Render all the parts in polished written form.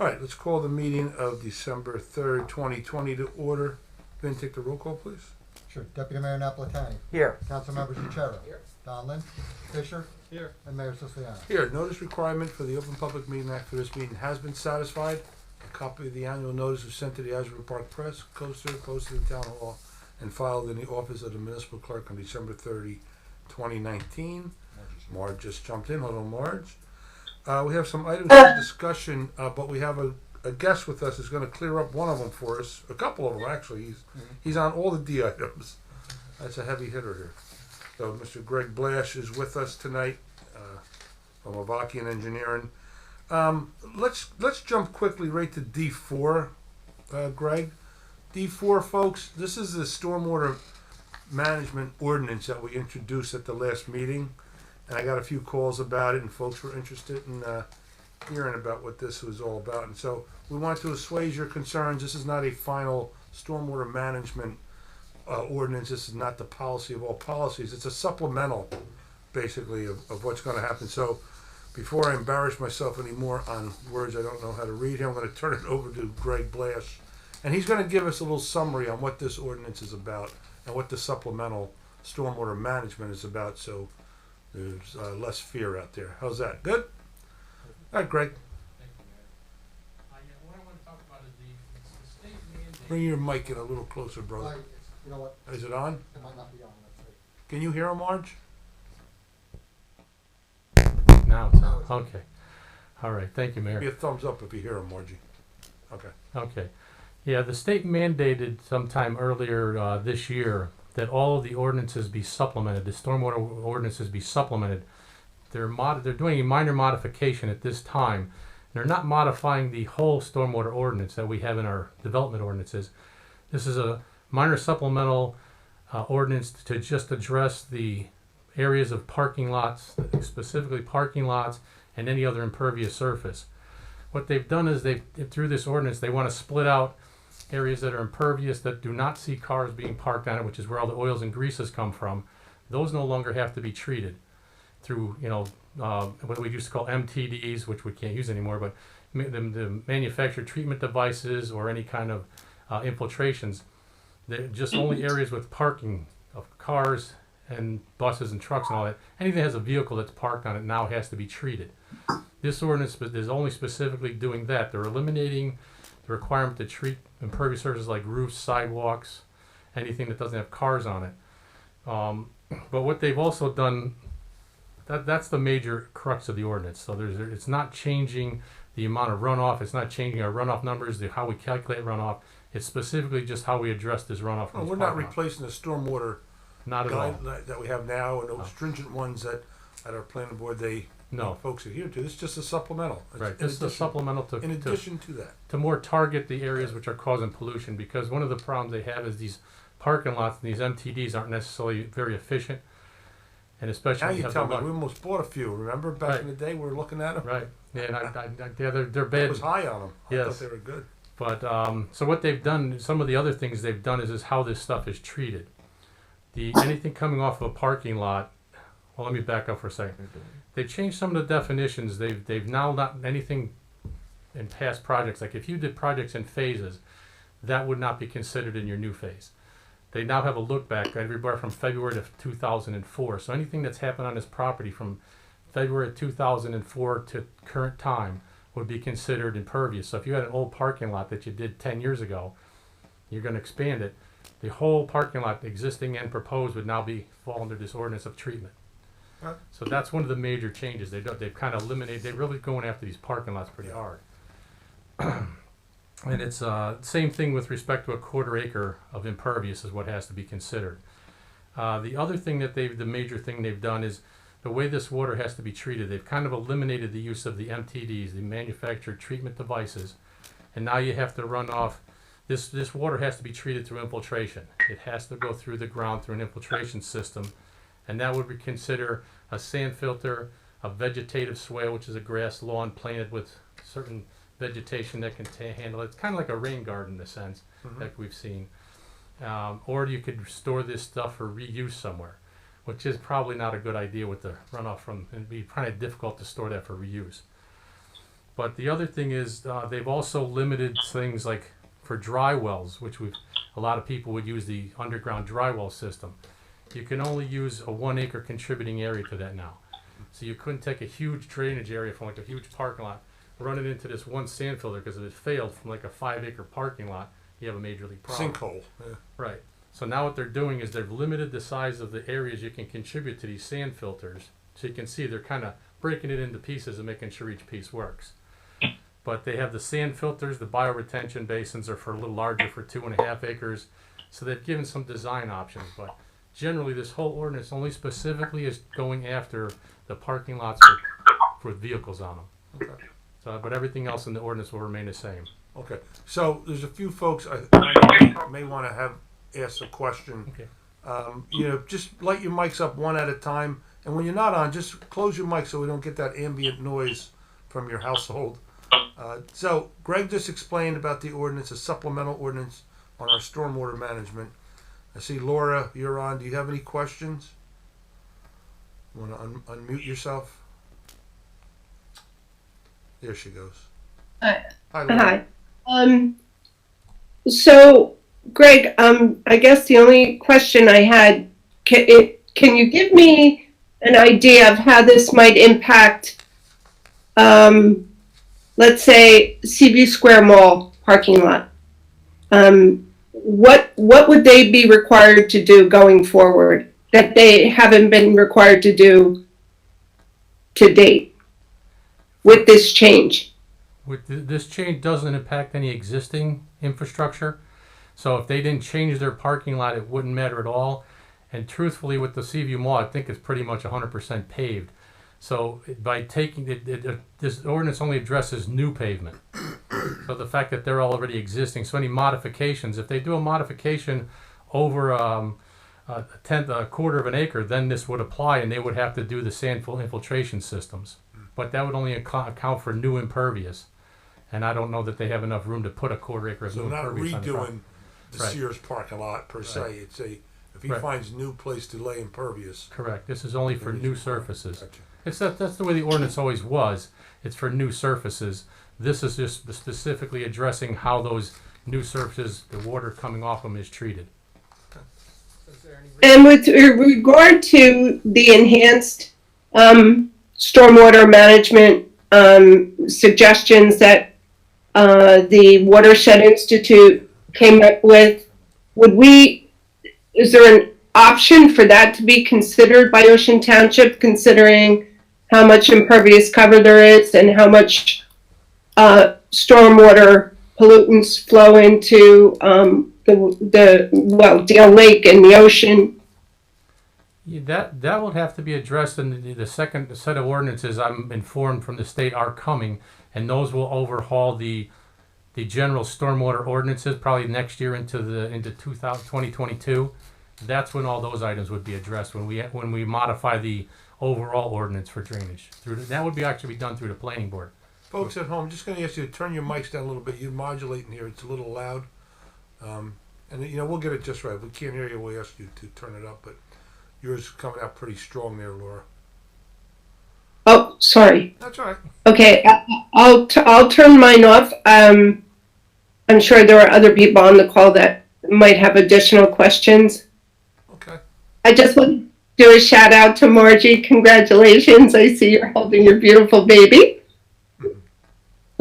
All right, let's call the meeting of December 3rd, 2020 to order. Vin, take the roll call, please. Sure. Deputy Mayor Napolitani. Here. Councilmembers Lucero. Here. Donlin. Fisher. Here. And Mayor Siciliano. Here, notice requirement for the Open Public Meeting Act for this meeting has been satisfied. A copy of the annual notice was sent to the Asbury Park Press, posted in Town Hall, and filed in the office of the municipal clerk on December 30, 2019. Marge just jumped in. Hold on, Marge. We have some items for discussion, but we have a guest with us who's going to clear up one of them for us. A couple of them, actually. He's on all the D items. That's a heavy hitter here. So Mr. Greg Blash is with us tonight from Avakian Engineering. Let's jump quickly right to D4, Greg. D4, folks, this is the stormwater management ordinance that we introduced at the last meeting. And I got a few calls about it, and folks were interested in hearing about what this was all about. And so we want to assuage your concerns. This is not a final stormwater management ordinance. This is not the policy of all policies. It's a supplemental, basically, of what's going to happen. So before I embarrass myself anymore on words I don't know how to read here, I'm going to turn it over to Greg Blash. And he's going to give us a little summary on what this ordinance is about and what the supplemental stormwater management is about. So there's less fear out there. How's that? Good? All right, Greg. Thank you, Mayor. What I want to talk about is the state mandate. Bring your mic in a little closer, brother. You know what? Is it on? It might not be on. Let's see. Can you hear him, Marge? Now it's on. Okay. All right. Thank you, Give me Mayor. a thumbs up if you hear him, Margie. Okay. Okay. Yeah, the state mandated sometime earlier this year that all of the ordinances be supplemented, the stormwater ordinances be supplemented. They're doing a minor modification at this time. They're not modifying the whole stormwater ordinance that we have in our development ordinances. This is a minor supplemental ordinance to just address the areas of parking lots, specifically parking lots and any other impervious surface. What they've done is through this ordinance, they want to split out areas that are impervious that do not see cars being parked on it, which is where all the oils and greases come from. Those no longer have to be treated through, what we used to call MTDs, which we can't use anymore, but the manufactured treatment devices or any kind of infiltrations. They're just only areas with parking of cars and buses and trucks and all that. Anything that has a vehicle that's parked on it now has to be treated. This ordinance is only specifically doing that. They're eliminating the requirement to treat impervious surfaces like roofs, sidewalks, anything that doesn't have cars on it. But what they've also done, that's the major crux of the ordinance. So it's not changing the amount of runoff. It's not changing our runoff numbers, how we calculate runoff. It's specifically just how we address this runoff. Well, we're not replacing the stormwater not at all. guide that we have now and those stringent ones that at our planning board folks adhere to. It's just a supplemental. Right. This is a supplemental in addition to that. To more target the areas which are causing pollution, because one of the problems they have is these parking lots and these MTDs aren't necessarily very efficient, and especially Now you tell me, we almost bought a few. Remember back in the day we were looking at them? Right. Yeah, and they're bad. I was high on them. I Yes. thought they were good. But so what they've done, some of the other things they've done is how this stuff is treated. Anything coming off of a parking lot. Well, let me back up for a second. They've changed some of the definitions. They've now not anything in past projects. Like if you did projects in phases, that would not be considered in your new phase. They now have a look back everywhere from February to 2004. So anything that's happened on this property from February of 2004 to current time would be considered impervious. So if you had an old parking lot that you did 10 years ago, you're going to expand it. The whole parking lot, existing and proposed, would now fall under this ordinance of treatment. Right. So that's one of the major changes. They've kind of eliminated. They're really going after these parking lots pretty hard. And it's same thing with respect to a quarter acre of impervious is what has to be considered. The other thing the major thing they've done is the way this water has to be treated. They've kind of eliminated the use of the MTDs, the manufactured treatment devices, and now you have to run off. This water has to be treated through infiltration. It has to go through the ground through an infiltration system, and that would be consider a sand filter, a vegetative swale, which is a grass lawn planted with certain vegetation that can handle it. It's kind of like a rain garden in a sense that we've seen. Or you could store this stuff for reuse somewhere, which is probably not a good idea with the runoff from, it'd be kind of difficult to store that for reuse. But the other thing is they've also limited things like for dry wells, which a lot of people would use the underground dry well system. You can only use a 1 acre contributing area to that now. So you couldn't take a huge drainage area from like a huge parking lot, run it into this one sand filter, because if it failed from like a 5 acre parking lot, you have a major league problem. Sinkhole. Yeah. Right. So now what they're doing is they've limited the size of the areas you can contribute to these sand filters. So you can see they're kind of breaking it into pieces and making sure each piece works. But they have the sand filters, the bioretention basins are for a little larger, for 2.5 acres. So they've given some design options, but generally this whole ordinance only specifically is going after the parking lots with vehicles on them. Okay. So, but everything else in the ordinance will remain the same. Okay. So there's a few folks I may want to have ask a question. Okay. Just light your mics up one at a time, and when you're not on, just close your mic so we don't get that ambient noise from your household. So Greg just explained about the ordinance, a supplemental ordinance on our stormwater management. I see Laura, you're on. Do you have any questions? You want to unmute yourself? There she goes. Hi. Hi, Laura. Hi. So, Greg, I guess the only question I had, can you give me an idea of how this might impact, let's say, Seaview Square Mall parking lot? What would they be required to do going forward that they haven't been required to do to date with this change? This change doesn't impact any existing infrastructure. So if they didn't change their parking lot, it wouldn't matter at all. And truthfully, with the Seaview Mall, I think it's pretty much 100% paved. So by taking this ordinance only addresses new pavement. So the fact that they're already existing, so any modifications, if they do a modification over a quarter of an acre, then this would apply, and they would have to do the sand infiltration systems. But that would only account for new impervious. And I don't know that they have enough room to put a quarter acre of So new not impervious on the front. redoing the Right. Sears parking lot per se. Right. It's if he Right. finds new place to lay impervious. Correct. This is only for then new he's- surfaces. Gotcha. That's the way the ordinance always was. It's for new surfaces. This is just specifically addressing how those new surfaces, the water coming off them, is treated. And with regard to the enhanced stormwater management suggestions that the Watershed Institute came up with, is there an option for that to be considered by Ocean Township, considering how much impervious cover there is and how much stormwater pollutants flow into Dale Lake and the ocean? Yeah, that will have to be addressed in the second set of ordinances. I'm informed from the state are coming, and those will overhaul the general stormwater ordinances probably next year into 2022. That's when all those items would be addressed, when we modify the overall ordinance for drainage. That would actually be done through the planning board. Folks at home, just going to ask you to turn your mics down a little bit. You modulate in here; it's a little loud, and we'll get it just right. If we can't hear you, we'll ask you to turn it up. But yours is coming out pretty strong there, Laura. Oh, sorry. That's all right. Okay, I'll turn mine off. I'm sure there are other people on the call that might have additional questions. Okay. I just want to do a shout out to Margie. Congratulations. I see you're holding your beautiful baby.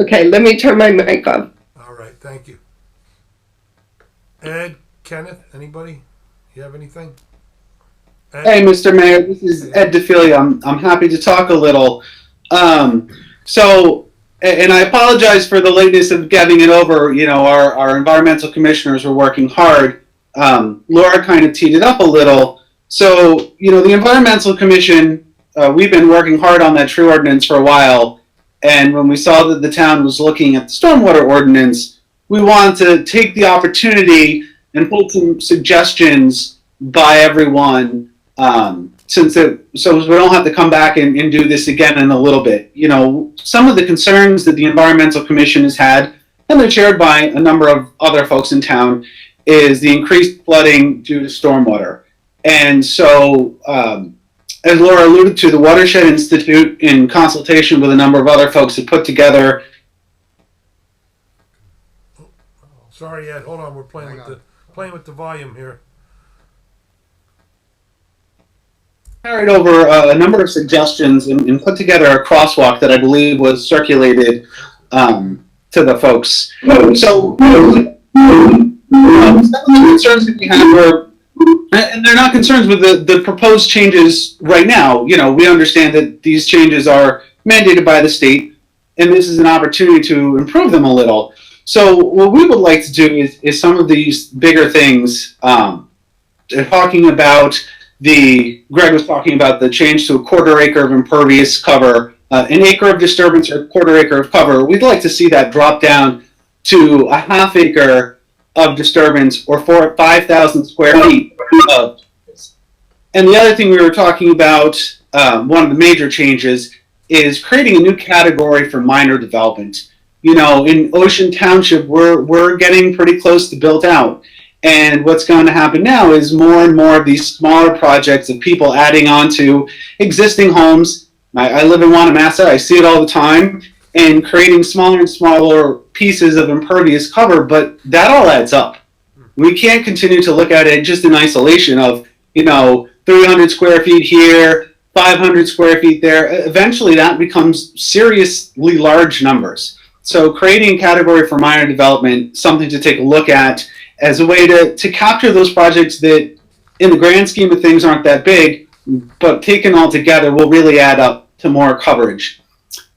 Okay, let me turn my mic off. All right. Thank you. Ed, Kenneth, anybody? You have anything? Ed? Hey, Mr. Mayor, this is Ed DeFilio. I'm happy to talk a little. And I apologize for the lateness of getting it over. Our environmental commissioners were working hard. Laura kind of teed it up a little. So, the environmental commission, we've been working hard on that tree ordinance for a while. And when we saw that the town was looking at the stormwater ordinance, we wanted to take the opportunity and put some suggestions by everyone, so we don't have to come back and do this again in a little bit. Some of the concerns that the Environmental Commission has had, and they're shared by a number of other folks in town, is the increased flooding due to stormwater. And so, as Laura alluded to, the Watershed Institute, in consultation with a number of other folks, had put together Sorry, Ed, hold on, we're playing Hang with the volume here. Carried over a number of suggestions and put together a crosswalk that I believe was circulated to the folks. So, some of the concerns that we had were, and they're not concerns with the proposed changes right now. You know, we understand that these changes are mandated by the state, and this is an opportunity to improve them a little. So, what we would like to do is some of these bigger things, talking about Greg was talking about the change to a quarter acre of impervious cover, an acre of disturbance or quarter acre of cover. We'd like to see that drop down to a half acre of disturbance or 5,000 square feet of. And the other thing we were talking about, one of the major changes, is creating a new category for minor development. You know, in Ocean Township, we're getting pretty close to built out. And what's going to happen now is more and more of these smaller projects of people adding on to existing homes. I live in Wanamassa, I see it all the time, and creating smaller and smaller pieces of impervious cover, but that all adds up. We can't continue to look at it just in isolation of, you know, 300 square feet here, 500 square feet there. Eventually that becomes seriously large numbers. So creating a category for minor development, something to take a look at, as a way to capture those projects that, in the grand scheme of things, aren't that big, but taken all together will really add up to more coverage.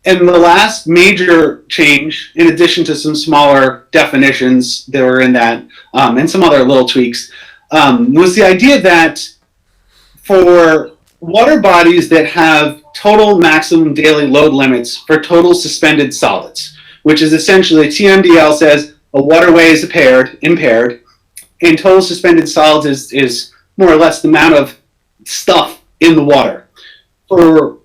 And the last major change, in addition to some smaller definitions that were in that, and some other little tweaks, was the idea that for water bodies that have total maximum daily load limits for total suspended solids, which is essentially TMDL says a waterway is impaired, and total suspended solids is more or less the amount of stuff in the water. For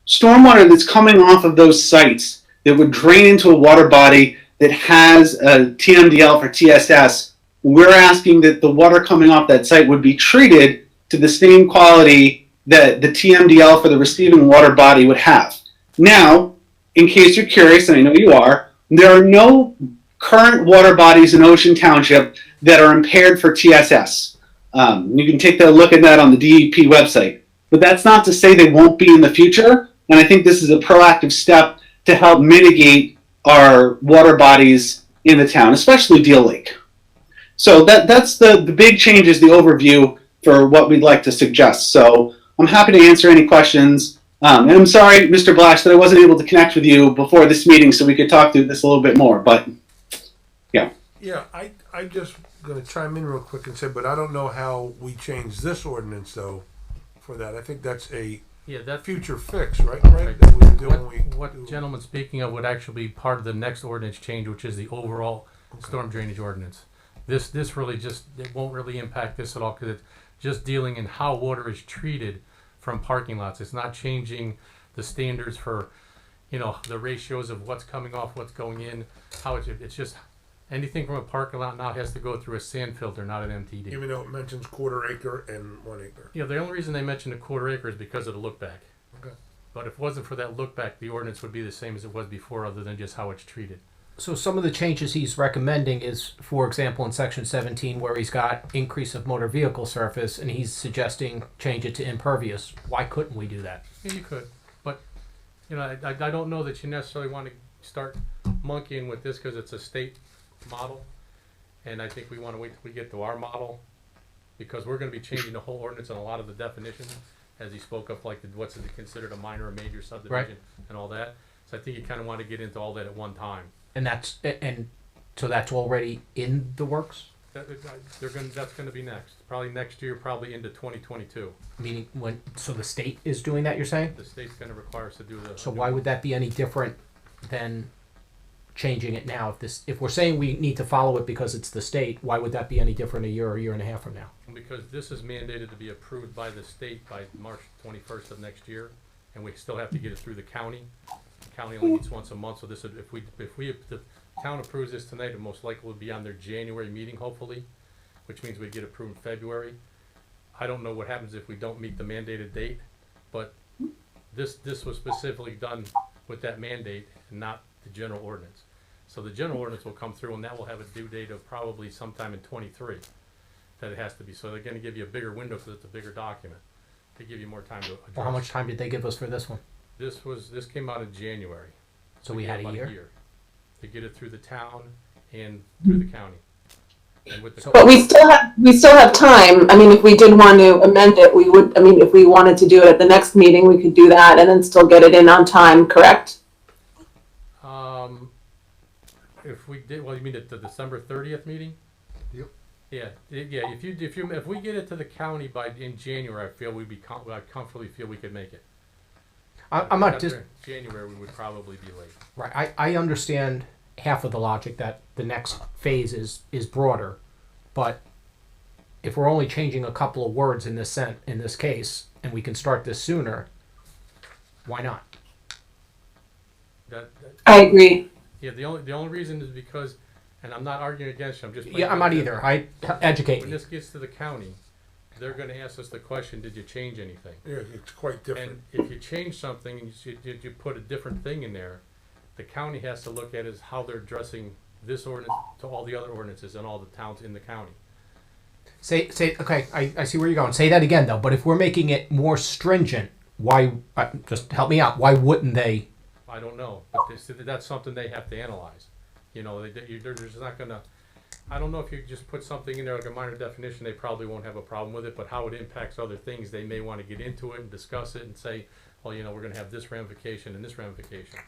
stormwater that's coming off of those sites that would drain into a water body that has a TMDL for TSS, we're asking that the water coming off that site would be treated to the same quality that the TMDL for the receiving water body would have. Now, in case you're curious, and I know you are, there are no current water bodies in Ocean Township that are impaired for TSS. You can take a look at that on the DEP website. But that's not to say they won't be in the future, and I think this is a proactive step to help mitigate our water bodies in the town, especially Deal Lake. So that's the big changes, the overview for what we'd like to suggest. So I'm happy to answer any questions. And I'm sorry, Mr. Blash, that I wasn't able to connect with you before this meeting so we could talk through this a little bit more, but yeah. Yeah, I'm just gonna chime in real quick and say, but I don't know how we change this ordinance though for that. I think that's a future fix, right? Right. That we can do when we What do. gentleman's speaking of would actually be part of the next ordinance change, which is the overall storm drainage ordinance. This really just, it won't really impact this at all because it's just dealing in how water is treated from parking lots. It's not changing the standards for, you know, the ratios of what's coming off, what's going in, how it's just anything from a parking lot now has to go through a sand filter, not an MTD. Even though it mentions quarter acre and 1 acre. Yeah, the only reason they mentioned a quarter acre is because of the look back. Okay. But if it wasn't for that look back, the ordinance would be the same as it was before, other than just how it's treated. So some of the changes he's recommending is, for example, in section 17, where he's got increase of motor vehicle surface, and he's suggesting change it to impervious. Why couldn't we do that? Yeah, you could, but you know, I don't know that you necessarily want to start monkeying with this because it's a state model, and I think we want to wait till we get to our model because we're going to be changing the whole ordinance on a lot of the definitions, as he spoke of, like what's considered a minor or major subdivision and all that. So I think you kind of want to get into all that at one time. And so that's already in the works. That's going to be next, probably next year, probably into 2022. Meaning so the state is doing that. You're saying? The state's going to require us to do the. So why would that be any different than changing it now? If we're saying we need to follow it because it's the state, why would that be any different a year or a year and a half from now? Because this is mandated to be approved by the state by March 21st of next year, and we still have to get it through the county. The county only meets once a month, so this would, if the town approves this tonight, it most likely would be on their January meeting, hopefully, which means we'd get approved in February. I don't know what happens if we don't meet the mandated date, but this was specifically done with that mandate and not the general ordinance. So the general ordinance will come through, and that will have a due date of probably sometime in '23 that it has to be. So they're going to give you a bigger window because it's a bigger document to give you more time to address. Well, how much time did they give us for this one? This came out in January. So we had a about year. to get it through the town and through the county. And with the So- But we still have time. I mean, if we did want to amend it, we would, I mean, if we wanted to do it at the next meeting, we could do that and then still get it in on time, correct? If we did, well, you mean at the December 30th meeting? Yep. Yeah, if we get it to the county in January, I feel I comfortably feel we could make it. I'm not After just, January, we would probably be late. right, I understand half of the logic that the next phase is broader, but if we're only changing a couple of words in this case, and we can start this sooner, why not? That, I agree. yeah, the only reason is because, and I'm not arguing against you, I'm just. Yeah, I'm not either. Educate When me. this gets to the county, they're gonna ask us the question, did you change anything? Yeah, it's quite different. And if you change something and you put a different thing in there, the county has to look at is how they're addressing this ordinance to all the other ordinances in all the towns in the county. Say, okay, I see where you're going. Say that again, though. But if we're making it more stringent, why, just help me out, why wouldn't they? I don't know, but that's something they have to analyze. You know, they're just not gonna, I don't know if you just put something in there like a minor definition, they probably won't have a problem with it, but how it impacts other things, they may wanna get into it and discuss it and say, well, you know, we're gonna have this ramification and this ramification.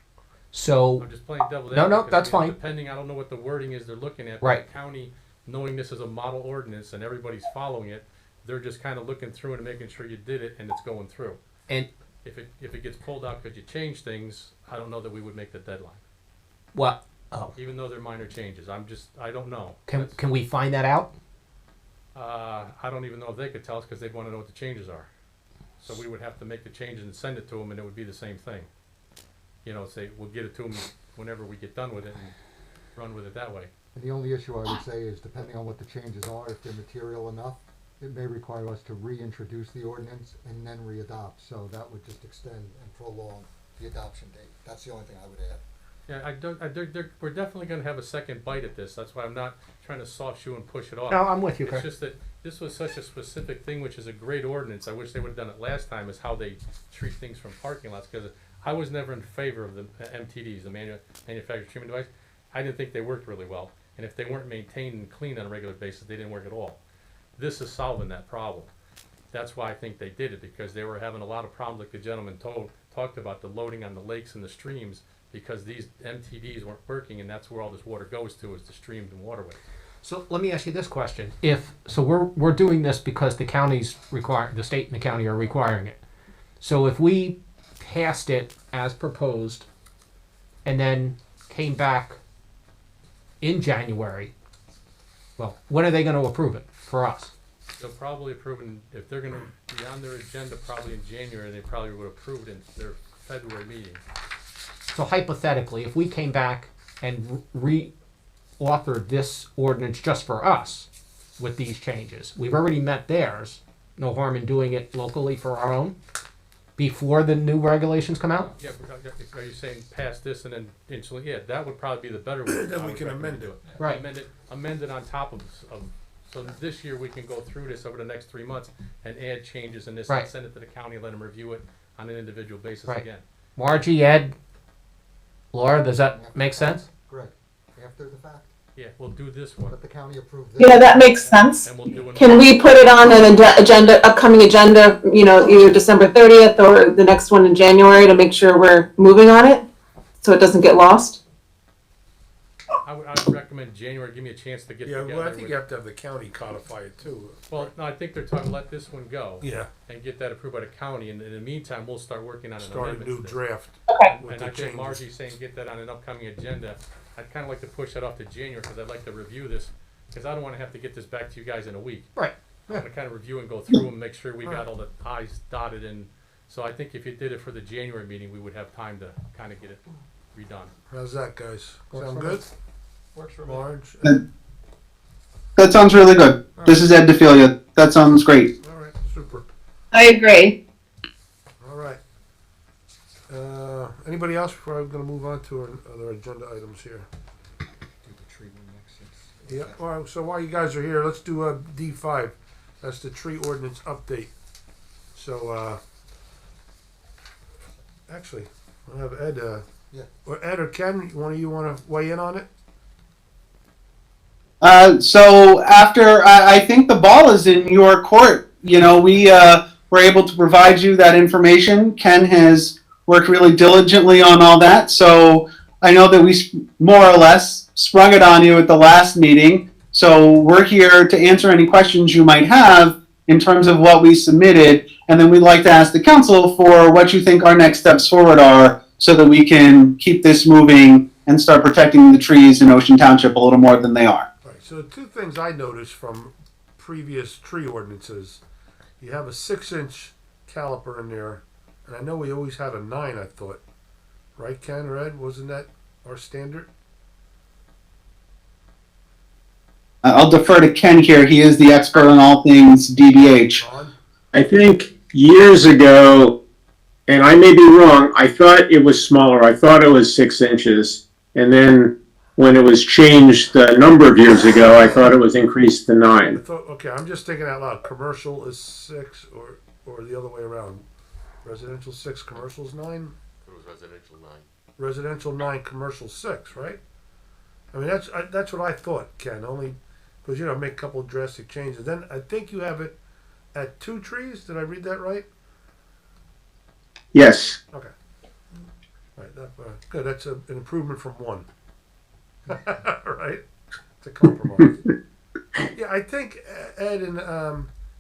So, I'm just playing devil's No, advocate. no, 'Cause, that's fine. Depending, I don't know what the wording is they're looking at. but Right. The county, knowing this is a model ordinance and everybody's following it, they're just kind of looking through and making sure you did it and it's going through. and, If it gets pulled out because you change things, I don't know that we would make the deadline, well, oh, even though they're minor changes. I don't know. can we find that out? I don't even know if they could tell us because they'd want to know what the changes are. So we would have to make the changes and send it to them, and it would be the same thing. You know, say we'll get it to them whenever we get done with it and run with it that way. And the only issue I would say is depending on what the changes are, if they're material enough, it may require us to reintroduce the ordinance and then re-adopt. So that would just extend and prolong the adoption date. That's the only thing I would add. Yeah, we're definitely going to have a second bite at this. That's why I'm not trying to soft shoe and push it off. No, I'm with you, It's Craig. just that this was such a specific thing, which is a great ordinance. I wish they would have done it last time, is how they treat things from parking lots, because I was never in favor of the MTDs, the manufactured treatment device. I didn't think they worked really well, and if they weren't maintained and cleaned on a regular basis, they didn't work at all. This is solving that problem. That's why I think they did it, because they were having a lot of problems, like the gentleman talked about, the loading on the lakes and the streams, because these MTDs weren't working, and that's where all this water goes to, is the streams and waterways. So let me ask you this question: we're doing this because the the state and the county are requiring it. So if we passed it as proposed, and then came back in January, well, when are they going to approve it for us? They'll probably approve it, if they're gonna be on their agenda probably in January, they probably would approve it in their February meeting. So hypothetically, if we came back and re-authored this ordinance just for us with these changes, we've already met theirs. No harm in doing it locally for our own before the new regulations come out. Yeah, but are you saying pass this and then instantly, yeah, that would probably be the better way. Then I we would can recommend amend to it. do Right. Amend it on top of, so this year we can go through this over the next 3 months and add changes in this, and Right. send it to the county and let them review it on an individual basis Right. again. Margie, Ed, Laura, does that make sense? Correct. After the fact, Yeah, we'll do this one, let the county approve this. Yeah, that makes sense. and we'll do Can we put it on an upcoming agenda, you know, either December 30th or the next one in January to make sure we're moving on it? So it doesn't get lost? I would recommend January, give me a chance to get Yeah, together. well, I think with- you have to have the county codify it too. Well, no, I think they're talking, let this one go. Yeah, And get that approved by the county, and in the meantime, we'll start working on an start a amendment new to this. draft Okay. with And the I think changes. Margie's saying get that on an upcoming agenda. I'd kinda like to push that off to January, cause I'd like to review this, cause I don't wanna have to get this back to you guys in a week. Right. I wanna kinda review and go through and make sure we got all the i's dotted, and so I think if you did it for the January meeting, we would have time to kinda get it redone. How's that, guys? Works Sound for me. good? Works for me. Marge? That sounds really good. This is Ed DeFilia. That sounds great. All right, super. I agree. All right. Anybody else before I'm gonna move on to our other agenda items here? Yeah, all right, so while you guys are here, let's do a D5. That's the tree ordinance update. So, actually, I'll have Ed, Yeah. or Ed or Ken, one of you want to weigh in on it? So after, I think the ball is in your court. You know, we were able to provide you that information. Ken has worked really diligently on all that. So I know that we more or less sprung it on you at the last meeting. So we're here to answer any questions you might have in terms of what we submitted. And then we'd like to ask the council for what you think our next steps forward are so that we can keep this moving and start protecting the trees in Ocean Township a little more than they are. All right, so the two things I noticed from previous tree ordinances, you have a 6-inch caliper in there, and I know we always had a 9, I thought. Right, Ken or Ed? Wasn't that our standard? I'll defer to Ken here. He is the expert on all things DBH. Ron? I think years ago, and I may be wrong, I thought it was smaller. I thought it was 6 inches. And then when it was changed a number of years ago, I thought it was increased to I 9. thought, okay, I'm just thinking out loud. Commercial is 6 or the other way around. Residential 6, commercial's 9? It was residential 9. Residential 9, commercial 6, right? I mean, that's what I thought, Ken, only because, make a couple of drastic changes. Then I think you have it at 2 trees. Did I read that right? Yes. Okay. Right, good. That's an improvement from 1. Right? It's a compromise. Yeah, I think Ed and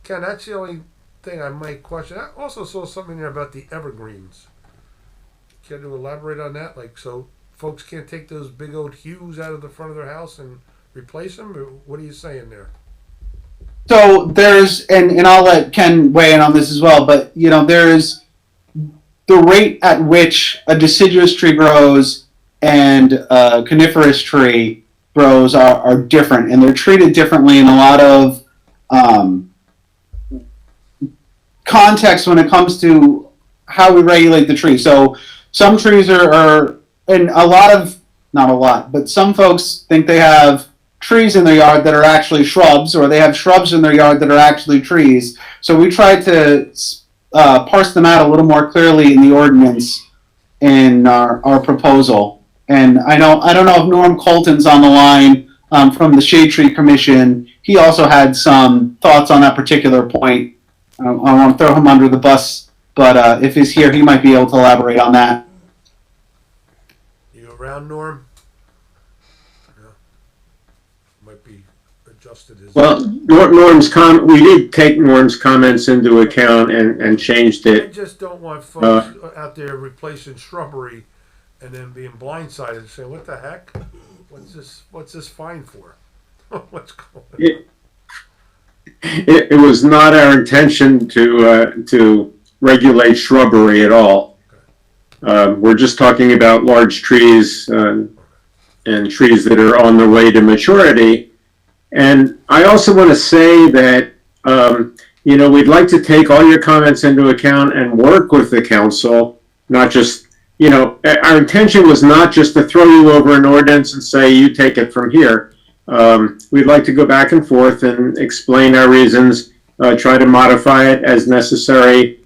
Ken, that's the only thing I might question. I also saw something there about the evergreens. Care to elaborate on that? Like, so folks can't take those big old hues out of the front of their house and replace them? Or what are you saying there? So there's, and I'll let Ken weigh in on this as well, but there's the rate at which a deciduous tree grows and a coniferous tree grows are different, and they're treated differently in a lot of context when it comes to how we regulate the tree. So some trees are and not a lot, but some folks think they have trees in their yard that are actually shrubs, or they have shrubs in their yard that are actually trees. So we try to parse them out a little more clearly in the ordinance in our proposal. And I don't know if Norm Colton's on the line from the Shade Tree Commission. He also had some thoughts on that particular point. I want to throw him under the bus, but if he's here, he might be able to elaborate on that. You around, Norm? Yeah. Might be adjusted his. Well, we did take Norm's comments into account and changed I it. just don't want folks out there replacing shrubbery and then being blindsided and saying, "What the heck? What's this fine for? What's going on?" It was not our intention to regulate shrubbery at all. We're just talking about large trees and trees that are on their way to maturity. And I also want to say that, we'd like to take all your comments into account and work with the council, not just, our intention was not just to throw you over an ordinance and say, you take it from here. We'd like to go back and forth and explain our reasons, try to modify it as necessary.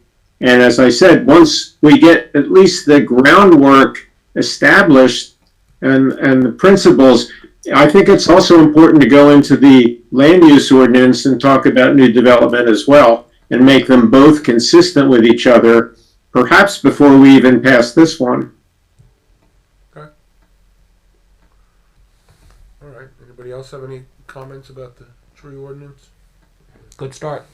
And as I said, once we get at least the groundwork established and the principles, I think it's also important to go into the land use ordinance and talk about new development as well and make them both consistent with each other, perhaps before we even pass this one. Okay. All right. Anybody else have any comments about the tree ordinance? Good start.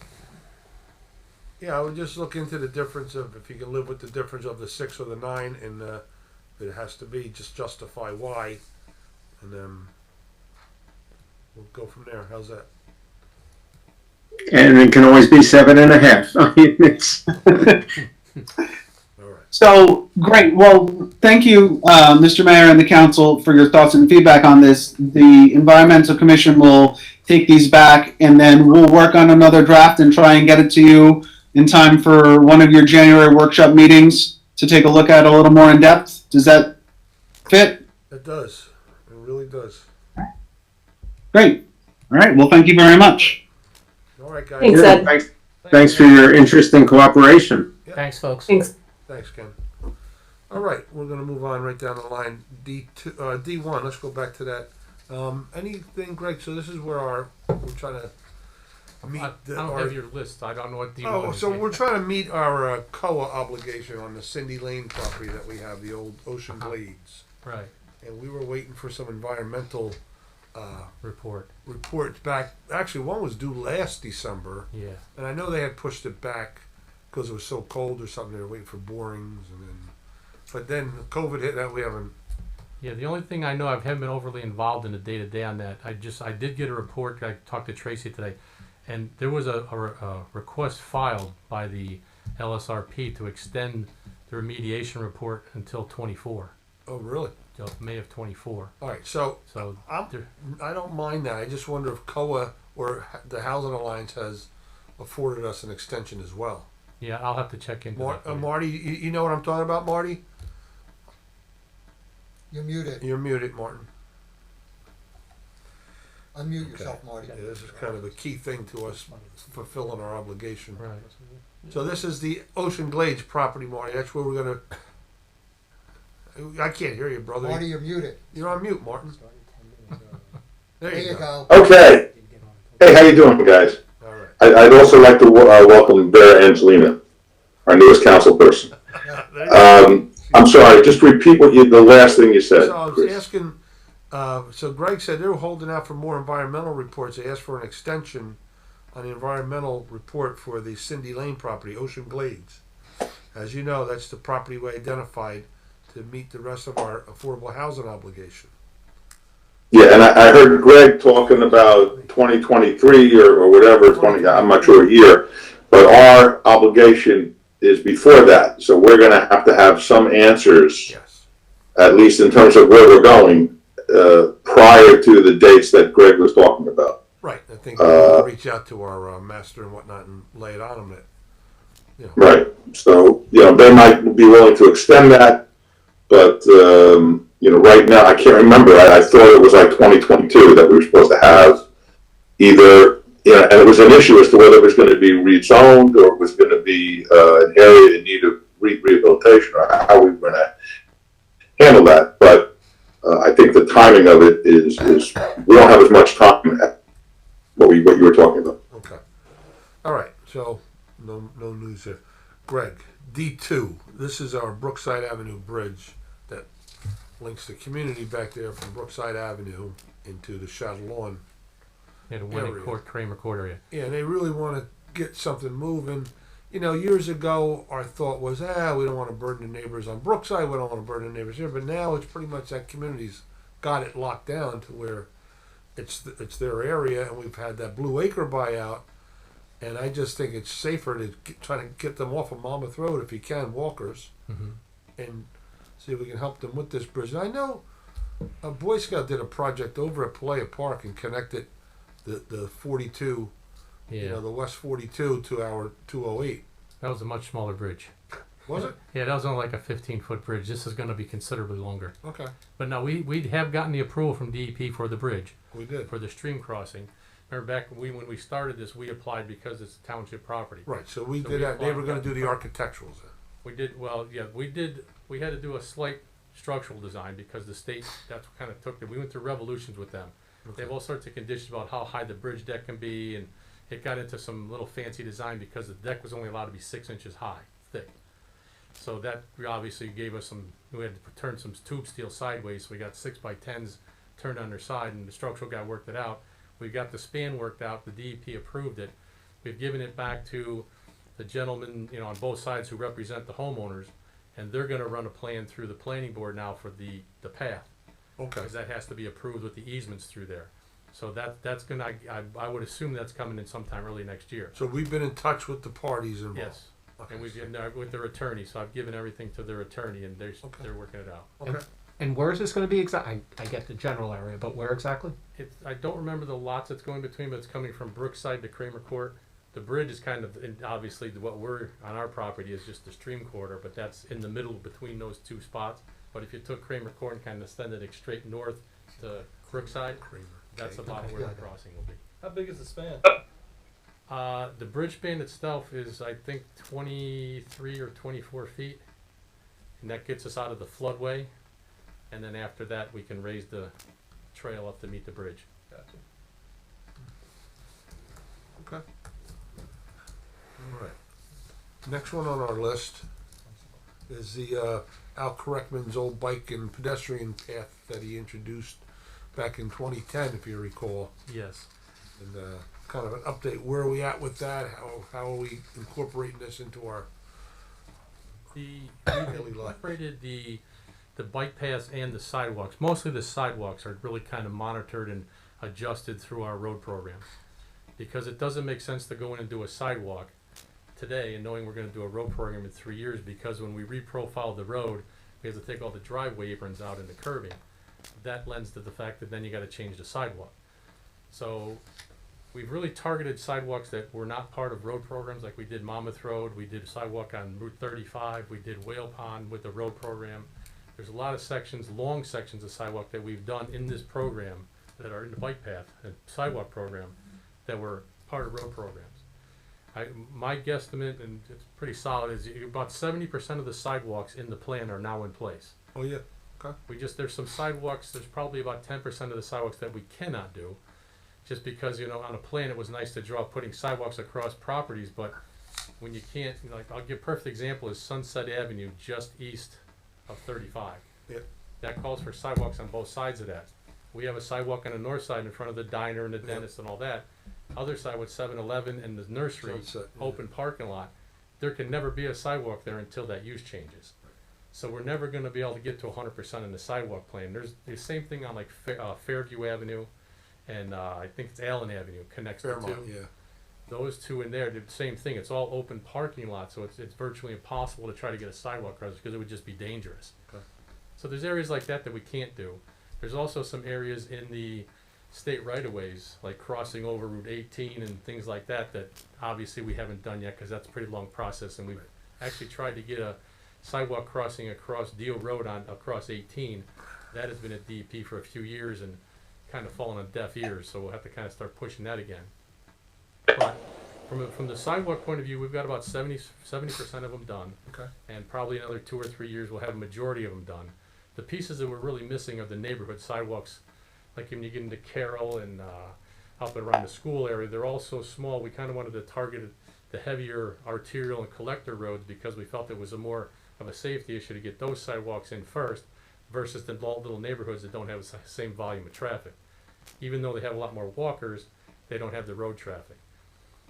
Yeah, I would just look into the difference of if you can live with the difference of the 6 or the 9, and it has to be, just justify why, and we'll go from there. How's that? And it can always be 7.5. I mean, it's All right. So great. Well, thank you, Mr. Mayor and the council, for your thoughts and feedback on this. The Environmental Commission will take these back, and then we'll work on another draft and try and get it to you in time for one of your January workshop meetings to take a look at a little more in depth. Does that fit? It does. It really does. Great. All right. Well, thank you very much. All right, guys. Thanks, Yeah, Ed. thanks for your interest and cooperation. Thanks, folks. Thanks. Thanks, Ken. All right, we're gonna move on right down the line. D1, let's go back to that. Anything, Greg, so this is where we're trying to meet I don't have your list. I don't know what D1 Oh, is. so we're trying to meet our COA obligation on the Cindy Lane property that we have, the old Ocean Glades. Right, And we were waiting for some environmental report. reports back. Actually, one was due last December, Yeah. and I know they had pushed it back because it was so cold or something. They were waiting for borings, and then, but then COVID hit. That we haven't. Yeah, the only thing I know, I haven't been overly involved in the day-to-day on that. I did get a report. I talked to Tracy today, and there was a request filed by the LSRP to extend the remediation report until 24, Oh, really? till May of 24. All right. So So there- I don't mind that. I just wonder if COA or the Housing Alliance has afforded us an extension as well. yeah, I'll have to check into that. for you. Marty, you know what I'm talking about, Marty? You're muted. You're muted, Martin. Unmute yourself, Marty. Yeah, this is kind of a key thing to us fulfilling our obligation. Right. So this is the Ocean Glades property, Marty. That's where we're gonna. I can't hear you, brother. Marty, you're muted. You're on mute, Martin. There There you you go. go. Okay. Hey, how you doing, guys? All right. I'd also like to welcome Vera Angelina, our newest council person. There you go. I'm sorry, just repeat the last thing you said. So I was Chris. asking. So Greg said they were holding out for more environmental reports. They asked for an extension on the environmental report for the Cindy Lane property, Ocean Glades. As you know, that's the property we identified to meet the rest of our affordable housing obligation. Yeah, and I heard Greg talking about 2023 or whatever, 20, I'm not sure a year, but our obligation is before that. So we're going to have some answers, Yes. at least in terms of where we're going, prior to the dates that Greg was talking about. Right. I think we'll reach out to our master and whatnot and lay it on them that, you know. Right. So, they might be willing to extend that, but, right now, I can't remember. I thought it was like 2022 that we were supposed to have either, and it was an issue as to whether it was going to be rezoned or it was going to be an area in need of rehabilitation or how we were going to handle that. But I think the timing of it is we don't have as much time as what you were talking about. Okay. All right. So no news there. Greg, D2. This is our Brookside Avenue bridge that links the community back there from Brookside Avenue into the Chatelon. Yeah, the Winning Area. Court, Kramer Court area. Yeah, they really want to get something moving. Years ago, our thought was, we don't want to burden the neighbors on Brookside. We don't want to burden the neighbors here. But now it's pretty much that community's got it locked down to where it's their area, and we've had that Blue Acre buyout. And I just think it's safer to try to get them off of Monmouth Road if you can, walkers, and see if we can help them with this bridge. And I know a Boy Scout did a project over at Palaya Park and connected the 42, Yeah, the West 42 to our 208. that was a much smaller bridge. Was it? Yeah, that was only like a 15-foot bridge. This is going to be considerably longer. Okay, But no, we have gotten the approval from DEP for the bridge, we did. for the stream crossing. Remember back when we started this, we applied because it's township property. Right, so we So did we that. They were applied going to that. do the architecturals then. We did, well, yeah, we had to do a slight structural design because the state, that's what kind of took it. We went through revolutions with them. They have all sorts of conditions about how high the bridge deck can be, and it got into some little fancy design because the deck was only allowed to be 6 inches high, thick. So that obviously gave us we had to turn some tube steel sideways, so we got 6x10s turned on their side, and the structural guy worked it out. We got the span worked out, the DEP approved it. We've given it back to the gentlemen, on both sides who represent the homeowners, and they're gonna run a plan through the planning board now for the path. Okay. Because that has to be approved with the easements through there. So that's gonna, I would assume that's coming in sometime early next year. So we've been in touch with the parties involved. Yes, Okay. and we've given, with their attorney, so I've given everything to their attorney, and they're working it out. Okay. And where is this going to be exactly? I get the general area, but where exactly? I don't remember the lots it's going between, but it's coming from Brookside to Kramer Court. The bridge is kind of, and obviously what we're, on our property is just the stream corridor, but that's in the middle between those two spots. But if you took Kramer Court and kind of extended it straight north to Brookside, That's Okay. about where Yeah, the I know. crossing will be. How big is the span? The bridge span itself is, I think, 23 or 24 feet. And that gets us out of the floodway. And then after that, we can raise the trail up to meet the bridge. Gotcha. Okay. All right. Next one on our list is the Al Correctman's old bike and pedestrian path that he introduced back in 2010, if you recall. Yes. And kind of an update, where are we at with that? How are we incorporating this into our We daily life? incorporated the bike paths and the sidewalks. Mostly the sidewalks are really kind of monitored and adjusted through our road program. Because it doesn't make sense to go in and do a sidewalk today and knowing we're gonna do a road program in 3 years, because when we reprofile the road, we have to take all the driveway aprons out and the curbing. That lends to the fact that then you gotta change the sidewalk. So we've really targeted sidewalks that were not part of road programs, like we did Monmouth Road, we did a sidewalk on Route 35, we did Whale Pond with the road program. There's a lot of sections, long sections of sidewalk that we've done in this program that are in the bike path and sidewalk program that were part of road programs. My guesstimate, and it's pretty solid, is about 70% of the sidewalks in the plan are now in place. Oh, yeah. There's some sidewalks, there's probably about 10% of the sidewalks that we cannot do. Just because, on a plan, it was nice to draw putting sidewalks across properties, but when you can't, I'll give a perfect example is Sunset Avenue just east of 35. Yep. That calls for sidewalks on both sides of that. We have a sidewalk on the north side in front of the diner and the Yep. dentist and all that. Other side with 7-Eleven and the nursery, Sunset, yeah. open parking lot. There can never be a sidewalk there until that use changes. So we're never gonna be able to get to 100% in the sidewalk plan. There's the same thing on like Fairview Avenue and I think it's Allen Avenue connects the Fairmont, two. yeah. Those two in there, the same thing. It's all open parking lots, so it's virtually impossible to try to get a sidewalk across because it would just be dangerous. Okay. So there's areas like that that we can't do. There's also some areas in the state right-of-ways, like crossing over Route 18 and things like that, that obviously we haven't done yet because that's a pretty long process, and we've actually tried to get a sidewalk crossing across Deal Road across 18. That has been at DEP for a few years and kind of fallen on deaf ears, so we'll have to kind of start pushing that again. But from the sidewalk point of view, we've got about 70% of them done. Okay. And probably another 2 or 3 years we'll have a majority of them done. The pieces that we're really missing are the neighborhood sidewalks, like when you get into Carroll and up and around the school area. They're all so small, we kind of wanted to target the heavier arterial and collector roads because we felt it was a more of a safety issue to get those sidewalks in first versus the little neighborhoods that don't have the same volume of traffic. Even though they have a lot more walkers, they don't have the road traffic.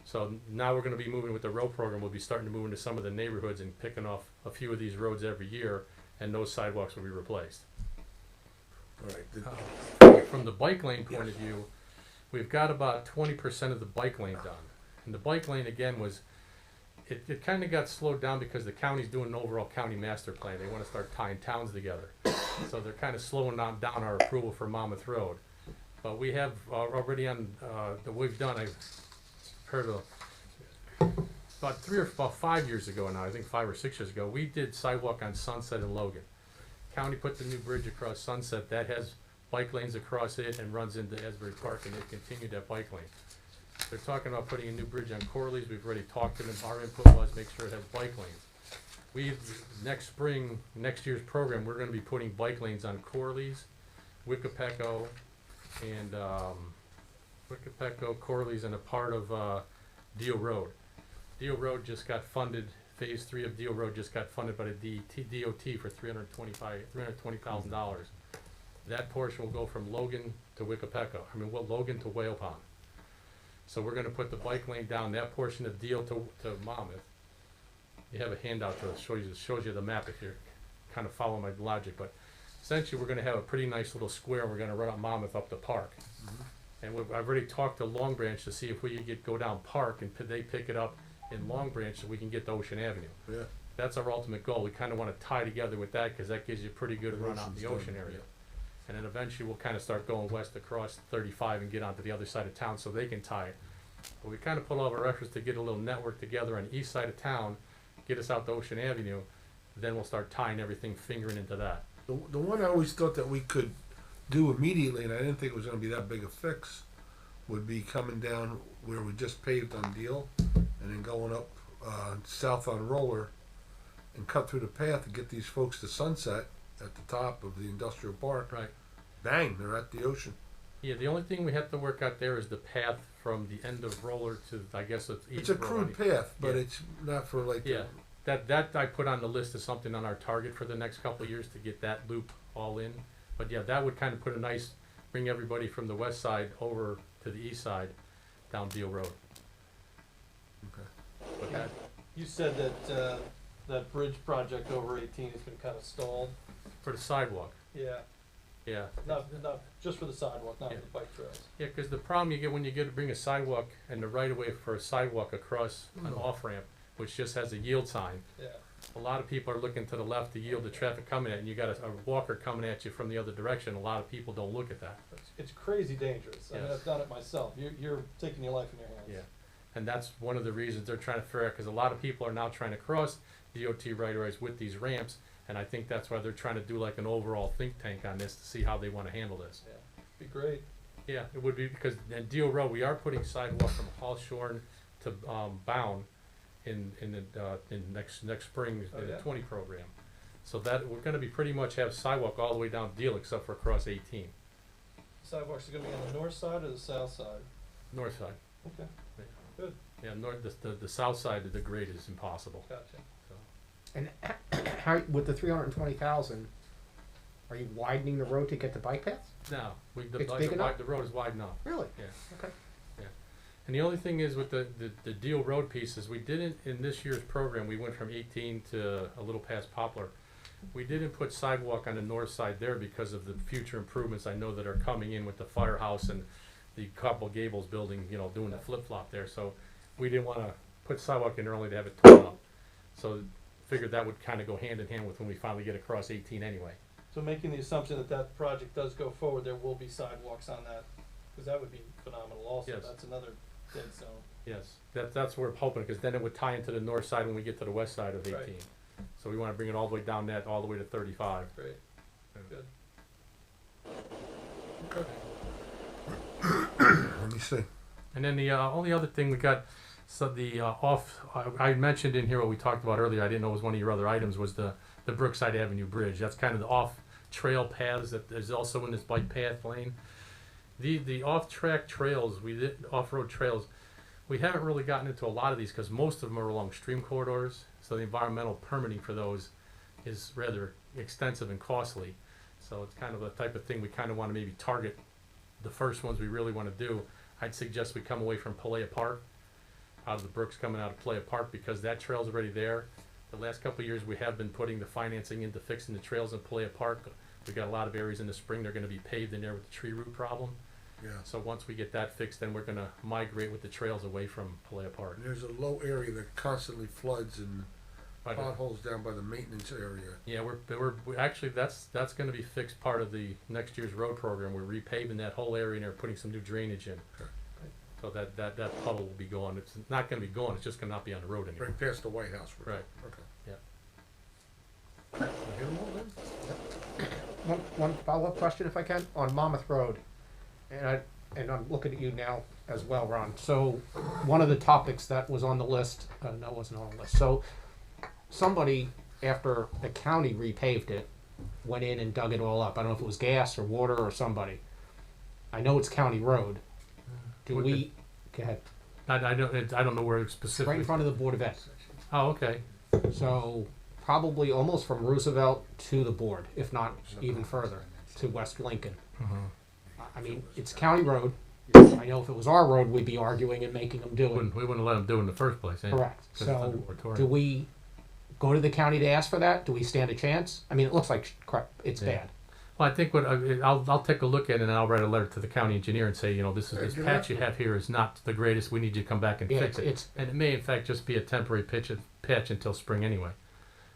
So now we're going to be moving with the road program. We'll be starting to move into some of the neighborhoods and picking off a few of these roads every year, and those sidewalks will be replaced. All right. From the bike lane point of view, we've got about 20% of the bike lane done. And the bike lane, again, it kind of got slowed down because the county's doing an overall county master plan. They want to start tying towns together. So they're kind of slowing down our approval for Monmouth Road. But we have already on, that we've done, I've heard of, about 5 years ago now, I think 5 or 6 years ago, we did sidewalk on Sunset and Logan. County put the new bridge across Sunset, that has bike lanes across it and runs into Asbury Park, and they continued that bike lane. They're talking about putting a new bridge on Corley's. We've already talked to them. Our input was make sure it has bike lanes. Next spring, next year's program, we're gonna be putting bike lanes on Corley's, Wickapeco, and Corley's, and a part of Deal Road. Deal Road just got funded. Phase 3 of Deal Road just got funded by the DOT for $320,000. That portion will go from Logan to Logan to Whale Pond. So we're gonna put the bike lane down that portion of Deal to Monmouth. You have a handout that shows you the map if you're kind of following my logic, but essentially we're gonna have a pretty nice little square, and we're gonna run up Monmouth up the Park. And I've already talked to Long Branch to see if we could go down Park and they pick it up in Long Branch so we can get to Ocean Avenue. Yeah. That's our ultimate goal. We kind of want to tie together with that because that gives you a pretty good run out in the Ocean's ocean done, area. yeah. And then eventually we'll kind of start going west across 35 and get onto the other side of town so they can tie it. But we kind of put all of our efforts to get a little network together on the east side of town, get us out to Ocean Avenue, then we'll start tying everything, fingering into that. The one I always thought that we could do immediately, and I didn't think it was gonna be that big a fix, would be coming down where we just paved on Deal, and then going up, south on Roller, and cut through the path and get these folks to Sunset at the top of the industrial park. Right. Bang, they're at the ocean. Yeah, the only thing we have to work out there is the path from the end of Roller to, I guess it's It's East a Roller. crude path, but Yeah. it's not for like. Yeah, that I put on the list as something on our target for the next couple of years to get that loop all in. But yeah, that would kind of put a nice, bring everybody from the west side over to the east side down Deal Road. Okay. But that, You said that, that bridge project over 18 has been kind of stalled. for the sidewalk, Yeah, yeah. not just for the sidewalk, not Yeah. for the bike trails. Yeah, because the problem you get when you get to bring a sidewalk and the right of way for a sidewalk across an off ramp, which just has a yield sign, Yeah, a lot of people are looking to the left to yield the traffic coming at, and you got a walker coming at you from the other direction. A lot of people don't look at that. it's crazy dangerous. I mean, Yes. I've done it myself. You're taking your life in your hands. Yeah, and that's one of the reasons they're trying to figure out, because a lot of people are now trying to cross DOT right of ways with these ramps, and I think that's why they're trying to do like an overall think tank on this to see how they want to handle this. Yeah, be great. Yeah, it would be, because in Deal Road, we are putting sidewalk from Hawthorne to Bound in next spring Oh, in the yeah? 20 program. So that we're going to be pretty much have sidewalk all the way down Deal except for across 18 Sidewalks are gonna be on the north side or the south side? north side. Okay, Yeah, north the south side of the grade is impossible. gotcha. And how, with the 320,000, are you widening the road to get the bike paths? No, It's big enough? the road is wide enough. Really? Yeah. Okay. And the only thing is with the Deal Road pieces, we didn't, in this year's program, we went from 18 to a little past Poplar. We didn't put sidewalk on the north side there because of the future improvements I know that are coming in with the firehouse and the couple Gables building, you know, doing the flip-flop there. So we didn't want to put sidewalk in there only to have it torn up. So figured that would kind of go hand in hand with when we finally get across 18 anyway. So making the assumption that that project does go forward, there will be sidewalks on that, because that would be phenomenal also. Yes. That's another dead zone. Yes, that's what we're hoping, because then it would tie into the north side when we get to the west side of 18. Right. So we want to bring it all the way down that, all the way to 35. Great, good. Let me see. And then the only other thing we got, so the I mentioned in here what we talked about earlier, I didn't know it was one of your other items, was the Brookside Avenue Bridge. That's kind of the off-trail paths that is also in this bike path lane. The off-track trails, off-road trails, we haven't really gotten into a lot of these because most of them are along stream corridors, so the environmental permitting for those is rather extensive and costly. So it's kind of the type of thing we kind of want to maybe target the first ones we really want to do. I'd suggest we come away from Palea Park, out of the brooks coming out of Palea Park, because that trail's already there. The last couple of years we have been putting the financing into fixing the trails in Palea Park. We've got a lot of areas in the spring they're going to be paved in there with the tree root problem. Yeah. So once we get that fixed, then we're going to migrate with the trails away from Palea Park. And there's a low area that constantly floods and By the- potholes down by the maintenance area. Yeah, we actually that's going to be fixed part of the next year's road program. We're repaving that whole area and they're putting some new drainage in. Okay. So that puddle will be gone. It's not going to be gone. It's just going to not be on the road anymore. Right past the White House. Right. Okay. Yeah. You hear them all then? One follow-up question, if I can, on Monmouth Road, and I'm looking at you now as well, Ron. So, one of the topics that was on the list, no, it wasn't on the list. So, somebody after the county repaved it, went in and dug it all up. I don't know if it was gas or water or somebody. I know it's county road. Do Would we? Go ahead. I don't know where it's Right in specifically. front of the Board of Ed. Oh, okay. So probably almost from Roosevelt to the board, if not even further, to West Lincoln. I mean, it's county road. I know if it was our road, we'd be arguing and making them do it. We wouldn't let them do it in the first place. Eh? Correct. 'Cause it's under So moratorium. do we go to the county to ask for that? Do we stand a chance? I mean, it looks like crap. It's Yeah. bad. Well, I think what I'll take a look at it and I'll write a letter to the county engineer and say, you know, this patch you have here is not the greatest. We need you to come back and Yeah, fix it. it's And it may in fact just be a temporary patch until spring anyway.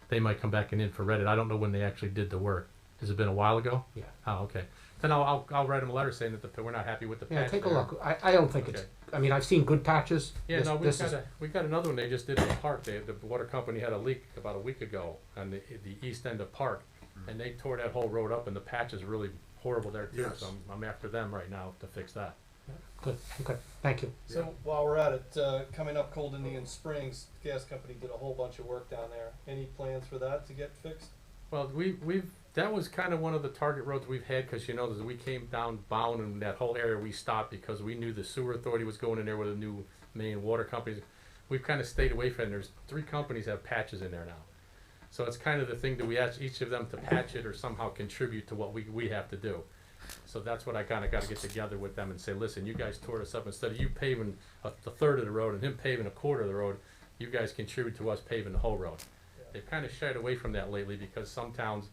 They might come back and infrared it. I don't know when they actually did the work. Has it been a while ago? Yeah. Oh, okay. Then I'll write them a letter saying that we're not happy with the yeah. patch. Take a there. look. I don't think it's. Okay. I mean, I've seen good patches. Yeah, This- no, this is- we got another one they just did in the park. The water company had a leak about a week ago on the east end of Park, and they tore that whole road up, and the patch is really horrible there too, Yes. so I'm after them right now to fix that. Good, okay, thank you. So while we're at it, coming up Cold Indian Springs, the gas company did a whole bunch of work down there. Any plans for that to get fixed? Well, that was kind of one of the target roads we've had, because you know, as we came down Bound and that whole area, we stopped because we knew the sewer authority was going in there with a new main water companies. We've kind of stayed away from it. There's 3 companies have patches in there now. So it's kind of the thing that we ask each of them to patch it or somehow contribute to what we have to do. So that's what I kind of got to get together with them and say, listen, you guys tore us up. Instead of you paving a third of the road and him paving a quarter of the road, you guys contribute to us paving the whole road. They've kind of shied away from that lately because some towns,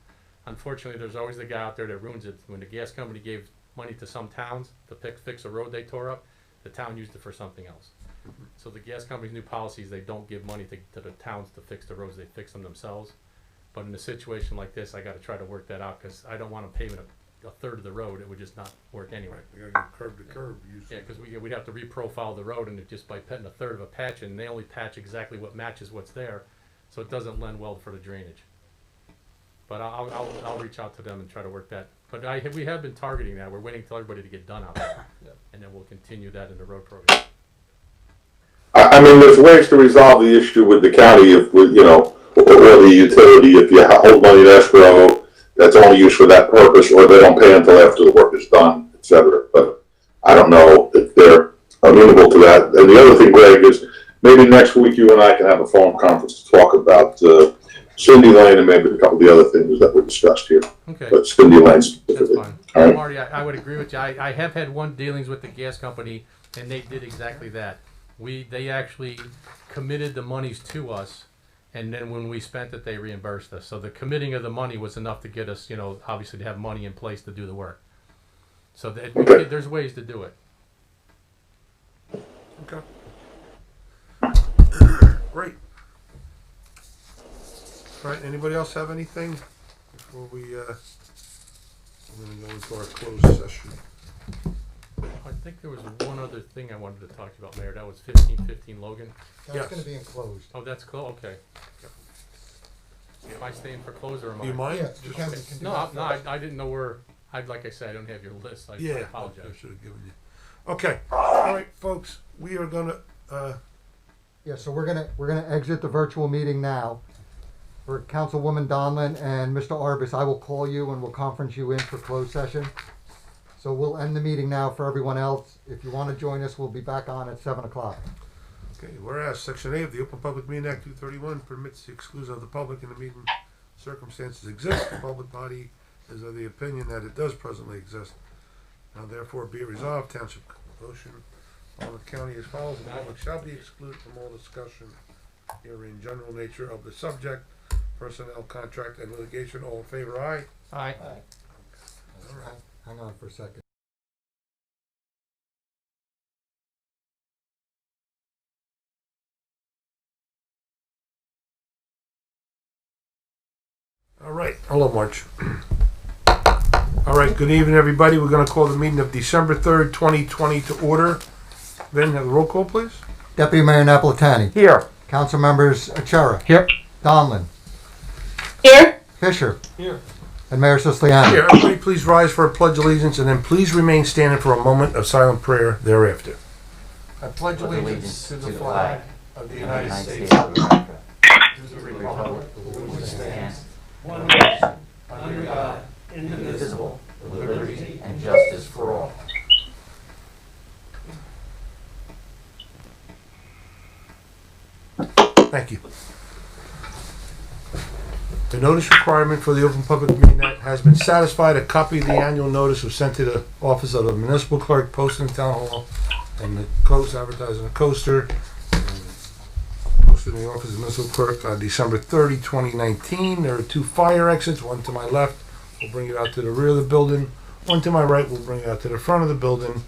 unfortunately, there's always the guy out there that ruins it. When the gas company gave money to some towns to fix a road they tore up, the town used it for something else. So the gas company's new policies, they don't give money to the towns to fix the roads, they fix them themselves. But in a situation like this, I gotta try to work that out, because I don't want them paving a third of the road, it would just not work anyway. We gotta go curb to curb usually. Yeah, because we'd have to reprofile the road, and it just by putting a third of a patch in, they only patch exactly what matches what's there, so it doesn't lend well for the drainage. But I'll reach out to them and try to work that. But we have been targeting that, we're waiting till everybody to get done out there, and then we'll continue that in the road program. I mean, there's ways to resolve the issue with the county if, or the utility, if you hold money in escrow that's only used for that purpose, or they don't pay until after the work is done, et cetera. But I don't know if they're amenable to that. And the other thing, Greg, is maybe next week you and I can have a phone conference to talk about Cindy Lane and maybe a couple of the other things that were discussed here. Okay. But Cindy Lane That's specifically. fine. All right. Marty, I would agree with you. I have had one dealings with the gas company, and they did exactly that. They actually committed the monies to us, and then when we spent it, they reimbursed us. So the committing of the money was enough to get us, obviously to have money in place to do the work. So there's ways to do it. Okay. Great. All right, anybody else have anything before we're gonna go into our closed session? I think there was one other thing I wanted to talk to you about, Mayor. That was 1515 Logan. That's Yes. gonna be enclosed. Oh, that's cool. Okay. Am I staying for close or am Do you I? mind? Yeah, Just- you can do No, that no, first. I didn't know where. Like I said, I don't have your list. I Yeah, I apologize. should have given you. Okay, all right, folks, we are gonna, Yeah, so we're gonna exit the virtual meeting now. For Councilwoman Donlin and Mr. Arbus, I will call you and we'll conference you in for closed session. So we'll end the meeting now for everyone else. If you wanna join us, we'll be back on at 7:00. okay, whereas Section 8 of the Open Public Meeting Act 231 permits the exclusion of the public in the meeting circumstances exist, the public body is of the opinion that it does presently exist. Now therefore be it resolved, Township motion, Monmouth County as follows: the public shall be excluded from all discussion herein general nature of the subject, personnel, contract, and litigation. All in favor, aye? Aye. All right. Hang on for a second. All right, hello, March. All right, good evening, everybody. We're gonna call the meeting of December 3rd, 2020 to order. Ben, have a roll call, please. Deputy Mayor Napolitani. Here. Council members Achara. Here. Donlin. Here? Fisher. Here. And Mayor Siciliano. Here, everybody please rise for a pledge of allegiance and then please remain standing for a moment of silent prayer thereafter. I pledge allegiance to the flag of the United States of America, to the republic for which it stands, one nation, under God, indivisible, with liberty and justice for all. Thank you. The notice requirement for the Open Public Meeting Act has been satisfied. A copy of the annual notice was sent to the office of the municipal clerk, posted in town hall, and the coast advertising the coaster. Posted in the office of the municipal clerk on December 30, 2019. There are 2 fire exits, one to my left will bring you out to the rear of the building, one to my right will bring you out to the front of the building.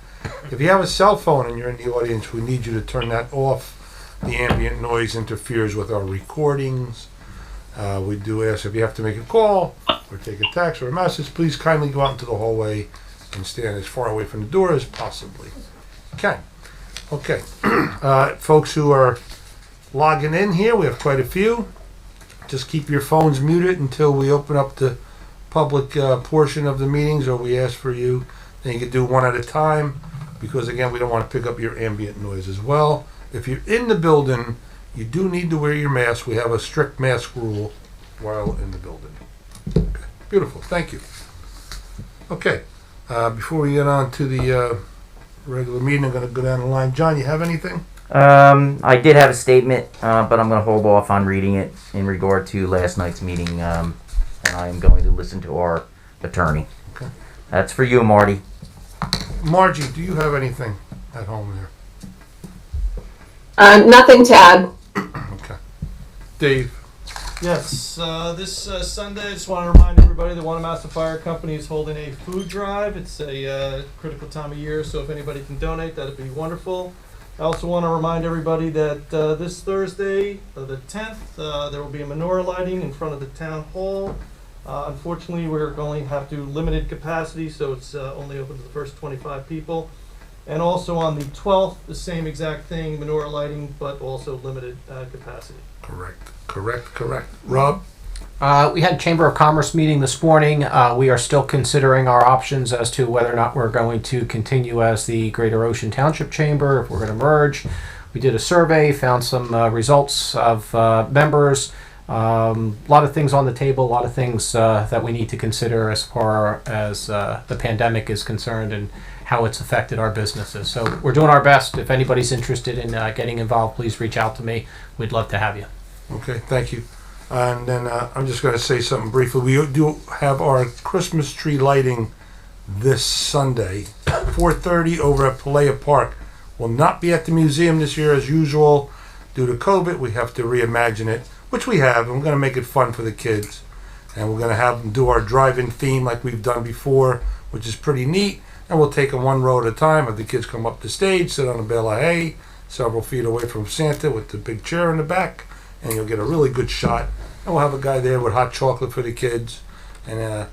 If you have a cell phone and you're in the audience, we need you to turn that off. The ambient noise interferes with our recordings. We do ask if you have to make a call or take a text or a message, please kindly go out into the hallway and stand as far away from the door as possibly can. Okay, folks who are logging in here, we have quite a few. Just keep your phones muted until we open up the public portion of the meetings, or we ask for you, then you can do one at a time, because again, we don't want to pick up your ambient noise as well. If you're in the building, you do need to wear your mask. We have a strict mask rule while in the building. Okay. Beautiful, thank you. Okay, before we get on to the regular meeting, I'm going to go down the line. John, you have anything? I did have a statement, but I'm going to hold off on reading it in regard to last night's meeting, and I'm going to listen to our attorney. Okay. That's for you, Marty. Margie, do you have anything at home there? Nothing to add. Okay. Dave? Yes, this Sunday, I just want to remind everybody that Wanamaster Fire Company is holding a food drive. It's a critical time of year, so if anybody can donate, that'd be wonderful. I also want to remind everybody that this Thursday, the 10th, there will be a menorah lighting in front of the town hall. Unfortunately, we're going to have to limited capacity, so it's only open to the first 25 people. And also on the 12th, the same exact thing, menorah lighting, but also limited capacity. Correct. Rob? We had Chamber of Commerce meeting this morning. We are still considering our options as to whether or not we're going to continue as the Greater Ocean Township Chamber, if we're going to merge. We did a survey, found some results of members. A lot of things on the table, a lot of things that we need to consider as far as the pandemic is concerned and how it's affected our businesses. So we're doing our best. If anybody's interested in getting involved, please reach out to me. We'd love to have you. Okay, thank you. And then I'm just going to say something briefly. We do have our Christmas tree lighting this Sunday, 4:30 over at Palea Park. Will not be at the museum this year as usual. Due to COVID, we have to reimagine it, which we have. And we're going to make it fun for the kids. And we're going to have them do our drive-in theme like we've done before, which is pretty neat. And we'll take them one row at a time. Have the kids come up the stage, sit on a bale of hay, several feet away from Santa with the big chair in the back, and you'll get a really good shot. And we'll have a guy there with hot chocolate for the kids. And,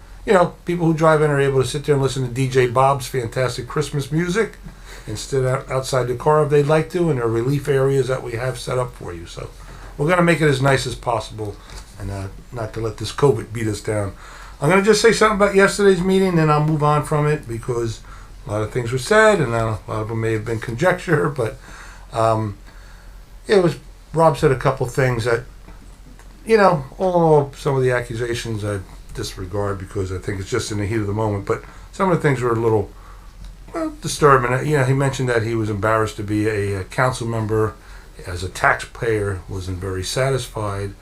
people who drive in are able to sit there and listen to DJ Bob's fantastic Christmas music instead of outside the car if they'd like to, and there are relief areas that we have set up for you. So we're going to make it as nice as possible and not to let this COVID beat us down. I'm going to just say something about yesterday's meeting, then I'll move on from it because a lot of things were said, and a lot of them may have been conjecture, but Rob said a couple things that, all in all, some of the accusations I disregard because I think it's just in the heat of the moment, but some of the things were a little disturbing. He mentioned that he was embarrassed to be a council member, as a taxpayer, wasn't very satisfied,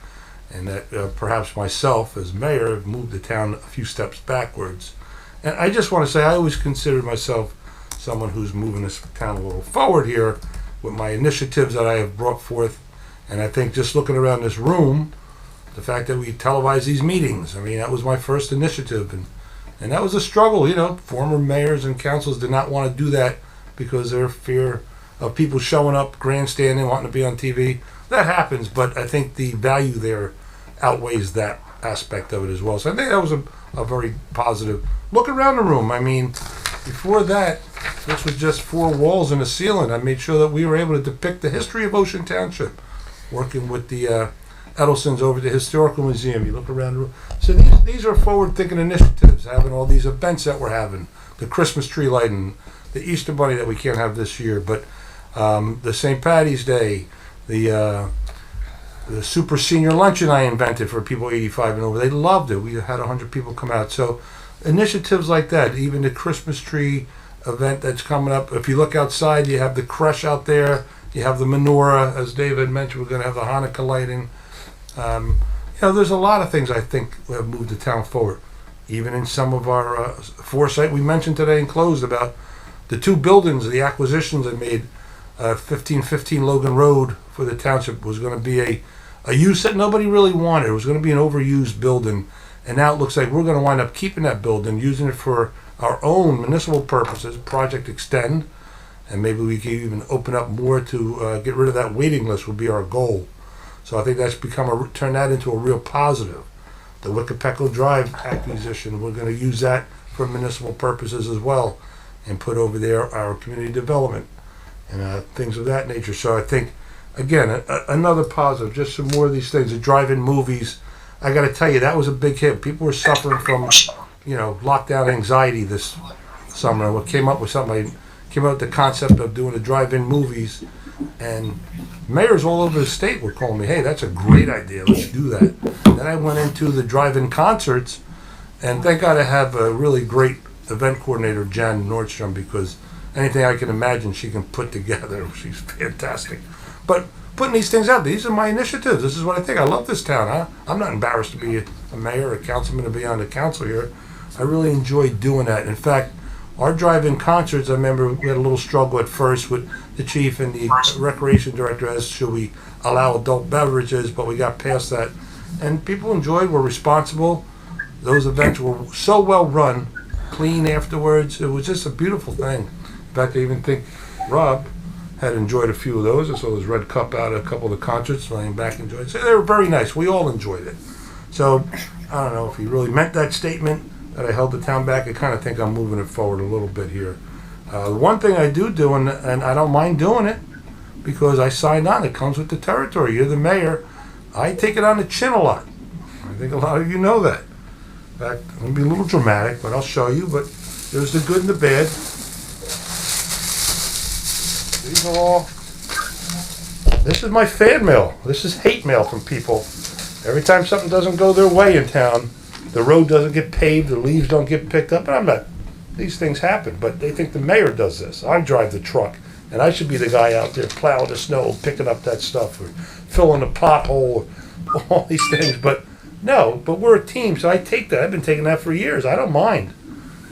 and that perhaps myself as mayor have moved the town a few steps backwards. And I just want to say I always considered myself someone who's moving this town a little forward here with my initiatives that I have brought forth. And I think just looking around this room, the fact that we televise these meetings, that was my first initiative. And that was a struggle, Former mayors and councils did not want to do that because their fear of people showing up, grandstanding, wanting to be on TV. That happens, but I think the value there outweighs that aspect of it as well. So I think that was a very positive look around the room. Before that, this was just four walls and a ceiling. I made sure that we were able to depict the history of Ocean Township, working with the Edelsons over at the Historical Museum. You look around the room. So these are forward-thinking initiatives, having all these events that we're having, the Christmas tree lighting, the Easter Bunny that we can't have this year, but the St. Patty's Day, the super senior luncheon I invented for people 85 and over. They loved it. We had 100 people come out. So initiatives like that, even the Christmas tree event that's coming up. If you look outside, you have the creche out there. You have the menorah, as David mentioned. We're going to have the Hanukkah lighting. There's a lot of things I think have moved the town forward. Even in some of our foresight we mentioned today and closed about the two buildings, the acquisitions I made. 1515 Logan Road for the township was going to be a use that nobody really wanted. It was going to be an overused building, and now it looks like we're going to wind up keeping that building, using it for our own municipal purposes, Project Extend, and maybe we can even open up more to get rid of that waiting list would be our goal. So I think that's turn that into a real positive. The Wickapeckle Drive acquisition, we're going to use that for municipal purposes as well, and put over there our community development and things of that nature. So I think, again, another positive, just some more of these things. The drive-in movies, I got to tell you, that was a big hit. People were suffering from, lockdown anxiety this summer. What came up with something, I came up with the concept of doing the drive-in movies, and mayors all over the state were calling me, hey, that's a great idea, let's do that. Then I went into the drive-in concerts, and thank God I have a really great event coordinator, Jan Nordstrom, because anything I can imagine she can put together, she's fantastic. But putting these things out, these are my initiatives, this is what I think. I love this town, huh? I'm not embarrassed to be a mayor or a councilman to be on the council here. I really enjoy doing that. In fact, our drive-in concerts, I remember we had a little struggle at first with the chief and the recreation director as should we allow adult beverages, but we got past that. And people enjoyed, were responsible. Those events were so well run, clean afterwards. It was just a beautiful thing. In fact, I even think Rob had enjoyed a few of those. I saw his red cup out at a couple of the concerts, laying back enjoying it. So they were very nice. We all enjoyed it. So I don't know if he really meant that statement that I held the town back. I kind of think I'm moving it forward a little bit here. The one thing I do, and I don't mind doing it, because I signed on, it comes with the territory. You're the mayor. I take it on the chin a lot. I think a lot of you know that. In fact, I'm going to be a little dramatic, but I'll show you. But there's the good and the bad. These are all, this is my fan mail. This is hate mail from people. Every time something doesn't go their way in town, the road doesn't get paved, the leaves don't get picked up, and I'm not, these things happen, but they think the mayor does this. I drive the truck, and I should be the guy out there plowing the snow, picking up that stuff, or filling the pothole, all these things, but no, but we're a team, so I take that. I've been taking that for years. I don't mind.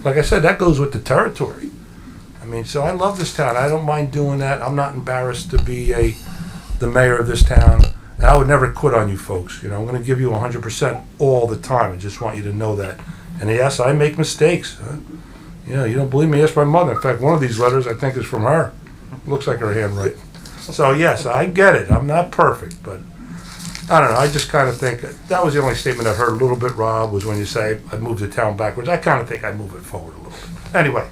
Like I said, that goes with the territory. I mean, so I love this town. I don't mind doing that. I'm not embarrassed to be the mayor of this town. And I would never quit on you folks. I'm going to give you 100% all the time. I just want you to know that. And yes, I make mistakes. You don't believe me? Ask my mother. In fact, one of these letters I think is from her. Looks like her handwriting. So yes, I get it. I'm not perfect, but I don't know. I just kind of think that was the only statement I heard a little bit, Rob, was when you say I moved the town backwards. I kind of think I move it forward a little bit. Anyway,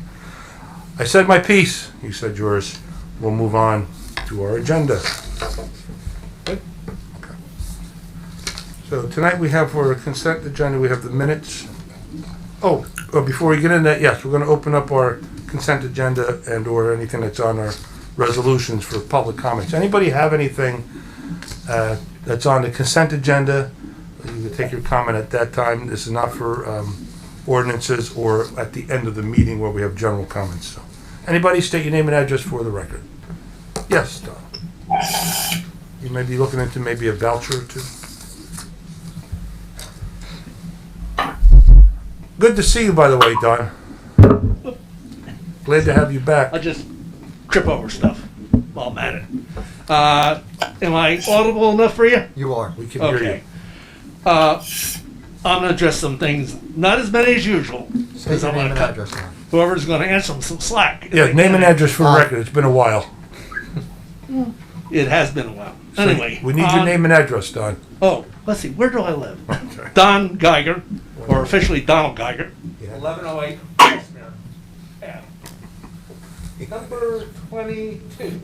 I said my piece. You said yours. We'll move on to our agenda. Good? Okay. So tonight we have for a consent agenda, we have the minutes. Oh, before we get into that, yes, we're going to open up our consent agenda and or anything that's on our resolutions for public comments. Anybody have anything that's on the consent agenda? You can take your comment at that time. This is not for ordinances or at the end of the meeting where we have general comments. So, anybody state your name and address for the record. Yes, Don. You may be looking into maybe a voucher or two. Good to see you, by the way, Don. Glad to have you back. I just trip over stuff while I'm at it. Am I audible enough for you? You are. We can hear you. Okay. I'm gonna address some things, not as many as usual, State because your I'm name gonna and cut address now. whoever's gonna answer them some slack. Yeah, name and address for the record. It's been a while. It has been a while. So Anyway. we need your name and address, Don. Oh, let's see, where do I live? Okay. Don Geiger, or officially Donald Geiger. 1108 Ellesmere Ave. Number 22.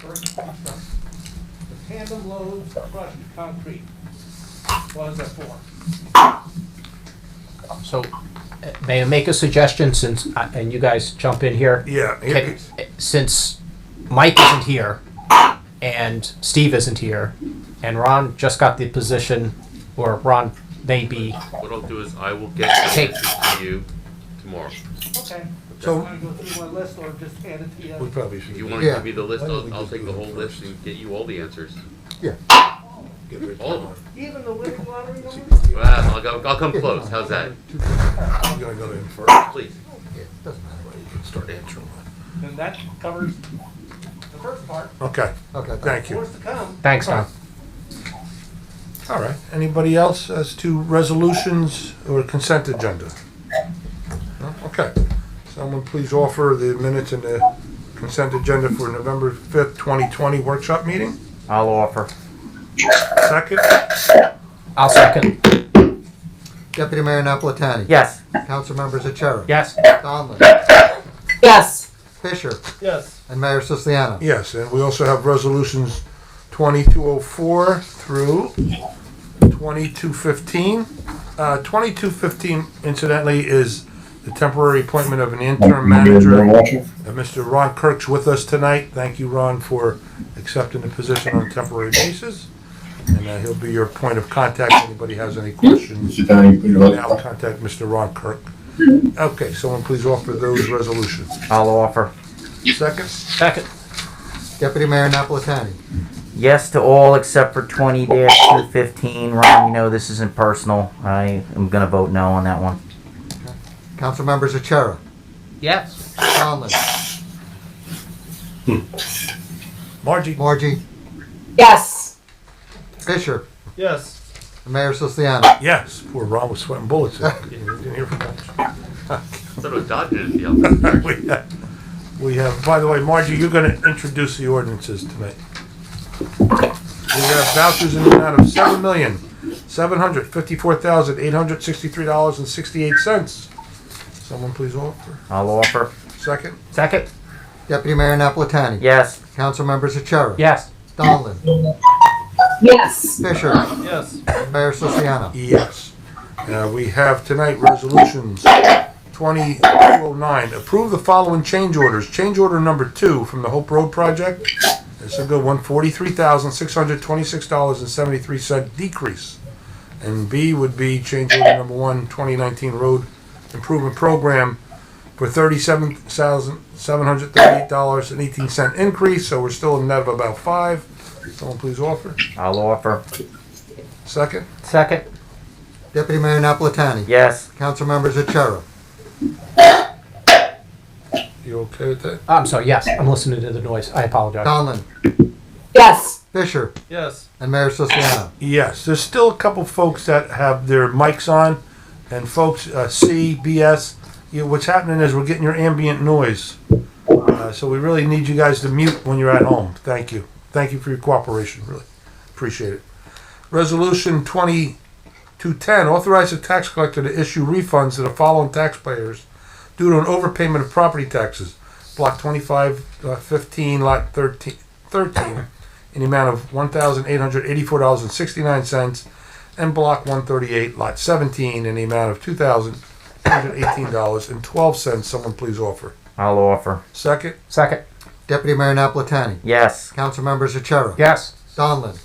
First construction. The tandem loads crushed concrete. What is that for? So, may I make a suggestion since, and you guys jump in here? Yeah. Since Mike isn't here, and Steve isn't here, and Ron just got the position, or Ron may be, What I'll do is I will get the Take- answers to you tomorrow. Okay. So- Want to go through my list or just hand it to you? We probably should. If you want to Yeah. give me the list, Why don't we I'll just take do the it whole first? list and get you all the answers. Get rid All of them. Even the winter lottery numbers? Well, I'll come close. How's that? I'm gonna go in first. Please. Yeah, doesn't matter. You can start answering. And that covers the first part. Okay. Okay. Thank you. What's to come? thanks, Don. All right. Anybody else as to resolutions or consent agenda? No? Okay. Someone please offer the minutes and the consent agenda for November 5th, 2020 workshop meeting. I'll offer. Second? I'll second. Deputy Mayor Napolitani. Yes. Council members Achara. Yes. Donlin. Yes. Fisher. Yes. And Mayor Siciliano. Yes, and we also have resolutions 2204 through 2215. 2215, incidentally, is the temporary appointment of an interim manager. Mr. Ron Kirk's with us tonight. Thank you, Ron, for accepting the position on a temporary basis. And he'll be your point of contact if anybody has any questions. Now contact Mr. Ron Kirk. Okay, someone please offer those resolutions. I'll offer. Second? Second. Deputy Mayor Napolitani. Yes to all except for 20-215. Ron, you know this isn't personal. I am going to vote no on that one. Councilmembers Achara, Yes. Conlon, Margie? Yes. Fisher, Yes. and Mayor Siciliano. Yes. Poor Ron was sweating bullets. Didn't hear from much. Thought it was Dodgers at the office. We have, by the way, Margie, you're going to introduce the ordinances tonight. We have vouchers in the amount of $7,754,863.68. Someone please offer. I'll offer. Second? Second. Deputy Mayor Napolitani. Yes. Councilmembers Achara. Yes. Donlin, Yes. Fisher, Yes. and Mayor Siciliano. Yes. We have tonight resolutions 2209. Approve the following change orders. Change order number 2 from the Hope Road project. This will go $143,626.73 decrease. And B would be change order number 1, 2019 road improvement program for $37,738.18 increase. So we're still in net of about 5. Someone please offer. I'll offer. Second? Second. Deputy Mayor Napolitani. Yes. Councilmembers Achara, You okay with that? I'm sorry, yes. I'm listening to the noise. I apologize. Donlin, Yes. Fisher, Yes. and Mayor Siciliano. Yes, there's still a couple folks that have their mics on, and folks, C, BS, what's happening is we're getting your ambient noise. So we really need you guys to mute when you're at home. Thank you. Thank you for your cooperation, really. Appreciate it. Resolution 2210, authorize the tax collector to issue refunds to the following taxpayers due to an overpayment of property taxes. Block 2515, lot 13, in the amount of $1,884.69, and block 138, lot 17, in the amount of $2,218.12. Someone please offer. I'll offer. Second? Second. Deputy Mayor Napolitani. Yes. Councilmembers Achara. Yes. Donlin,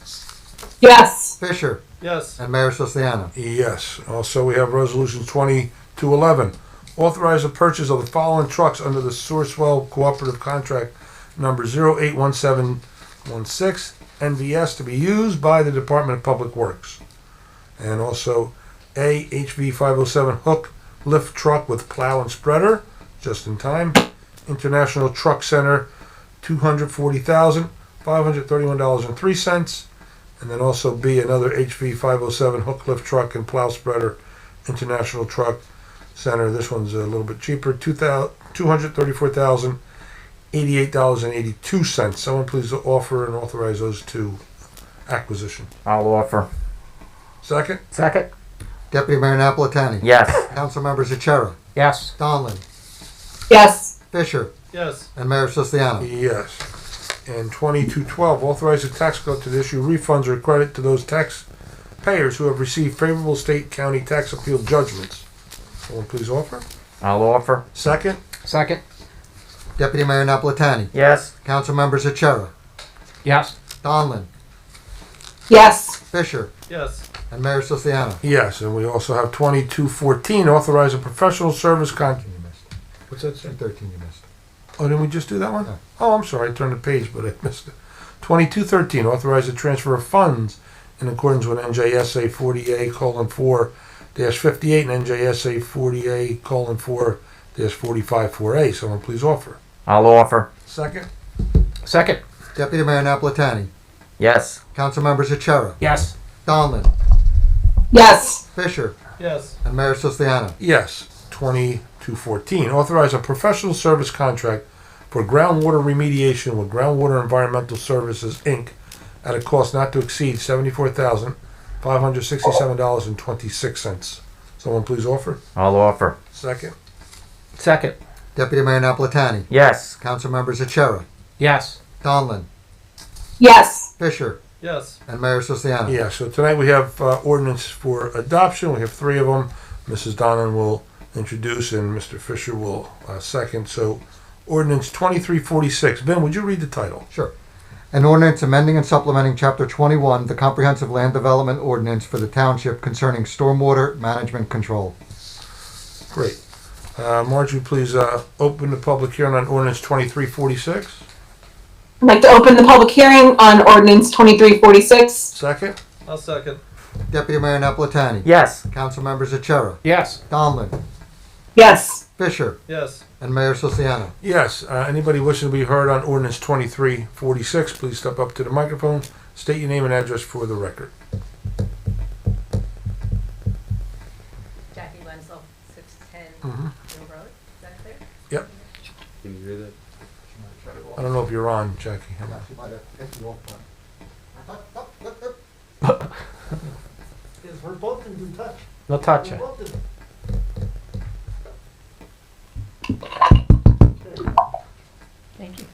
Yes. Fisher, Yes. and Mayor Siciliano. Yes. Also, we have resolution 2211. Authorize the purchase of the following trucks under the Sourcewell Cooperative Contract number 081716 NVS to be used by the Department of Public Works. And also A HV 507 hook lift truck with plow and spreader, just in time. International Truck Center, $240,531.03. And then also B, another HV 507 hook lift truck and plow spreader, International Truck Center. This one's a little bit cheaper, $234,088.82. Someone please offer and authorize those two acquisition. I'll offer. Second? Second. Deputy Mayor Napolitani. Yes. Councilmembers Achara, Yes. Donlin, Yes. Fisher, Yes. and Mayor Siciliano. Yes. And 2212, authorize the tax collector to issue refunds or credit to those taxpayers who have received favorable state county tax appeal judgments. Someone please offer. I'll offer. Second? Second. Deputy Mayor Napolitani. Yes. Councilmembers Achara, Yes. Donlin, Yes. Fisher, Yes. and Mayor Siciliano. Yes, and we also have 2214, authorize a professional service contract. What's that say? 13 you missed. Oh, didn't we just do that one? No. Oh, I'm sorry, I turned the page, but I missed it. 2213, authorize the transfer of funds in accordance with NJSA 40A:4-58 and NJSA 40A:4-454A. Someone please offer. I'll offer. Second? Second. Deputy Mayor Napolitani. Yes. Councilmembers Achara, Yes. Donlin, Yes. Fisher, Yes. and Mayor Siciliano. Yes. 2214, authorize a professional service contract for groundwater remediation with Groundwater Environmental Services, Inc. at a cost not to exceed $74,567.26. Someone please offer. I'll offer. Second? Second. Deputy Mayor Napolitani. Yes. Councilmembers Achara, Yes. Donlin, Yes. Fisher, Yes. and Mayor Sosiano. Yeah, so tonight we have ordinance for adoption. We have three of them. Mrs. Donovan will introduce and Mr. Fisher will second. So ordinance 2346. Ben, would you read the title? Sure. An ordinance amending and supplementing Chapter 21, the Comprehensive Land Development Ordinance for the Township concerning stormwater management control. Great. Marjorie, please open the public hearing on ordinance 2346. I'd like to open the public hearing on ordinance 2346. Second? I'll second. Deputy Mayor Napolitani. Yes. Council members Achara, Yes. Donlin, Yes. Fisher, Yes. and Mayor Sosiano. Yes. Anybody wishing to be heard on ordinance 2346, please step up to the microphone. State your name and address for the record. Jackie Wenzel, 610 Mhm. Mill Road. Is that clear? Yep. Can you hear that? I don't know if you're on, Jackie. She might have hit you off Is we're both in good touch. No touch We're it. both in. Thank you.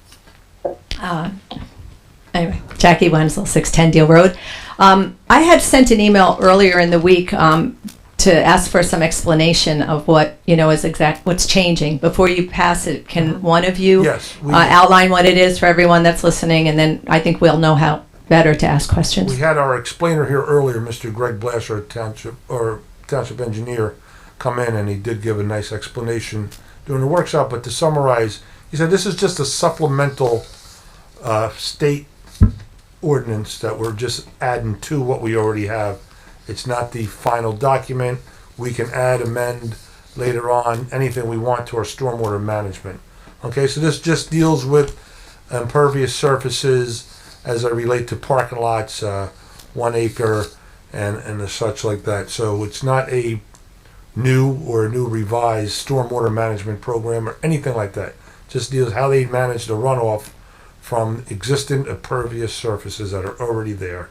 Anyway, Jackie Wenzel, 610 Deal Road. I had sent an email earlier in the week to ask for some explanation of what, is what's changing. Before you pass it, can one of you Yes. outline what it is for everyone that's listening, and then I think we'll know how better to ask questions. We had our explainer here earlier, Mr. Greg Blasser, township engineer, come in, and he did give a nice explanation during the workshop. But to summarize, he said this is just a supplemental state ordinance that we're just adding to what we already have. It's not the final document. We can add, amend later on anything we want to our stormwater management. Okay, so this just deals with impervious surfaces as I relate to parking lots, 1 acre, and the such like that. So it's not a new or a new revised stormwater management program or anything like that. Just deals how they manage the runoff from existing impervious surfaces that are already there.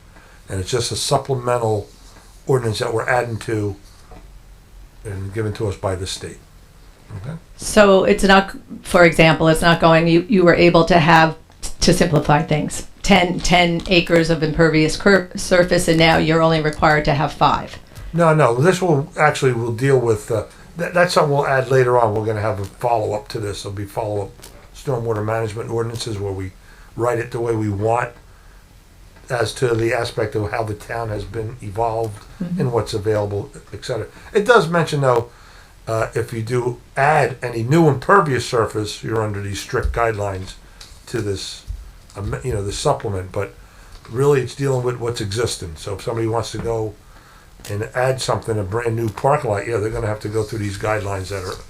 And it's just a supplemental ordinance that we're adding to and given to us by the state. Okay? So it's not, for example, it's not going, you were able to have, to simplify things, 10 acres of impervious surface, and now you're only required to have 5. No, this will deal with, that's something we'll add later on. We're gonna have a follow-up to this. There'll be follow-up stormwater management ordinances where we write it the way we want as to the aspect of how the town has been evolved and what's available, et cetera. It does mention though, if you do add any new impervious surface, you're under these strict guidelines to this, the supplement, but really it's dealing with what's existing. So if somebody wants to go and add something, a brand new parking lot, they're gonna have to go through these guidelines that are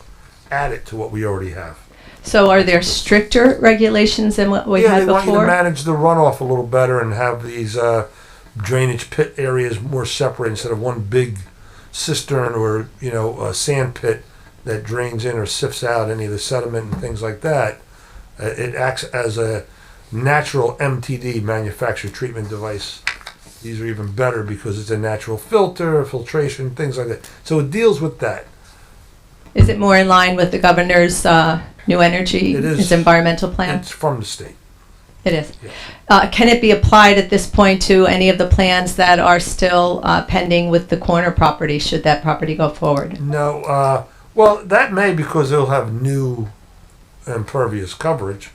added to what we already have. So are there stricter regulations than what we had They want you to before? manage the runoff a little better and have these drainage pit areas more separate instead of one big cistern or, a sand pit that drains in or sifts out any of the sediment and things like that. It acts as a natural MTD, manufactured treatment device. These are even better because it's a natural filter, filtration, things like that. So it deals with that. Is it more in line with the governor's new energy, It is. his environmental plan? It's from the state. It is. Yeah. Can it be applied at this point to any of the plans that are still pending with the corner property, should that property go forward? No, well, that may because they'll have new impervious coverage.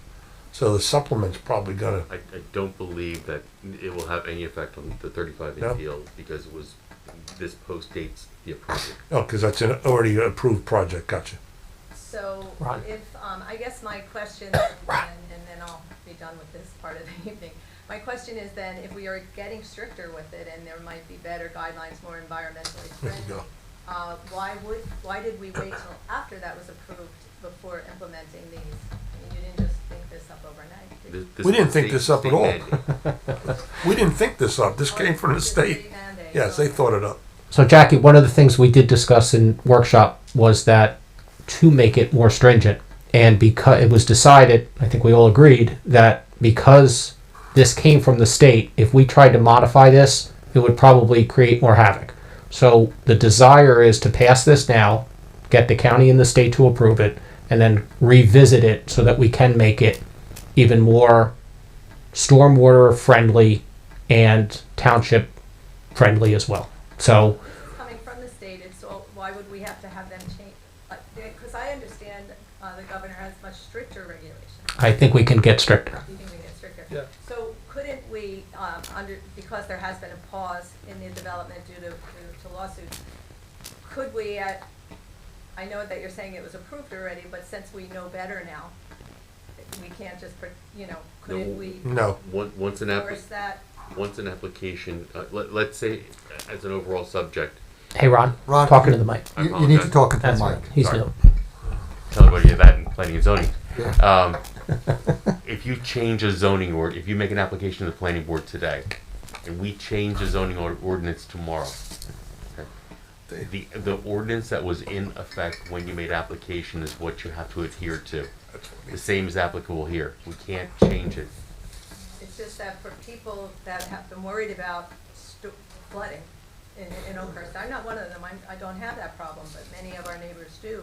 So the supplement's probably gonna, I don't believe that it will have any effect on the 35 No. inch field because this post dates the project. because that's an already approved project, gotcha. So Ron. if, I guess my question, and then I'll be done with this part of the evening. My question is then, if we are getting stricter with it and there might be better guidelines, more environmentally There you friendly, why did we wait till after that was approved before implementing these? I mean, you didn't just think this up overnight, did you? We didn't think State- this up at state all. mandate. We didn't think this up. This came from the It's a state. mandate, Yes, so- they thought it up. So Jackie, one of the things we did discuss in workshop was that to make it more stringent, and because it was decided, I think we all agreed, that because this came from the state, if we tried to modify this, it would probably create more havoc. So the desire is to pass this now, get the county and the state to approve it, and then revisit it so that we can make it even more stormwater friendly and township friendly as well. So Coming from the state, so why would we have to have them change? Because I understand the governor has much stricter regulations. I think we can get stricter. You think we can get stricter? Yeah. So couldn't we, because there has been a pause in the development due to lawsuits, could we I know that you're saying it was approved already, but since we know better now, we can't just, couldn't we No. Once an force that? once an application, let's say as an overall subject, Hey, Ron, Ron, talking to the mic. You need to talk into the That's mic. right. He's Sorry. new. tell everybody that in planning and zoning. Yeah. If you change a zoning if you make an application to the planning board today, and we change the zoning ordinance tomorrow, okay, the ordinance that was in effect when you made application is what you have to adhere to. The same is applicable here. We can't change it. It's just that for people that have been worried about flooding in Oakhurst, I'm not one of them, I don't have that problem, but many of our neighbors do.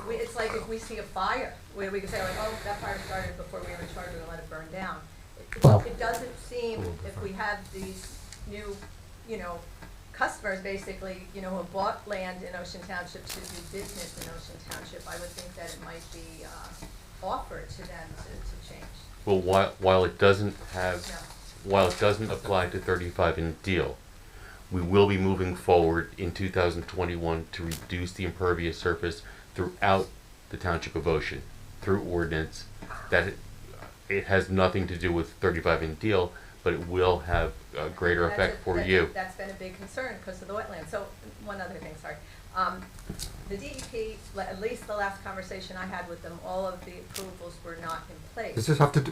It's like if we see a fire, where we can say like, oh, that fire started before we even charged it and let it burn down. It doesn't seem, if we have these new, customers basically, who have bought land in Ocean Township to do business in Ocean Township, I would think that it might be offered to them to change. Well, while it doesn't apply to 35 in deal, we will be moving forward in 2021 to reduce the impervious surface throughout the Township of Ocean through ordinance. That it has nothing to do with 35 in deal, but it will have a greater effect for you. That's been a big concern because of the wetlands. So one other thing, sorry. The DEP, at least the last conversation I had with them, all of the approvals were not in place. Does this have to do,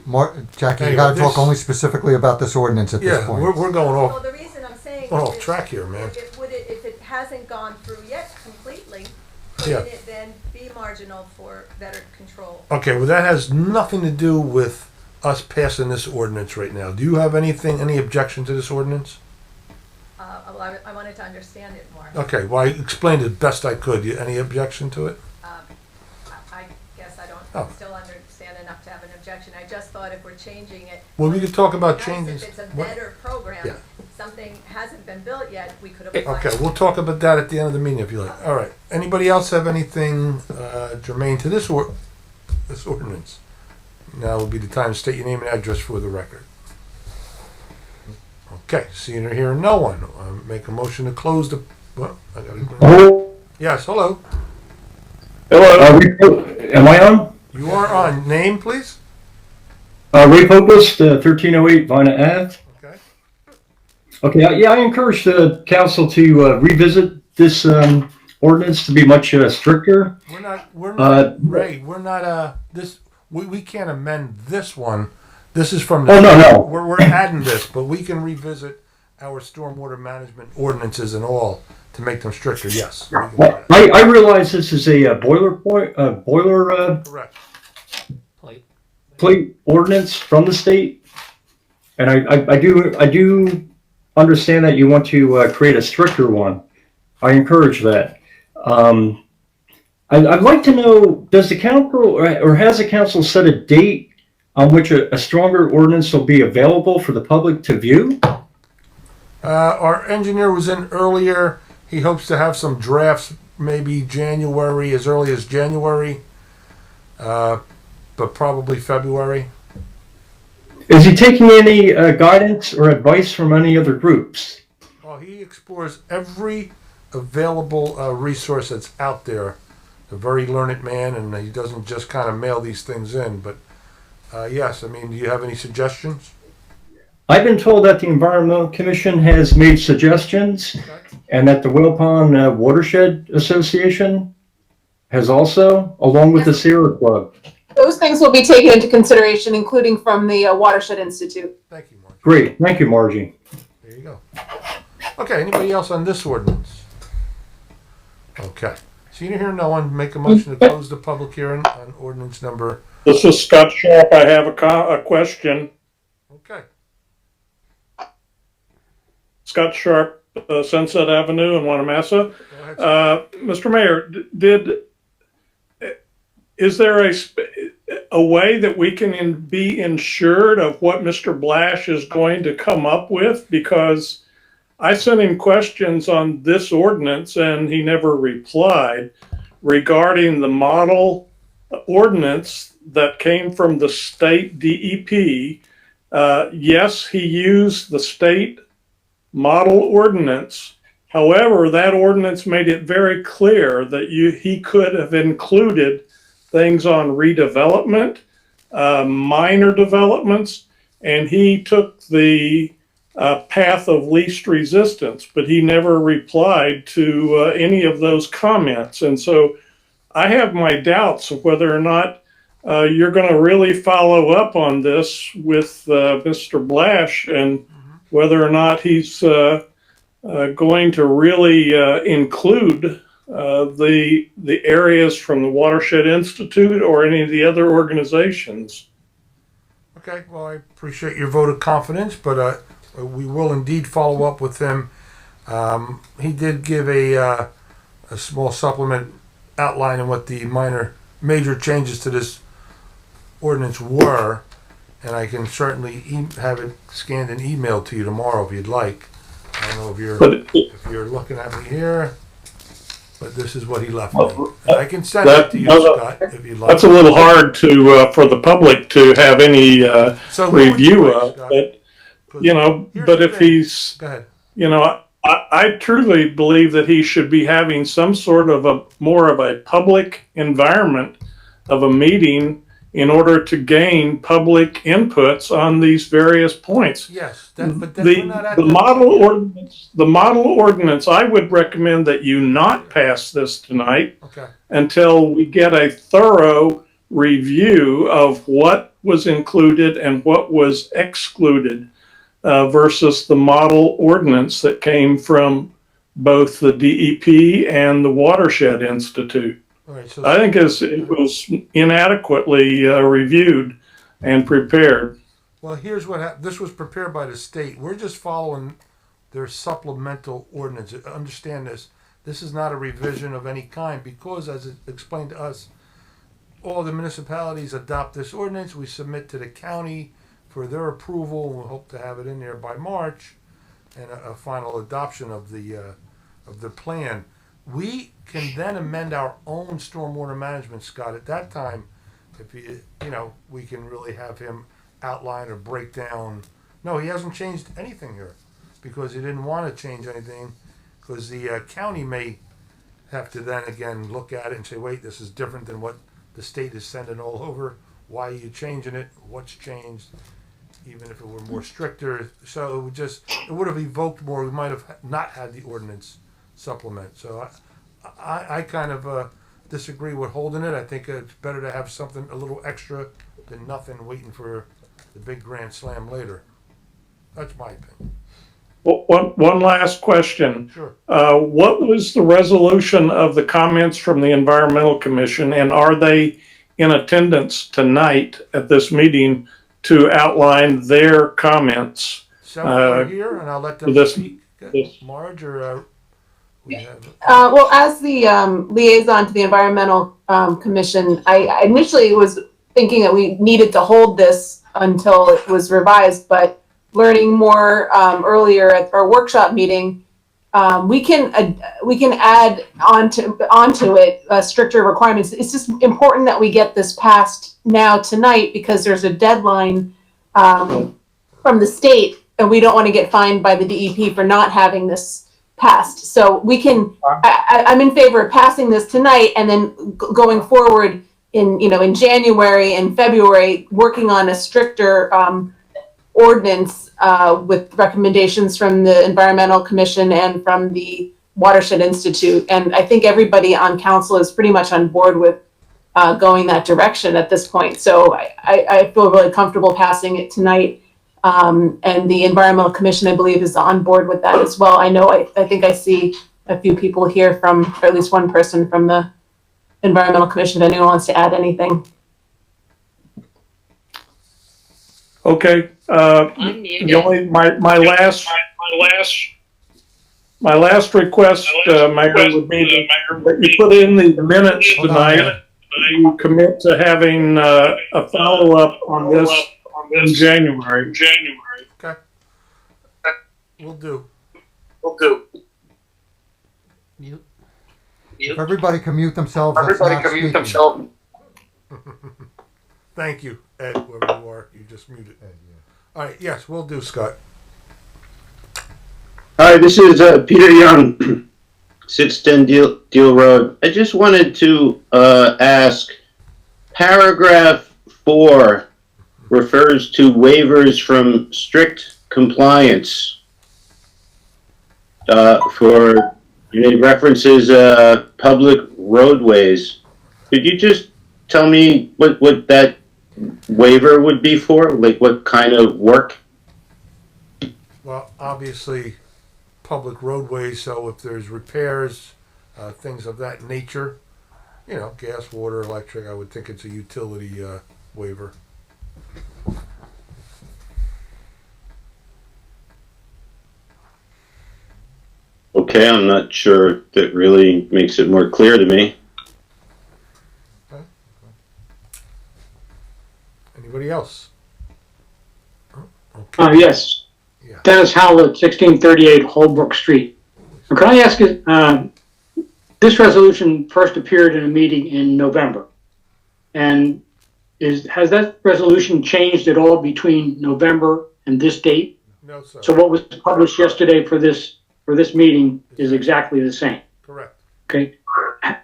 Jackie, you Hey, gotta this- talk only specifically about this ordinance at this Yeah, point. we're going Well, off, the reason I'm saying going off is track here, man. if it hasn't gone through yet completely, Yeah. couldn't it then be marginal for better control? Okay, well, that has nothing to do with us passing this ordinance right now. Do you have any objection to this ordinance? Well, I wanted to understand it more. Okay, well, I explained it best I could. Any objection to it? I guess I don't Oh. still understand enough to have an objection. I just thought if we're changing it. Well, we could talk about nice changing. If it's a what- better program, Yeah. something hasn't been built yet, we could apply. Okay, we'll talk about that at the end of the meeting if you like. All right. Anybody else have anything germane to this ordinance? Now would be the time to state your name and address for the record. Okay, seeing or hearing no one, make a motion to close the. Well, I gotta. Hello? Yes, hello. Hello, am I on? You are on. Name, please. Ray Popus, 1308 Vina Ave. Okay. Okay, yeah, I encourage the council to revisit this ordinance to be much stricter. We're not, Ray, we're not, we can't amend this one. This is from the. Oh, no. We're adding this, but we can revisit our stormwater management ordinances and all to make them stricter, yes. we can do Well, that. I realize this is a boiler Correct. plate ordinance from the state. And I do understand that you want to create a stricter one. I encourage that. I'd like to know, does the council or has the council set a date on which a stronger ordinance will be available for the public to view? Our engineer was in earlier. He hopes to have some drafts maybe January, as early as January, but probably February. Is he taking any guidance or advice from any other groups? Well, he explores every available resource that's out there. A very learned man, and he doesn't just kind of mail these things in. But yes, I mean, do you have any suggestions? I've been told that the Environmental Commission has made suggestions and that the Whale Pond Watershed Association has also, along with the Sierra Club. Those things will be taken into consideration, including from the Watershed Institute. Thank you, Mark. Great. Thank you, Margie. There you go. Okay, anybody else on this ordinance? Okay. Seeing here, no one, make a motion to close the public hearing on ordinance number. This is Scott Sharp. I have a question. Okay. Scott Sharp, Sunset Avenue in Wanamassa. Go ahead, sir. Mr. Mayor, is there a way that we can be ensured of what Mr. Blash is going to come up with? Because I sent him questions on this ordinance and he never replied regarding the model ordinance that came from the state DEP. Yes, he used the state model ordinance. However, that ordinance made it very clear that he could have included things on redevelopment, minor developments, and he took the path of least resistance, but he never replied to any of those comments. And so I have my doubts of whether or not you're going to really follow up on this with Mr. Blash, and whether or not he's going to really include the areas from the Watershed Institute or any of the other organizations. Okay, well, I appreciate your vote of confidence, but we will indeed follow up with him. He did give a small supplement outlining what the major changes to this ordinance were, and I can certainly have it scanned and emailed to you tomorrow if you'd like. I don't know if you're looking at me here, but this is what he left me. And I can send it to you, Scott, if you'd like. That's a little hard to for the public to have any review of. But but if he's, I truly believe that he should be having some sort of more of a public environment of a meeting in order to gain public inputs on these various points. Yes, but the model ordinance, I would recommend that you not pass this tonight until we get a thorough review of what was included and what was excluded versus the model ordinance that came from both the DEP and the Watershed Institute. So I think it was inadequately reviewed and prepared. Well, here's what happened. This was prepared by the state. We're just following their supplemental ordinance. Understand this. This is not a revision of any kind because, as it explained to us, all the municipalities adopt this ordinance. We submit to the county for their approval. We'll hope to have it in there by March and a final adoption of the plan. We can then amend our own stormwater management, Scott. At that time, if we can really have him outline or break down. No, he hasn't changed anything here because he didn't want to change anything because the county may have to then again look at it and say, wait, this is different than what the state is sending all over. Why are you changing it? What's changed? Even if it were more stricter. So it would have evoked more. We might have not had the ordinance supplement. So I kind of disagree with holding it. I think it's better to have something a little extra than nothing waiting for the big grand slam later. That's my opinion. Well, one last question. Sure. What was the resolution of the comments from the Environmental Commission, and are they in attendance tonight at this meeting to outline their comments? Several are here, and I'll let them speak. Marge, or we have. Well, as the liaison to the Environmental Commission, I initially was thinking that we needed to hold this until it was revised, but learning more earlier at our workshop meeting, we can add onto it stricter requirements. It's just important that we get this passed now tonight because there's a deadline from the state, and we don't want to get fined by the DEP for not having this passed. So we can. I'm in favor of passing this tonight, and then going forward in January and February, working on a stricter ordinance with recommendations from the Environmental Commission and from the Watershed Institute. And I think everybody on council is pretty much on board with going that direction at this point. So I feel really comfortable passing it tonight. And the Environmental Commission, I believe, is on board with that as well. I think I see a few people here from, or at least one person from the Environmental Commission, if anyone wants to add anything. Okay. The only my last request, Mayor, would be that you put in the minutes tonight I commit to having a follow-up on this in January. Okay. Will do. If everybody can mute themselves, that's not speaking. Thank you, Ed, whoever you are. You just muted. All right, yes, will do, Scott. Hi, this is Peter Young, 610 Deal Road. I just wanted to ask, paragraph 4 refers to waivers from strict compliance for, references public roadways. Could you just tell me what that waiver would be for? Like what kind of work? Well, obviously, public roadways, so if there's repairs, things of that nature, gas, water, electric, I would think it's a utility waiver. Okay, I'm not sure that really makes it more clear to me. Anybody else? Yes. Yeah. Dennis Howlett, 1638 Holbrook Street. Could I ask you, this resolution first appeared in a meeting in November. And has that resolution changed at all between November and this date? No, sir. So what was published yesterday for this meeting is exactly the same? Correct. Okay.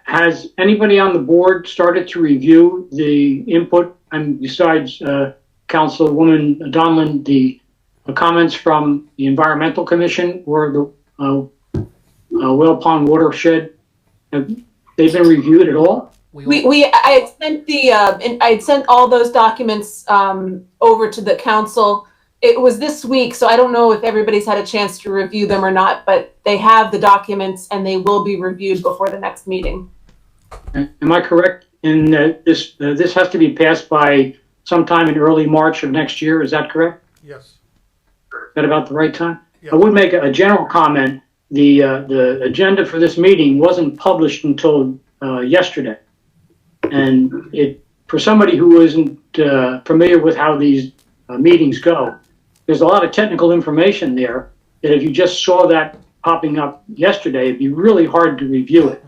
Has anybody on the board started to review the input, and besides Councilwoman Donlin, the comments from the Environmental Commission or the Whale Pond Watershed? Have they been reviewed at all? I had sent I had sent all those documents over to the council. It was this week, so I don't know if everybody's had a chance to review them or not, but they have the documents and they will be reviewed before the next meeting. Am I correct in that this has to be passed by sometime in early March of next year? Is that correct? Yes. Is that about the right time? Yes. I would make a general comment. The agenda for this meeting wasn't published until yesterday, and for somebody who isn't familiar with how these meetings go, there's a lot of technical information there that if you just saw that popping up yesterday, it'd be really hard to review it.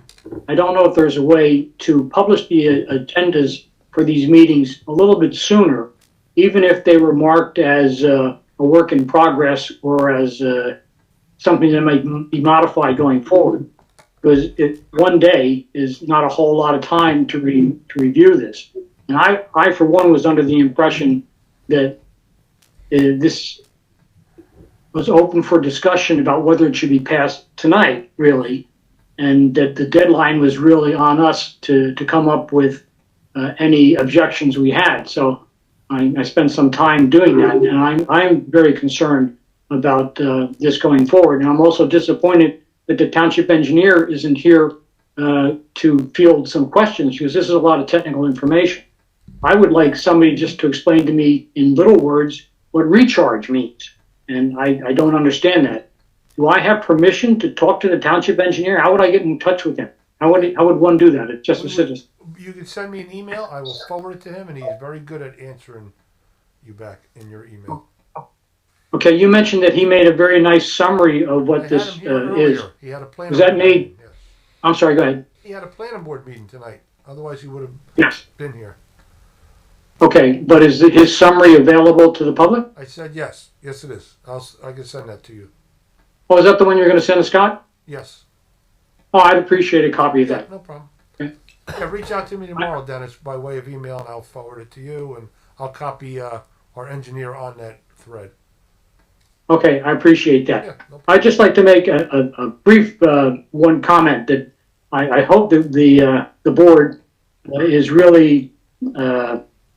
I don't know if there's a way to publish the agendas for these meetings a little bit sooner, even if they were marked as a work in progress or as something that might be modified going forward. Because one day is not a whole lot of time to review this. And I, for one, was under the impression that this was open for discussion about whether it should be passed tonight, really, and that the deadline was really on us to come up with any objections we had. So I spent some time doing that, and I'm very concerned about this going forward. And I'm also disappointed that the township engineer isn't here to field some questions, because this is a lot of technical information. I would like somebody just to explain to me in little words what recharge means, and I don't understand that. Do I have permission to talk to the township engineer? How would I get in touch with him? How would one do that? It's just a citizen. You can send me an email. I will forward it to him, and he's very good at answering you back in your email. Okay, you mentioned that he made a very nice summary of what this is. He had a plan. Was that made? Yes. I'm sorry, go ahead. He had a planning board meeting tonight. Otherwise, he would have been here. Okay, but is his summary available to the public? I said yes. Yes, it is. I can send that to you. Oh, is that the one you're going to send to Scott? Yes. Oh, I'd appreciate a copy of that. No problem. Okay. Yeah, reach out to me tomorrow, Dennis, by way of email, and I'll forward it to you, and I'll copy our engineer on that thread. Okay, I appreciate that. Yeah, no problem. I'd just like to make a brief one comment that I hope that the board is really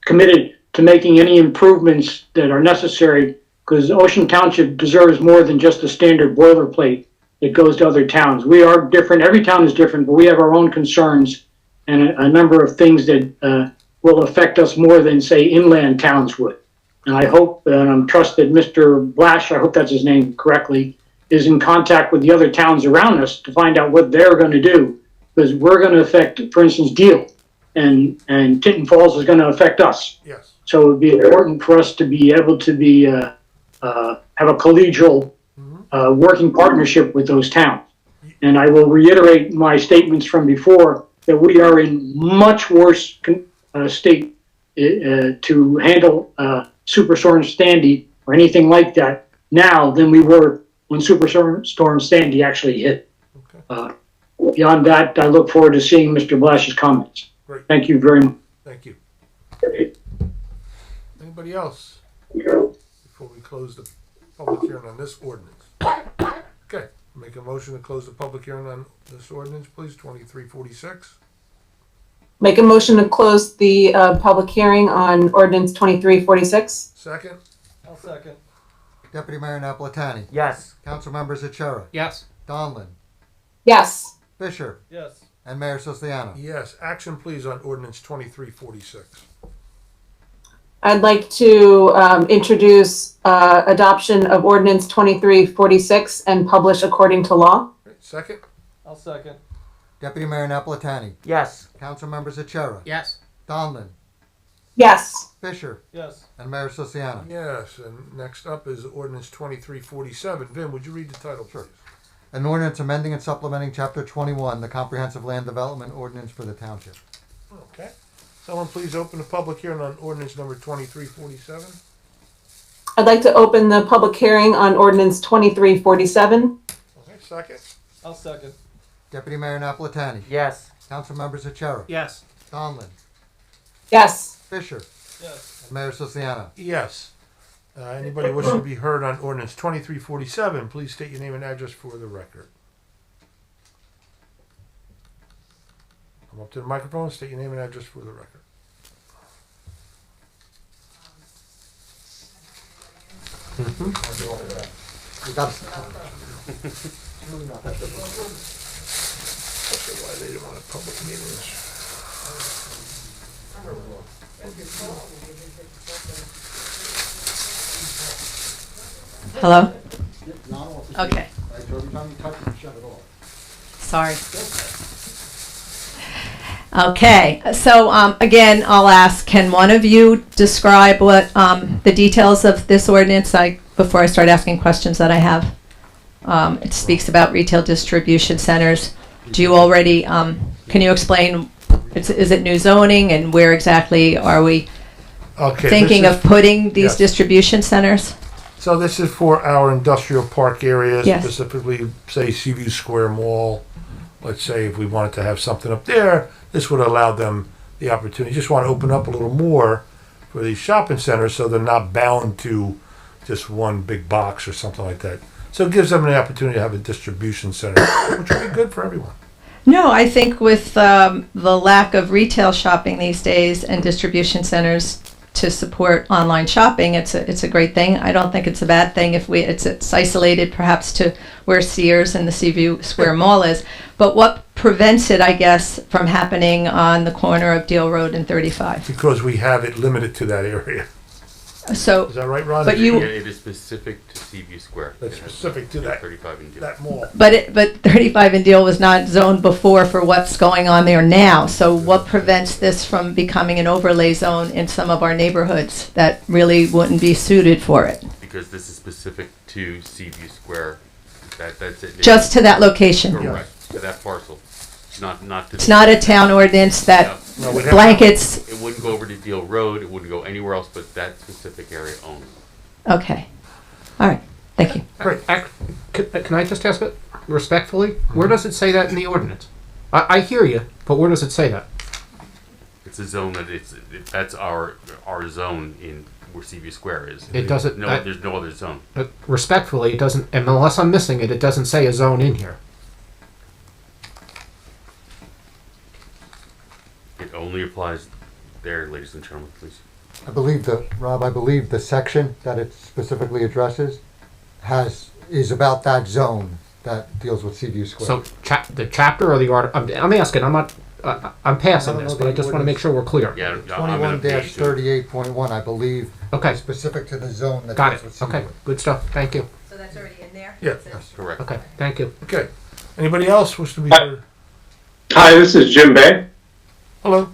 committed to making any improvements that are necessary, because Ocean Township deserves more than just a standard boilerplate that goes to other towns. We are different. Every town is different, but we have our own concerns and a number of things that will affect us more than, say, inland towns would. And I hope and trust that Mr. Blash, I hope that's his name correctly, is in contact with the other towns around us to find out what they're going to do, because we're going to affect, for instance, Deal. and Tinton Falls is going to affect us. Yes. So it would be important for us to be able to be have a collegial working partnership with those towns. And I will reiterate my statements from before that we are in much worse state to handle Superstorm Sandy or anything like that now than we were when Superstorm Sandy actually hit. Okay. Beyond that, I look forward to seeing Mr. Blash's comments. Great. Thank you very much. Thank you. Anybody else? Before we close the public hearing on this ordinance. Okay, make a motion to close the public hearing on this ordinance, please, 2346. Make a motion to close the public hearing on ordinance 2346. Second? I'll second. Deputy Mayor Napolitani. Yes. Councilmembers Achara. Yes. Donlin. Yes. Fisher. Yes. And Mayor Siciliano. Yes, action please on ordinance 2346. I'd like to introduce adoption of ordinance 2346 and publish according to law. Second? I'll second. Deputy Mayor Napolitani. Yes. Councilmembers Achara. Yes. Donlin. Yes. Fisher. Yes. And Mayor Siciliano. Yes, and next up is ordinance 2347. Vin, would you read the title, please? An ordinance amending and supplementing Chapter 21, the Comprehensive Land Development Ordinance for the Township. Okay. Someone please open the public hearing on ordinance number 2347. I'd like to open the public hearing on ordinance 2347. Okay, second? I'll second. Deputy Mayor Napolitani. Yes. Councilmembers Achara. Yes. Donlin. Yes. Fisher. Yes. And Mayor Siciliano. Yes. Anybody wishing to be heard on ordinance 2347, please state your name and address for the record. Come up to the microphone, state your name and address for the record. You got Really not that difficult. That's why they didn't want a public meetings. Hello? Okay. So every time you touch it, shut it off. Sorry. Okay, so again, I'll ask, can one of you describe what the details of this ordinance, before I start asking questions that I have? It speaks about retail distribution centers. Do you already, can you explain, is it new zoning and where exactly are we Okay. thinking this of putting these yes. distribution centers? So this is for our industrial park areas, Yes. specifically, say, Seaview Square Mall. Let's say if we wanted to have something up there, this would allow them the opportunity. Just want to open up a little more for these shopping centers so they're not bound to just one big box or something like that. So it gives them the opportunity to have a distribution center, which would be good for everyone. No, I think with the lack of retail shopping these days and distribution centers to support online shopping, it's a great thing. I don't think it's a bad thing if it's isolated perhaps to where Sears and the Seaview Square Mall is. But what prevents it, I guess, from happening on the corner of Deal Road and 35? Because we have it limited to that area. So, Is that right, Ron? but you, Yeah, it is specific to Seaview Square. That's It has specific to that, 35 and that mall. but 35 and Deal was not zoned before for what's going on there now. So what prevents this from becoming an overlay zone in some of our neighborhoods that really wouldn't be suited for it? Because this is specific to Seaview Square. That's it. Just to that location? Correct, to that parcel. Not to. It's not a town ordinance that No, we'd have- blankets. It wouldn't go over to Deal Road, it wouldn't go anywhere else but that specific area only. Okay. All right. Thank you. Great. Can I just ask it respectfully? Where does it say that in the ordinance? I hear you, but where does it say that? It's a zone that's our zone in where Seaview Square is. It doesn't. There's no other zone. Respectfully, it doesn't. And unless I'm missing it, it doesn't say a zone in here. It only applies there, ladies and gentlemen, please. I believe Rob, I believe the section that it specifically addresses is about that zone that deals with Seaview Square. So the chapter or the article? I'm asking. I'm not. I'm passing I don't this, know but I the just want to make sure we're clear. Yeah, I'm gonna page 21-38.1, I believe, Okay. is specific to the zone that Got deals it. with Okay. Seaview. Good stuff. Thank you. So that's already in there? Yeah. Correct. Okay. Thank you. Okay. Anybody else wish to be heard? Hi, this is Jim Bay. Hello.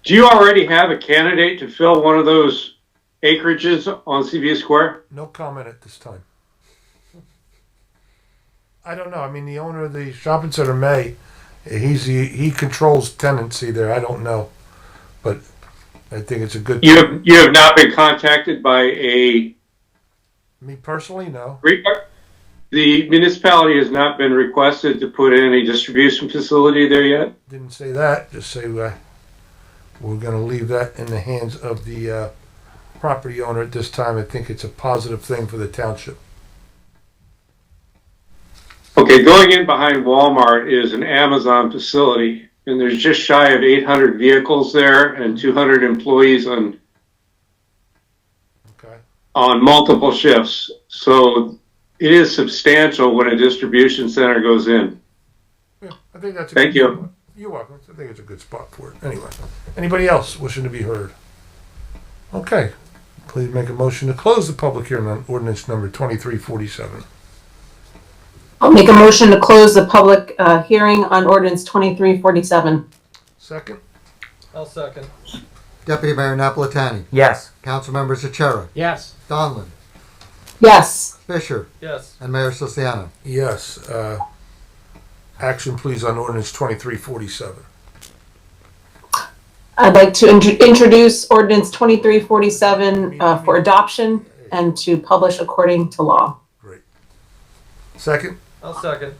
Do you already have a candidate to fill one of those acreages on Seaview Square? No comment at this time. I don't know. I mean, the owner of the shopping center may. He controls tenancy there. I don't know, but I think it's a good. You have not been contacted by a. Me personally, no. The municipality has not been requested to put in a distribution facility there yet? Didn't say that. Just say we're going to leave that in the hands of the property owner at this time. I think it's a positive thing for the township. Okay, going in behind Walmart is an Amazon facility, and there's just shy of 800 vehicles there and 200 employees on multiple shifts. So it is substantial when a distribution center goes in. Yeah, I think that's a Thank good you. spot. You're welcome. I think it's a good spot for it. Anyway, anybody else wishing to be heard? Okay, please make a motion to close the public hearing on ordinance number 2347. I'll make a motion to close the public hearing on ordinance 2347. Second? I'll second. Deputy Mayor Napolitani. Yes. Councilmembers Achara. Yes. Donlin. Yes. Fisher. Yes. And Mayor Siciliano. Yes. Action please on ordinance 2347. I'd like to introduce ordinance 2347 for adoption and to publish according to law. Great. Second? I'll second.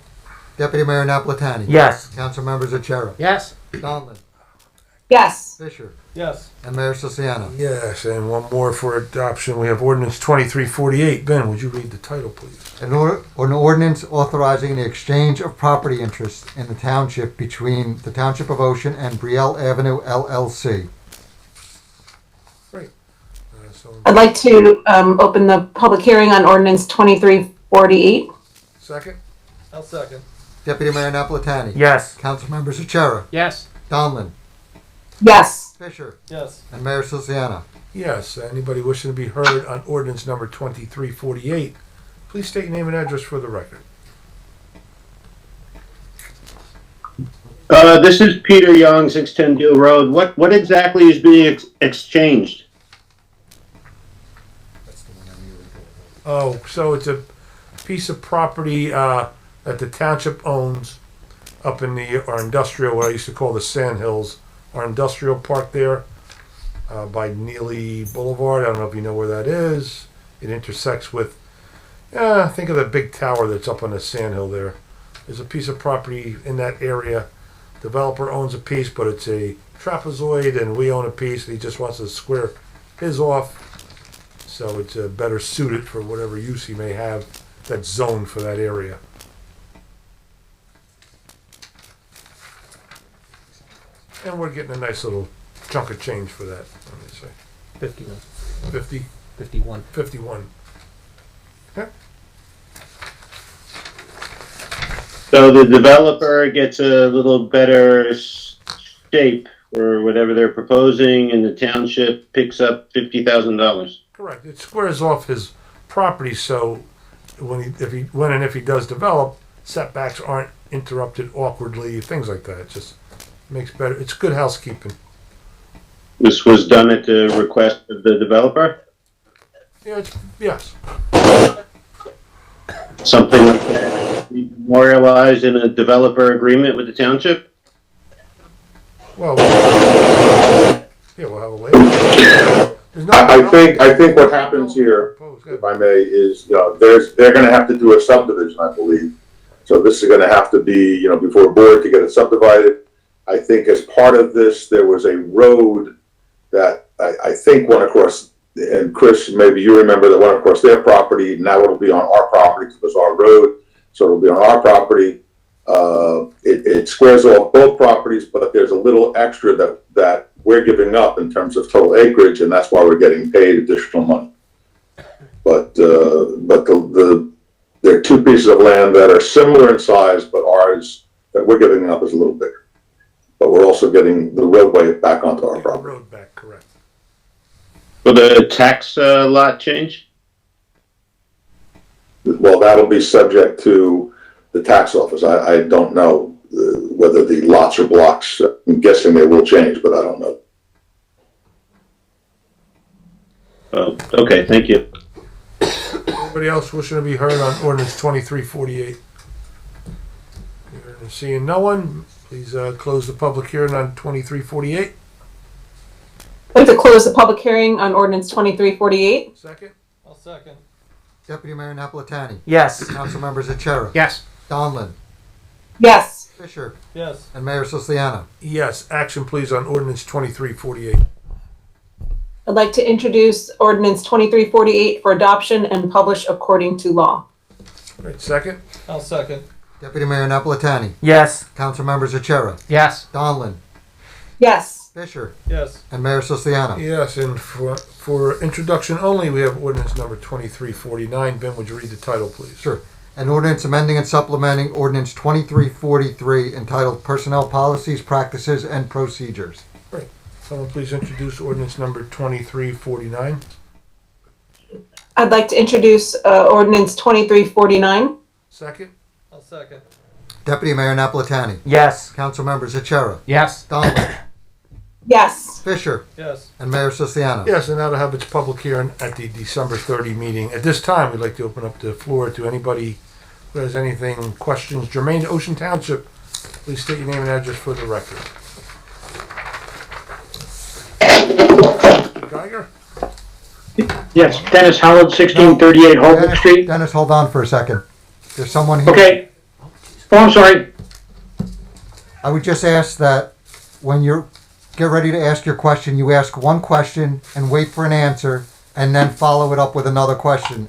Deputy Mayor Napolitani. Yes. Councilmembers Achara. Yes. Donlin. Yes. Fisher. Yes. And Mayor Siciliano. Yes, and one more for adoption. We have ordinance 2348. Ben, would you read the title, please? An ordinance authorizing the exchange of property interests in the township between the Township of Ocean and Brielle Avenue LLC. Great. I'd like to open the public hearing on ordinance 2348. Second? I'll second. Deputy Mayor Napolitani. Yes. Councilmembers Achara. Yes. Donlin. Yes. Fisher. Yes. And Mayor Siciliano. Yes. Anybody wishing to be heard on ordinance number 2348, please state your name and address for the record. This is Peter Young, 610 Deal Road. What exactly is being exchanged? Oh, so it's a piece of property that the township owns up in our industrial, what I used to call the Sand Hills, our industrial park there by Neely Boulevard. I don't know if you know where that is. It intersects with, think of the big tower that's up on the Sand Hill there. There's a piece of property in that area. Developer owns a piece, but it's a trapezoid, and we own a piece, and he just wants to square his off. So it's better suited for whatever use he may have that's zoned for that area. And we're getting a nice little chunk of change for that, let me say. 51. 50? 51. 51. Yeah. So the developer gets a little better shape for whatever they're proposing, and the township picks up $50,000. Correct. It squares off his property, so if he does develop, setbacks aren't interrupted awkwardly, things like that. It just makes better. It's good housekeeping. This was done at the request of the developer? Yeah, yes. Something like that memorialized in a developer agreement with the township? Well, yeah, we'll have a later. I think what happens here, if I may, is they're going to have to do a subdivision, I believe. So this is going to have to be before a board to get it subdivided. I think as part of this, there was a road that I think went across, and Chris, maybe you remember, that went across their property. Now it'll be on our property because it's our road, so it'll be on our property. It squares off both properties, but there's a little extra that we're giving up in terms of total acreage, and that's why we're getting paid additional money. But there are two pieces of land that are similar in size, but ours that we're giving up is a little bigger. But we're also getting the roadway back onto our property. Road back, correct. Will the tax lot change? Well, that'll be subject to the tax office. I don't know whether the lots or blocks. I'm guessing they will change, but I don't know. Oh, okay, thank you. Anybody else wishing to be heard on ordinance 2348? Seeing no one, please close the public hearing on 2348. I'd like to close the public hearing on ordinance 2348. Second? I'll second. Deputy Mayor Napolitani. Yes. Council members Achara. Yes. Donlin. Yes. Fisher. Yes. And Mayor Siciliano. Yes. Action, please, on ordinance 2348. I'd like to introduce ordinance 2348 for adoption and publish according to law. Right, second? I'll second. Deputy Mayor Napolitani. Yes. Council members Achara. Yes. Donlin. Yes. Fisher. Yes. And Mayor Siciliano. Yes, and for introduction only, we have ordinance number 2349. Ben, would you read the title, please? Sure. An ordinance amending and supplementing ordinance 2343 entitled Personnel Policies, Practices, and Procedures. Right. Someone please introduce ordinance number 2349. I'd like to introduce ordinance 2349. Second? I'll second. Deputy Mayor Napolitani. Yes. Council members Achara. Yes. Donlin. Yes. Fisher. Yes. And Mayor Siciliano. Yes, and that'll have its public hearing at the December 30 meeting. At this time, we'd like to open up the floor to anybody who has anything, questions germane to Ocean Township. Please state your name and address for the record. Geiger? Yes, Dennis Howard, 1638 Holbrook Street. Dennis, hold on for a second. There's someone here. Okay. Oh, I'm sorry. I would just ask that when you get ready to ask your question, you ask one question and wait for an answer, and then follow it up with another question.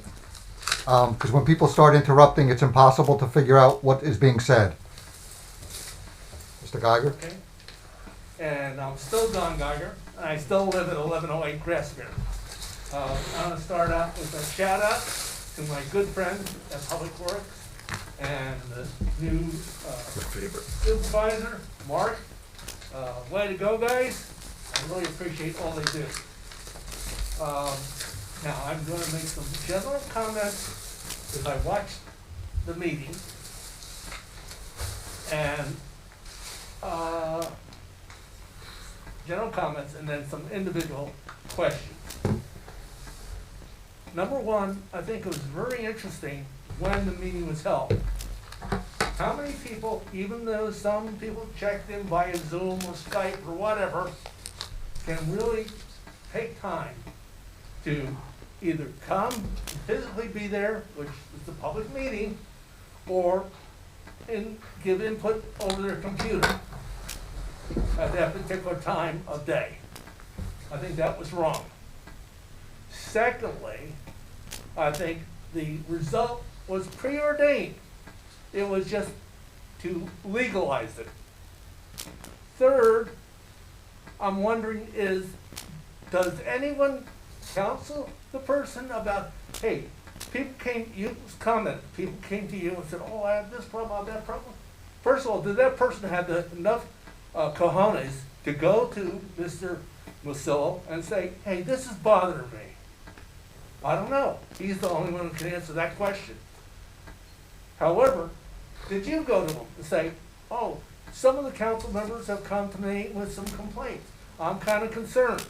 Because when people start interrupting, it's impossible to figure out what is being said. Mr. Geiger? Okay. And I'm still Don Geiger, and I still live at 1108 Grassmere. I'm going to start out with a shout out to my good friend at Public Works and the new supervisor, Mark. Way to go, guys. I really appreciate all they do. Now, I'm going to make some general comments as I watched the meeting. And general comments and then some individual questions. Number one, I think it was very interesting when the meeting was held. How many people, even though some people checked in via Zoom or Skype or whatever, can really take time to either come and physically be there, which is a public meeting, or give input over their computer at that particular time of day. I think that was wrong. Secondly, I think the result was preordained. It was just to legalize it. Third, I'm wondering does anyone counsel the person about, hey, people came to you and said, oh, I have this problem, I have that problem. First of all, did that person have enough cojones to go to Mr. Musillo and say, hey, this is bothering me? I don't know. He's the only one who can answer that question. However, did you go to him and say, oh, some of the council members have come to me with some complaints. I'm kind of concerned.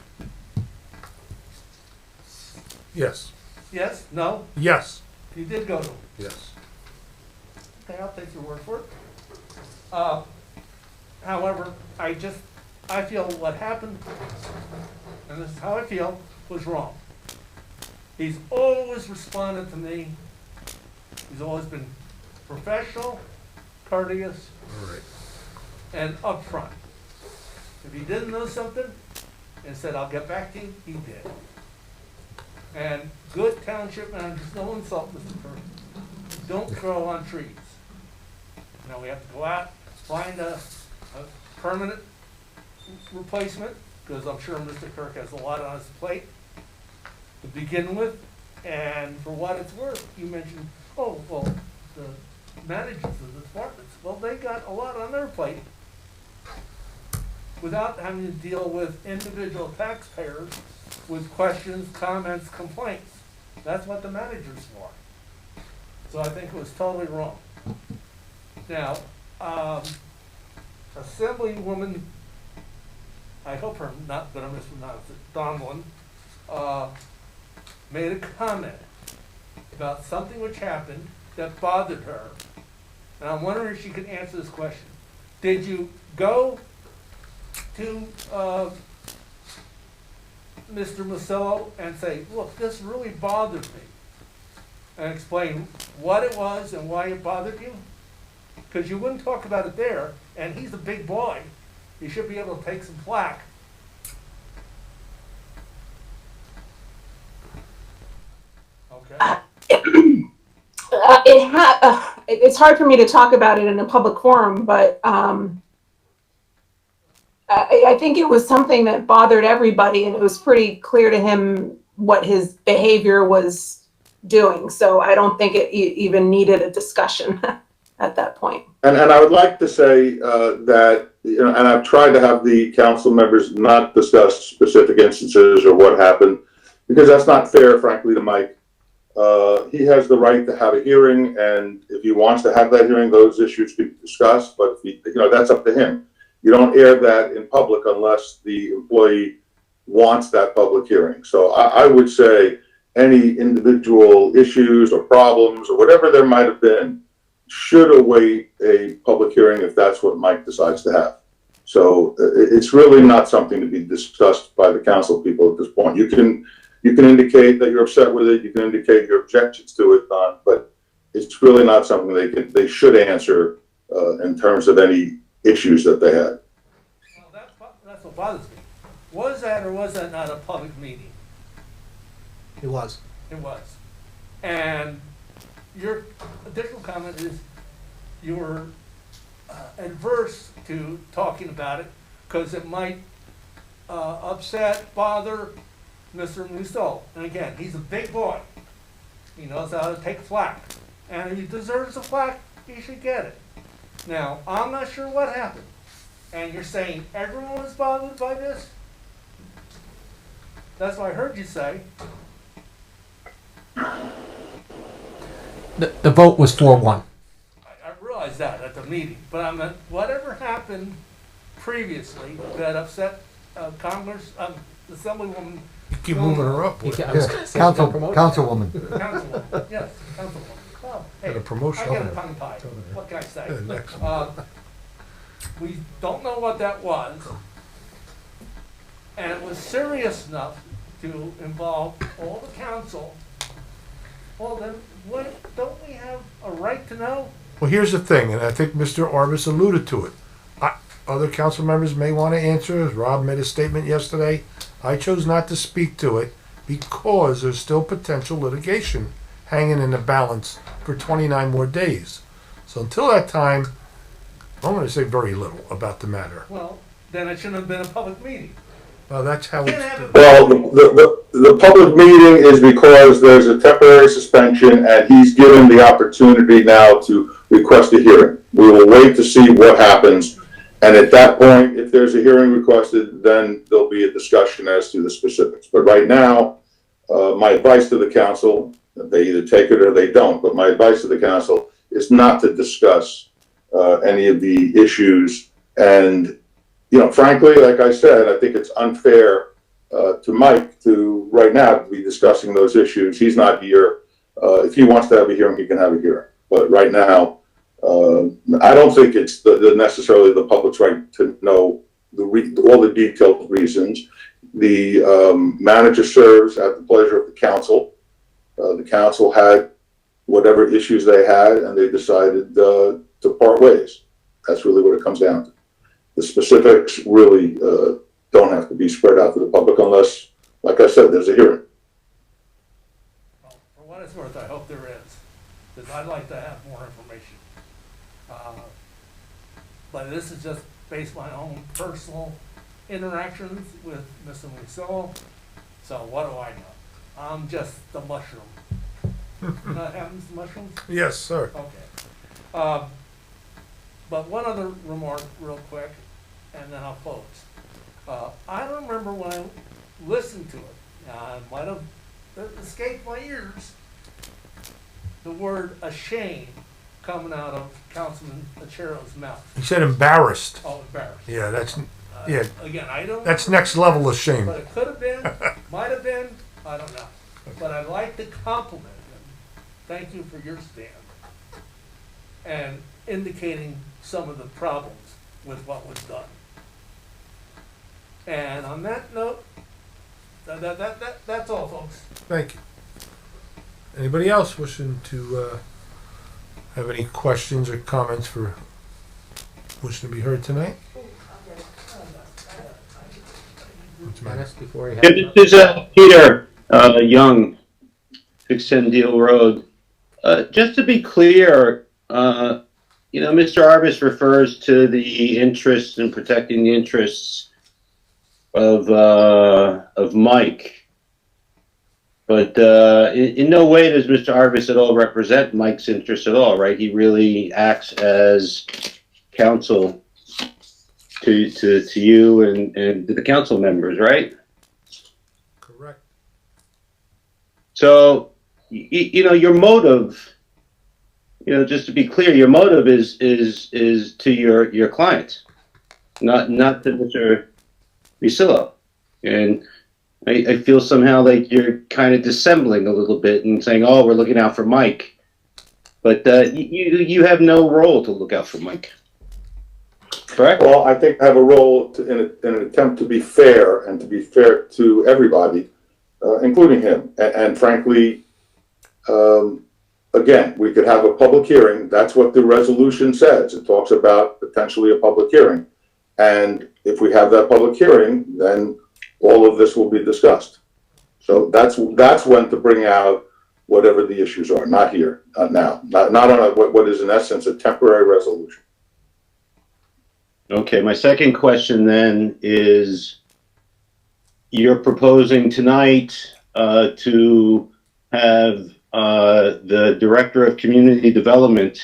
Yes. Yes? No? Yes. You did go to him. Yes. Okay, I'll take your word for it. However, I feel what happened, and this is how I feel, was wrong. He's always responded to me. He's always been professional, courteous, and upfront. If he didn't know something and said, I'll get back to you, he did. And good township managers, no insult, Mr. Kirk, don't grow on trees. You know, we have to go out, find a permanent replacement, because I'm sure Mr. Kirk has a lot on his plate to begin with. And for what it's worth, you mentioned, oh, well, the managers of the departments, well, they got a lot on their plate without having to deal with individual taxpayers with questions, comments, complaints. That's what the manager's for. So I think it was totally wrong. Now, Assemblywoman, I hope I'm not going to mispronounce it, Donlin, made a comment about something which happened that bothered her. And I'm wondering if she could answer this question. Did you go to Mr. Masello and say, look, this really bothered me? And explain what it was and why it bothered you? Because you wouldn't talk about it there, and he's a big boy. You should be able to take some flack. Okay. It's hard for me to talk about it in a public forum, but I think it was something that bothered everybody, and it was pretty clear to him what his behavior was doing. So I don't think it even needed a discussion at that point. And I would like to say that, you know, and I've tried to have the council members not discuss specific instances or what happened, because that's not fair, frankly, to Mike. He has the right to have a hearing, and if he wants to have that hearing, those issues be discussed, but you know, that's up to him. You don't air that in public unless the employee wants that public hearing. So I would say any individual issues or problems or whatever there might have been should await a public hearing if that's what Mike decides to have. So it's really not something to be discussed by the council people at this point. You can indicate that you're upset with it. You can indicate your objections to it, Don, but it's really not something they should answer in terms of any issues that they had. Well, that's what bothers me. Was that or was that not a public meeting? It was. It was. And your additional comment is you were adverse to talking about it because it might upset, bother Mr. Musso. And again, he's a big boy. He knows how to take flack. And if he deserves the flack, he should get it. Now, I'm not sure what happened. And you're saying everyone was bothered by this? That's what I heard you say. The vote was 4-1. I realized that at the meeting, but I meant whatever happened previously that upset Congress, Assemblywoman. You keep moving her up. Yeah, Councilwoman. Councilwoman, yes, Councilwoman. Oh, hey, Got a promotion. I got a tongue tied. What can I say? Yeah, next. We don't know what that was, and it was serious enough to involve all the council. Well, then, don't we have a right to know? Well, here's the thing, and I think Mr. Arbus alluded to it. Other council members may want to answer, as Rob made a statement yesterday. I chose not to speak to it because there's still potential litigation hanging in the balance for 29 more days. So until that time, I'm going to say very little about the matter. Well, then it shouldn't have been a public meeting. Well, that's how Can't it's have done. it- Well, the public meeting is because there's a temporary suspension and he's given the opportunity now to request a hearing. We will wait to see what happens. And at that point, if there's a hearing requested, then there'll be a discussion as to the specifics. But right now, my advice to the council, they either take it or they don't, but my advice to the council is not to discuss any of the issues. And, you know, frankly, like I said, I think it's unfair to Mike to right now be discussing those issues. He's not here. If he wants to have a hearing, he can have a hearing. But right now, I don't think it's necessarily the public's right to know all the detailed reasons. The manager serves at the pleasure of the council. The council had whatever issues they had, and they decided to part ways. That's really what it comes down to. The specifics really don't have to be spread out to the public unless, like I said, there's a hearing. Well, for what it's worth, I hope there is, because I'd like to have more information. But this is just based on my own personal interactions with Mr. Musso. So what do I know? I'm just the mushroom. Not having some mushrooms? Yes, sir. Okay. But one other remark real quick, and then I'll close. I don't remember when I listened to it. I might have escaped my ears. The word ashamed coming out of Councilman Achero's mouth. He said embarrassed. Oh, embarrassed. Yeah, that's Again, I don't. that's next level of shame. But it could have been, might have been, I don't know. But I'd like to compliment him. Thank you for your stand. And indicating some of the problems with what was done. And on that note, that's all, folks. Thank you. Anybody else wishing to have any questions or comments for wishing to be heard tonight? What's the matter? Dennis, before you Yeah, have. this is Peter Young, 610 Deal Road. Just to be clear, Mr. Arbus refers to the interests and protecting the interests of Mike, but in no way does Mr. Arbus at all represent Mike's interests at all, right? He really acts as counsel to you and to the council members, right? Correct. So, your motive, just to be clear, your motive is to your client, not to Mr. Rusillo. And I feel somehow like you're kind of dissembling a little bit and saying, "Oh, we're looking out for Mike," but you have no role to look out for Mike. Correct? Well, I think I have a role in an attempt to be fair and to be fair to everybody, including him. And frankly, again, we could have a public hearing. That's what the resolution says. It talks about potentially a public hearing. And if we have that public hearing, then all of this will be discussed. So that's when to bring out whatever the issues are, not here, not now, not on what is in essence a temporary resolution. Okay, my second question then is, you're proposing tonight to have the Director of Community Development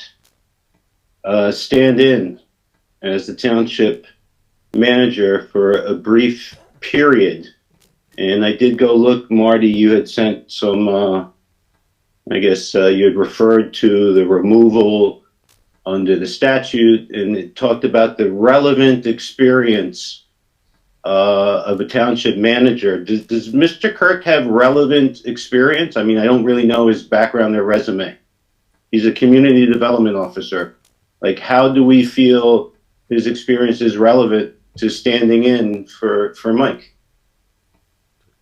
stand in as the Township Manager for a brief period. And I did go look, Marty, you had sent some, I guess you had referred to the removal under the statute, and it talked about the relevant experience of a township manager. Does Mr. Kirk have relevant experience? I mean, I don't really know his background or resume. He's a community development officer. Like, how do we feel his experience is relevant to standing in for Mike?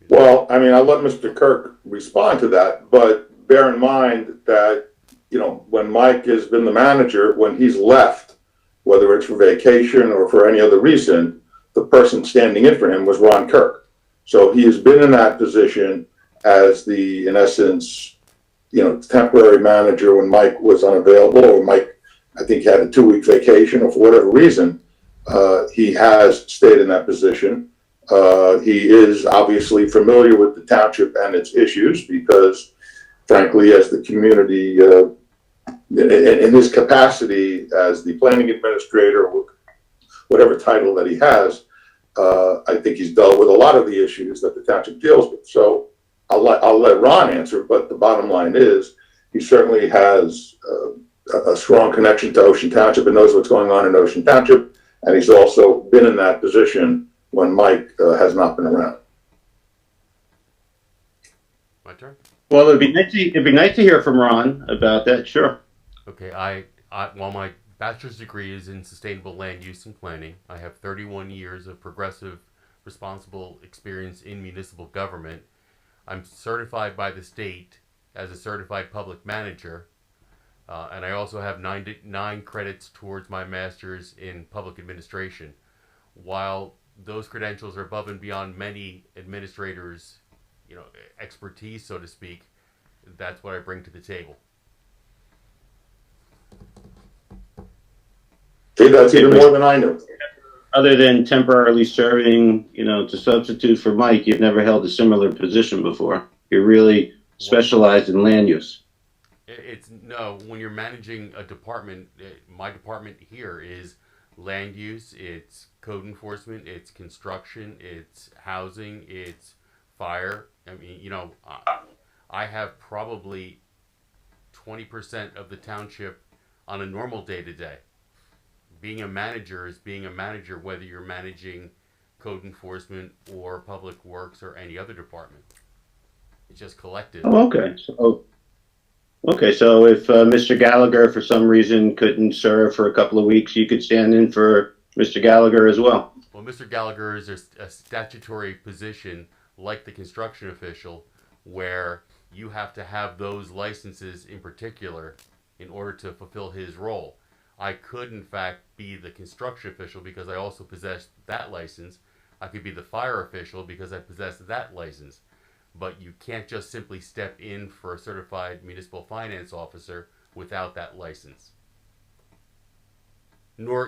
Well, I mean, I'll let Mr. Kirk respond to that, but bear in mind that, when Mike has been the manager, when he's left, whether it's for vacation or for any other reason, the person standing in for him was Ron Kirk. So he has been in that position as the, in essence, temporary manager when Mike was unavailable, or Mike, I think, had a 2-week vacation, or for whatever reason, he has stayed in that position. He is obviously familiar with the township and its issues because, frankly, as the community, in his capacity as the planning administrator, whatever title that he has, I think he's dealt with a lot of the issues that the township deals with. So I'll let Ron answer, but the bottom line is he certainly has a strong connection to Ocean Township and knows what's going on in Ocean Township, and he's also been in that position when Mike has not been around. My turn? Well, it'd be nice to hear from Ron about that, sure. Okay, while my bachelor's degree is in sustainable land use and planning, I have 31 years of progressive, responsible experience in municipal government. I'm certified by the state as a certified public manager, and I also have 9 credits towards my master's in public administration. While those credentials are above and beyond many administrators' expertise, so to speak, that's what I bring to the table. See, that's even more than I knew. Other than temporarily serving, to substitute for Mike, you've never held a similar position before. You're really specialized in land use. No, when you're managing a department, my department here is land use, it's code enforcement, it's construction, it's housing, it's fire. I mean, I have probably 20% of the township on a normal day-to-day. Being a manager is being a manager, whether you're managing code enforcement or public works or any other department. It's just collected. Oh, okay. So if Mr. Gallagher for some reason couldn't serve for a couple of weeks, you could stand in for Mr. Gallagher as well. Well, Mr. Gallagher is a statutory position like the construction official where you have to have those licenses in particular in order to fulfill his role. I could, in fact, be the construction official because I also possess that license. I could be the fire official because I possess that license. But you can't just simply step in for a certified municipal finance officer without that license. Nor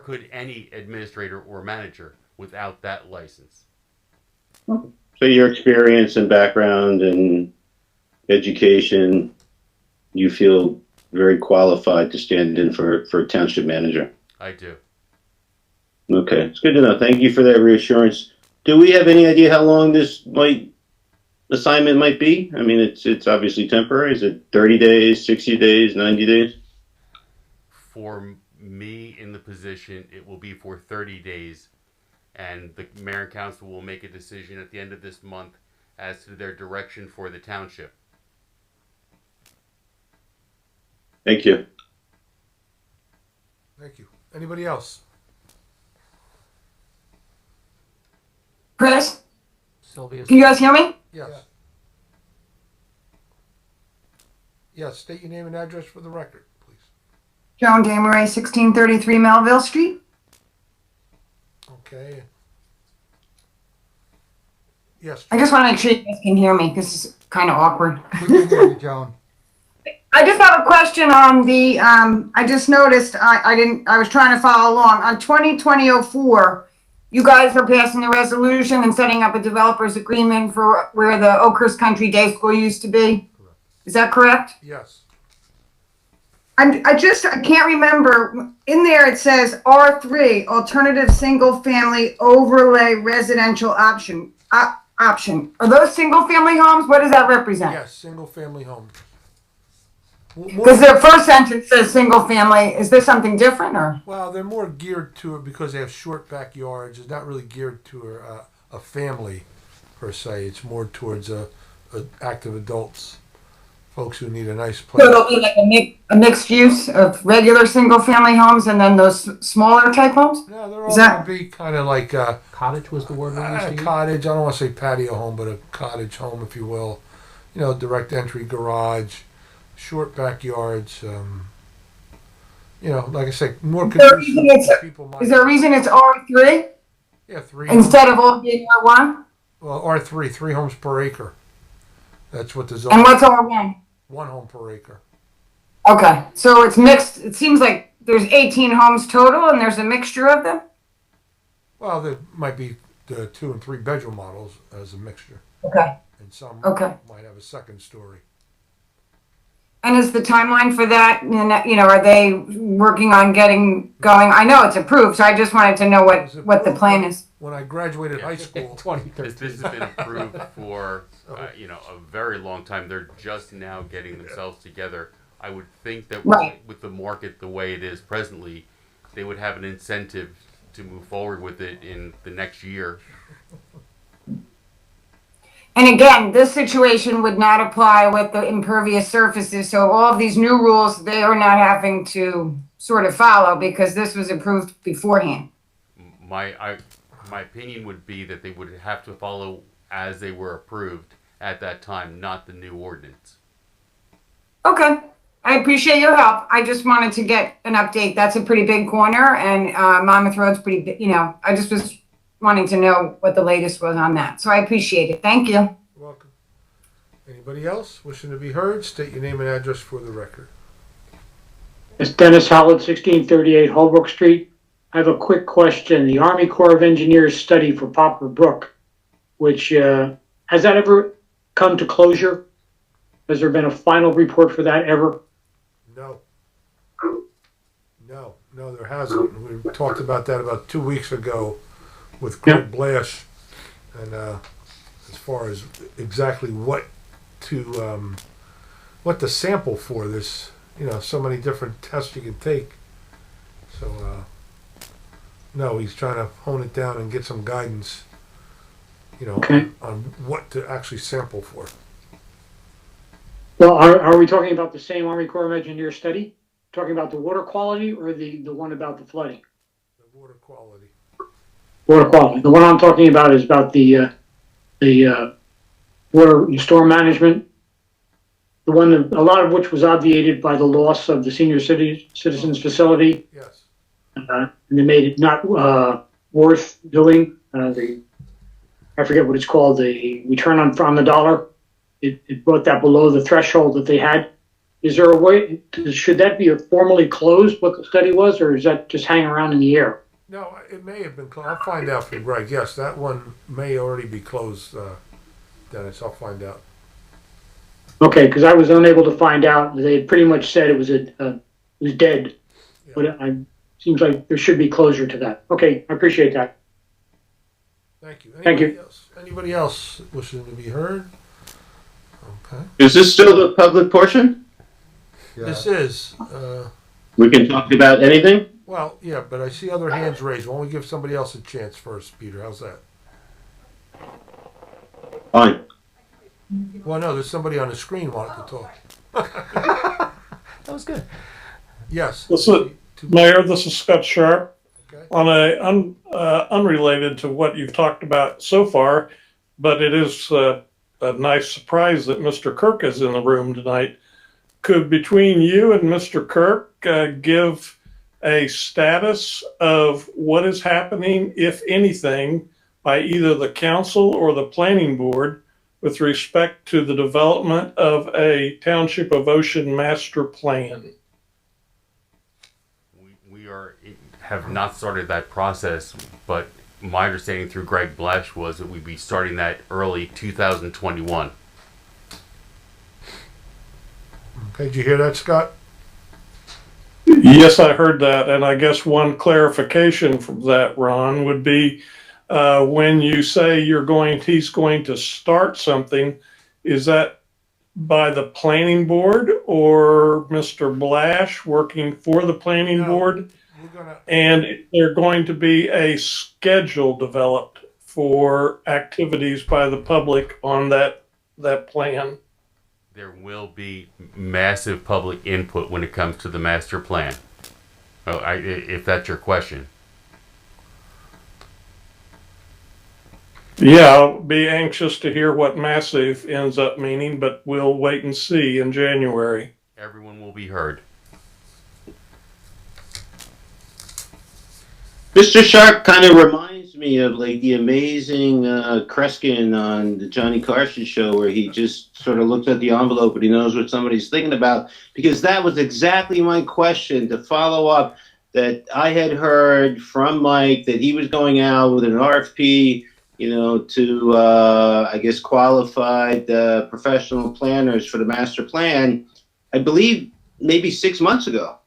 could any administrator or manager without that license. So your experience and background and education, you feel very qualified to stand in for a township manager. I do. Okay, it's good to know. Thank you for that reassurance. Do we have any idea how long this assignment might be? I mean, it's obviously temporary. Is it 30 days, 60 days, 90 days? For me in the position, it will be for 30 days, and the mayor and council will make a decision at the end of this month as to their direction for the township. Thank you. Thank you. Anybody else? Chris? Can you guys hear me? Yes. Yes, state your name and address for the record, please. Joan Dameray, 1633 Melville Street. Okay. Yes. I just want to make sure you guys can hear me. This is kind of awkward. We can hear you, Joan. I just have a question on the, I just noticed, I was trying to follow along. On 2020-04, you guys are passing the resolution and setting up a developer's agreement for where the Oakhurst Country Day School used to be. Is that correct? Yes. I can't remember. In there it says R3, alternative single family overlay residential option. Are those single family homes? What does that represent? Yes, single family homes. Because the first sentence says single family. Is this something different or? Well, they're more geared to it because they have short backyards. It's not really geared to a family per se. It's more towards active adults, folks who need a nice place. So it'll be like a mixed use of regular single family homes and then those smaller type homes? No, they're all going to be kind of like cottage was the word we used to use? Cottage. I don't want to say patio home, but a cottage home, if you will. You know, direct entry garage, short backyards. You know, like I say, more conducive to people. Is there a reason it's R3? Yeah, 3. Instead of all being R1? Well, R3, 3 homes per acre. That's what the zone. And what's R1? 1 home per acre. Okay, so it's mixed. It seems like there's 18 homes total and there's a mixture of them? Well, there might be the 2 and 3 bedroom models as a mixture. Okay. And some Okay. might have a second story. And is the timeline for that, you know, are they working on getting going? I know it's approved, so I just wanted to know what the plan is. When I graduated high school, This has been approved for a very long time. They're just now getting themselves together. I would think that with the market the way it is presently, they would have an incentive to move forward with it in the next year. And again, this situation would not apply with the impervious surfaces. So all of these new rules, they are not having to sort of follow because this was approved beforehand. My opinion would be that they would have to follow as they were approved at that time, not the new ordinance. Okay. I appreciate your help. I just wanted to get an update. That's a pretty big corner and Monmouth Road's pretty big, you know, I just was wanting to know what the latest was on that. So I appreciate it. Thank you. You're welcome. Anybody else wishing to be heard? State your name and address for the record. It's Dennis Howard, 1638 Holbrook Street. I have a quick question. The Army Corps of Engineers study for Poplar Brook, which, has that ever come to closure? Has there been a final report for that ever? No, there hasn't. We talked about that about 2 weeks ago with Greg Blash, and as far as exactly what to sample for this, you know, so many different tests you can take. So no, he's trying to hone it down and get some guidance, you know, Okay. on what to actually sample for. Well, are we talking about the same Army Corps of Engineers study? Talking about the water quality or the one about the flooding? The water quality. Water quality. The one I'm talking about is about the water storm management. The one that, a lot of which was obviated by the loss of the senior citizens facility. Yes. And they made it not worth doing. I forget what it's called, the return on the dollar. It brought that below the threshold that they had. Is there a way, should that be formally closed, what the study was, or is that just hanging around in the air? No, it may have been closed. I'll find out for you, Greg. Yes, that one may already be closed, Dennis. I'll find out. Okay, because I was unable to find out. They had pretty much said it was dead, but it seems like there should be closure to that. Okay, I appreciate that. Thank you. Thank you. Anybody else wishing to be heard? Okay. Is this still the public portion? Yeah. This is, We can talk about anything? well, yeah, but I see other hands raised. Why don't we give somebody else a chance first, Peter? How's that? Fine. Well, no, there's somebody on the screen wanting to talk. That was good. Yes. Mayor, this is Scott Sharp. Okay. On a unrelated to what you've talked about so far, but it is a nice surprise that Mr. Kirk is in the room tonight. Could between you and Mr. Kirk give a status of what is happening, if anything, by either the council or the planning board with respect to the development of a Township of Ocean master plan? We have not started that process, but my understanding through Greg Blesh was that we'd be starting that early 2021. Okay, did you hear that, Scott? Yes, I heard that, and I guess one clarification from that, Ron, would be when you say he's going to start something, is that by the planning board or Mr. Blash working for the planning board? And there's going to be a schedule developed for activities by the public on that plan. There will be massive public input when it comes to the master plan. Oh, if that's your question. Yeah, I'll be anxious to hear what massive ends up meaning, but we'll wait and see in January. Everyone will be heard. Mr. Sharp kind of reminds me of like the amazing Kreskin on the Johnny Carson show, where he just sort of looks at the envelope and he knows what somebody's thinking about, because that was exactly my question to follow up, that I had heard from Mike that he was going out with an RFP, to, I guess, qualified professional planners for the master plan, I believe maybe 6 months ago.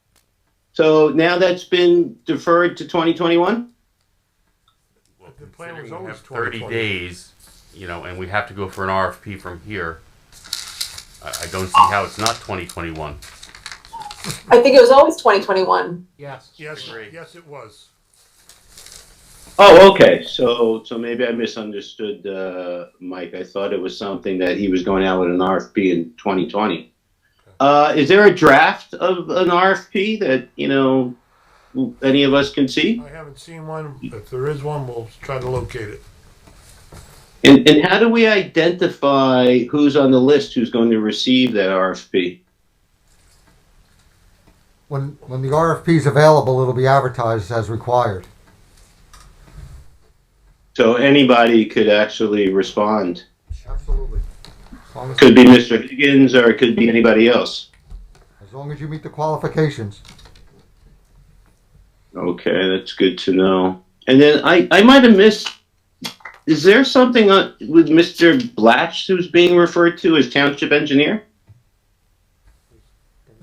So now that's been deferred to 2021? Well, the plan was We always have 30 2020. days, and we have to go for an RFP from here. I don't see how it's not 2021. I think it was always 2021. Yes. Yes, yes, it was. Oh, okay. So maybe I misunderstood Mike. I thought it was something that he was going out with an RFP in 2020. Is there a draft of an RFP that, any of us can see? I haven't seen one. If there is one, we'll try to locate it. And how do we identify who's on the list who's going to receive that RFP? When the RFP is available, it'll be advertised as required. So anybody could actually respond. Absolutely. Could be Mr. Higgins or it could be anybody else. As long as you meet the qualifications. Okay, that's good to know. And then I might have missed, is there something with Mr. Blatch who's being referred to as township engineer?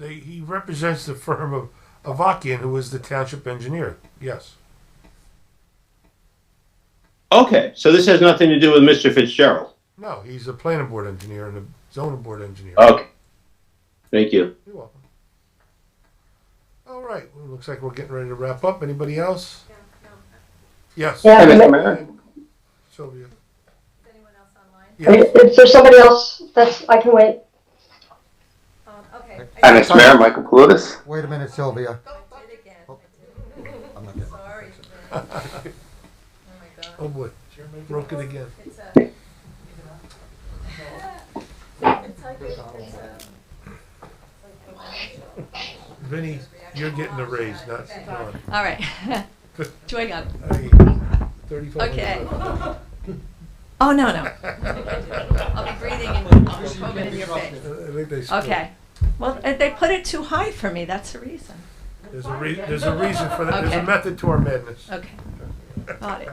He represents the firm of Avakian, who was the township engineer. Yes. Okay, so this has nothing to do with Mr. Fitzgerald. No, he's a planning board engineer and a zoning board engineer. Okay. Thank you. You're welcome. All right. Well, looks like we're getting ready to wrap up. Anybody else? Yes. Yeah, Mr. Mayor. Sylvia. Yes. Is there somebody else I can wait? Okay. And it's Mayor Michael Palutis. Wait a minute, Sylvia. Oh, I'm not getting it. Sorry. Oh my God. Oh boy, broke it again. It's a. It's like Vinny, you're getting the raise, not John. All right. Joy got it. Hey, 35. Okay. Oh, no. I'll be breathing and I'll be smoking in your face. I think they split. Okay. Well, they put it too high for me. That's the reason. There's a reason for that. There's Okay. a method to our madness. Okay. Got it.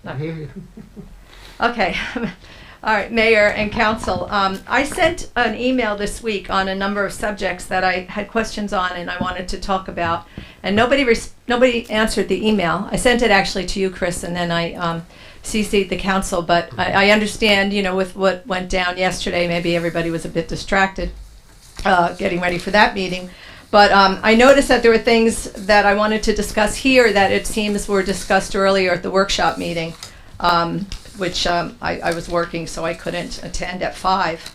I hear you. Okay. All right, Mayor and Council. I sent an email this week on a number of subjects that I had questions on and I wanted to talk about, and nobody answered the email. I sent it actually to you, Chris, and then I CC'd the council. But I understand, with what went down yesterday, maybe everybody was a bit distracted getting ready for that meeting. But I noticed that there were things that I wanted to discuss here that it seems were discussed earlier at the workshop meeting. Which I was working, so I couldn't attend at 5.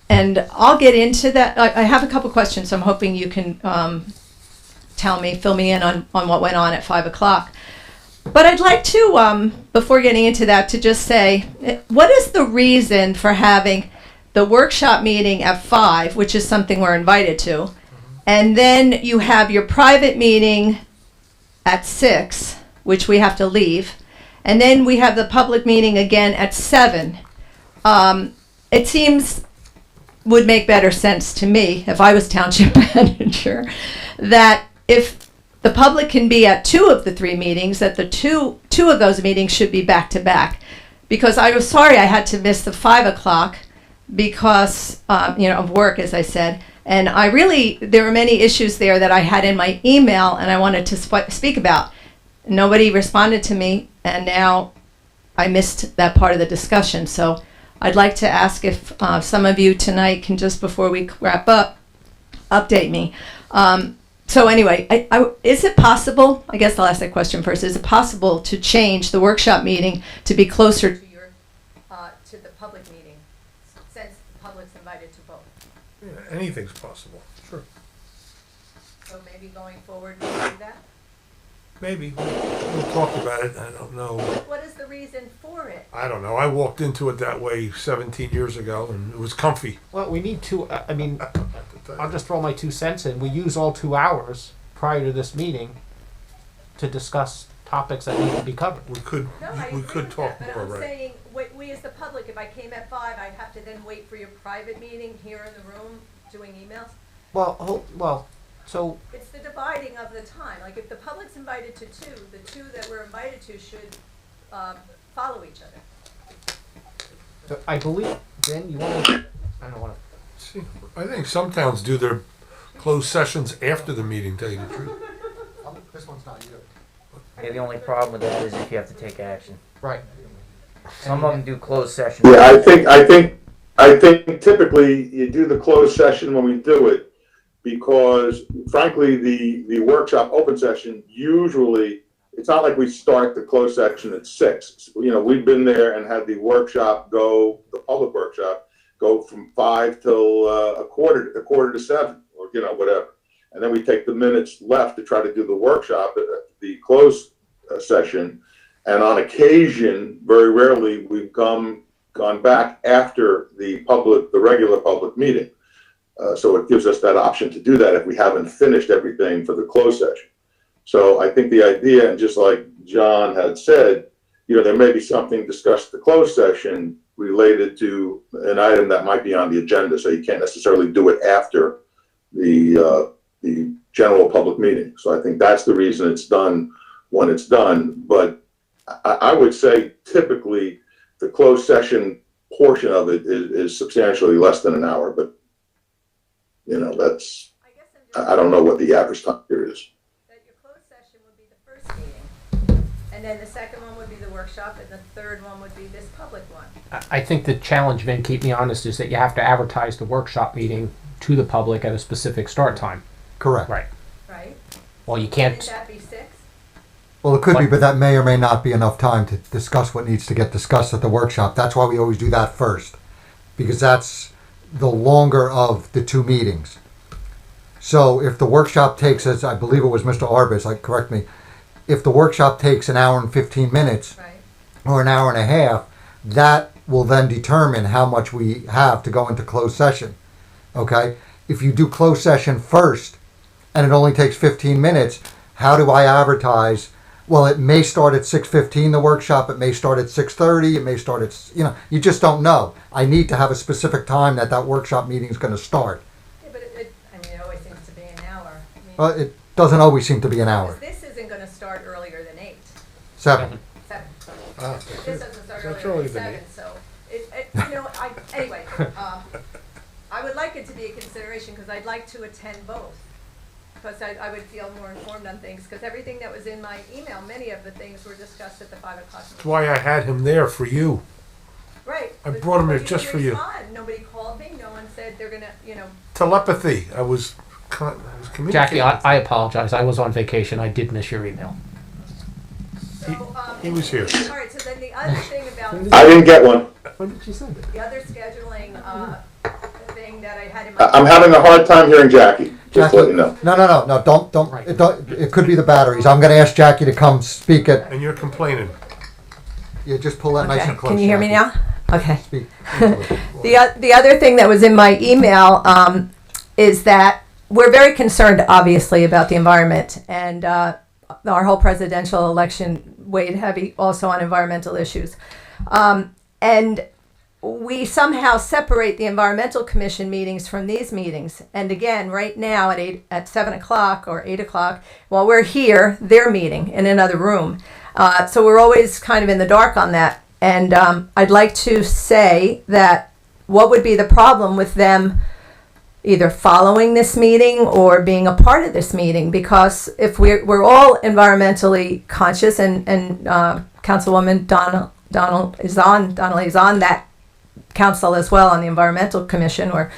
And I'll get into that. I have a couple questions, so I'm hoping you can fill me in on what went on at 5 o'clock. But I'd like to, before getting into that, to just say, what is the reason for having the workshop meeting at 5, which is something we're invited to, and then you have your private meeting at 6, which we have to leave, and then we have the public meeting again at 7. It seems would make better sense to me if I was township manager that if the public can be at 2 of the 3 meetings, that the two of those meetings should be back to back. Because I was sorry I had to miss the 5 o'clock because of work, as I said. And there were many issues there that I had in my email and I wanted to speak about. Nobody responded to me, and now I missed that part of the discussion. So I'd like to ask if some of you tonight can, just before we wrap up, update me. So anyway, is it possible, I guess I'll ask that question first, is it possible to change the workshop meeting to be closer to to the public meeting, since the public's invited to both? Yeah, anything's possible. Sure. So maybe going forward we'll do that? Maybe. We'll talk about it. I don't know. What is the reason for it? I don't know. I walked into it that way 17 years ago, and it was comfy. Well, we need to, I'll just throw my 2 cents in. We use all 2 hours prior to this meeting to discuss topics that need to be covered. We could talk But more, I'm right? saying, we as the public, if I came at 5, I'd have to then wait for your private meeting here in the room doing emails? So It's the dividing of the time. Like, if the public's invited to 2, the 2 that we're invited to should follow each other. I believe, Ben, you want to, I don't want to. See, I think some towns do their closed sessions after the meeting, tell you the truth. This one's not you. Yeah, the only problem with that is if you have to take action. Right. Some of them do closed sessions. Yeah, I think typically you do the closed session when we do it, because frankly, the workshop open session, usually, it's not like we start the closed session at 6. We've been there and had the public workshop go from 5 till a quarter to 7, or whatever. And then we take the minutes left to try to do the workshop at the closed session. And on occasion, very rarely, we've gone back after the regular public meeting. So it gives us that option to do that if we haven't finished everything for the closed session. So I think the idea, and just like John had said, there may be something discussed at the closed session related to an item that might be on the agenda. So you can't necessarily do it after the general public meeting. So I think that's the reason it's done when it's done. But I would say typically the closed session portion of it is substantially less than an hour, but I don't know what the average time period is. That your closed session would be the first meeting, and then the second one would be the workshop, and the third one would be this public one. I think the challenge, Ben, keep me honest, is that you have to advertise the workshop meeting to the public at a specific start time. Correct. Right. Right? Well, you can't. Wouldn't that be 6? Well, it could be, but that may or may not be enough time to discuss what needs to get discussed at the workshop. That's why we always do that first, because that's the longer of the two meetings. So if the workshop takes, as I believe it was Mr. Arbus, correct me, if the workshop takes an hour and 15 minutes or an hour and a half, that will then determine how much we have to go into closed session. Okay? If you do closed session first and it only takes 15 minutes, how do I advertise? Well, it may start at 6:15, the workshop. It may start at 6:30. It may start at, you just don't know. I need to have a specific time that workshop meeting is going to start. Yeah, but it always seems to be an hour. Well, it doesn't always seem to be an hour. This isn't going to start earlier than 8. 7. 7. Ah, This doesn't start that's earlier earlier than than 7, so anyway, I would like it to be a consideration because I'd like to attend both. Because I would feel more informed on things, because everything that was in my email, many of the things were discussed at the 5 o'clock meeting. That's why I had him there for you. Right. I but brought him there nobody just would for you. respond. Nobody called me, no one said they're gonna, Telepathy. I was communicating. Jackie, I apologize. I was on vacation. I did miss your email. He was here. All right, so then the other thing about. I didn't get one. When did she send it? The other scheduling, thing that I had in my. I'm having a hard time hearing Jackie. Just to let you know. No, don't. It could be the batteries. I'm going to ask Jackie to come speak at. And you're complaining. Yeah, just pull that nice and close. Can you hear me now? Okay. Speak. The other thing that was in my email is that we're very concerned, obviously, about the environment, and our whole presidential election weighed heavy also on environmental issues, and we somehow separate the environmental commission meetings from these meetings. And again, right now at 7 o'clock or 8 o'clock, while we're here, they're meeting in another room. So we're always kind of in the dark on that. And I'd like to say that what would be the problem with them either following this meeting or being a part of this meeting? Because if we're all environmentally conscious, and Councilwoman Donnelly is on that council as well, on the environmental commission, or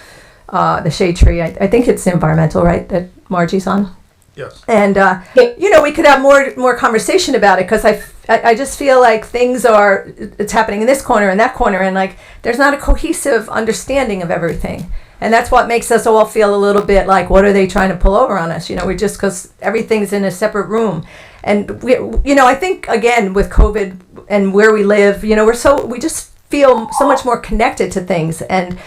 the shade tree. I think it's environmental, right, that Margie's on? Yes. And we could have more conversation about it, because I just feel like it's happening in this corner and that corner, and like there's not a cohesive understanding of everything. And that's what makes us all feel a little bit like, what are they trying to pull over on us? We just, because everything's in a separate room. And I think again with COVID and where we live, we just feel so much more connected to things. And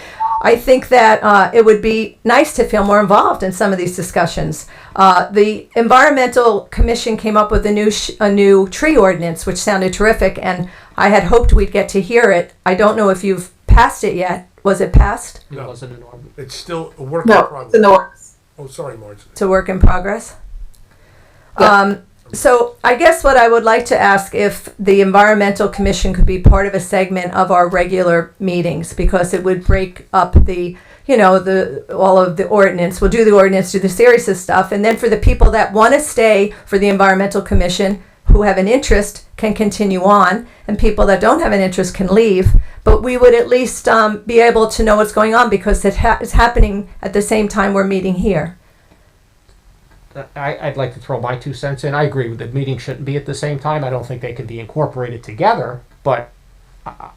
I think that it would be nice to feel more involved in some of these discussions. The Environmental Commission came up with a new tree ordinance, which sounded terrific, and I had hoped we'd get to hear it. I don't know if you've passed it yet. Was it passed? No. It wasn't an ordinance. It's still a work in progress. It's in the works. Oh, sorry, Marge. It's a work in progress? Yeah. So I guess what I would like to ask, if the Environmental Commission could be part of a segment of our regular meetings, because it would break up all of the ordinance. We'll do the ordinance, do the serious stuff, and then for the people that want to stay for the Environmental Commission, who have an interest, can continue on, and people that don't have an interest can leave. But we would at least be able to know what's going on, because it's happening at the same time we're meeting here. I'd like to throw my 2 cents in. I agree with the meeting shouldn't be at the same time. I don't think they could be incorporated together, but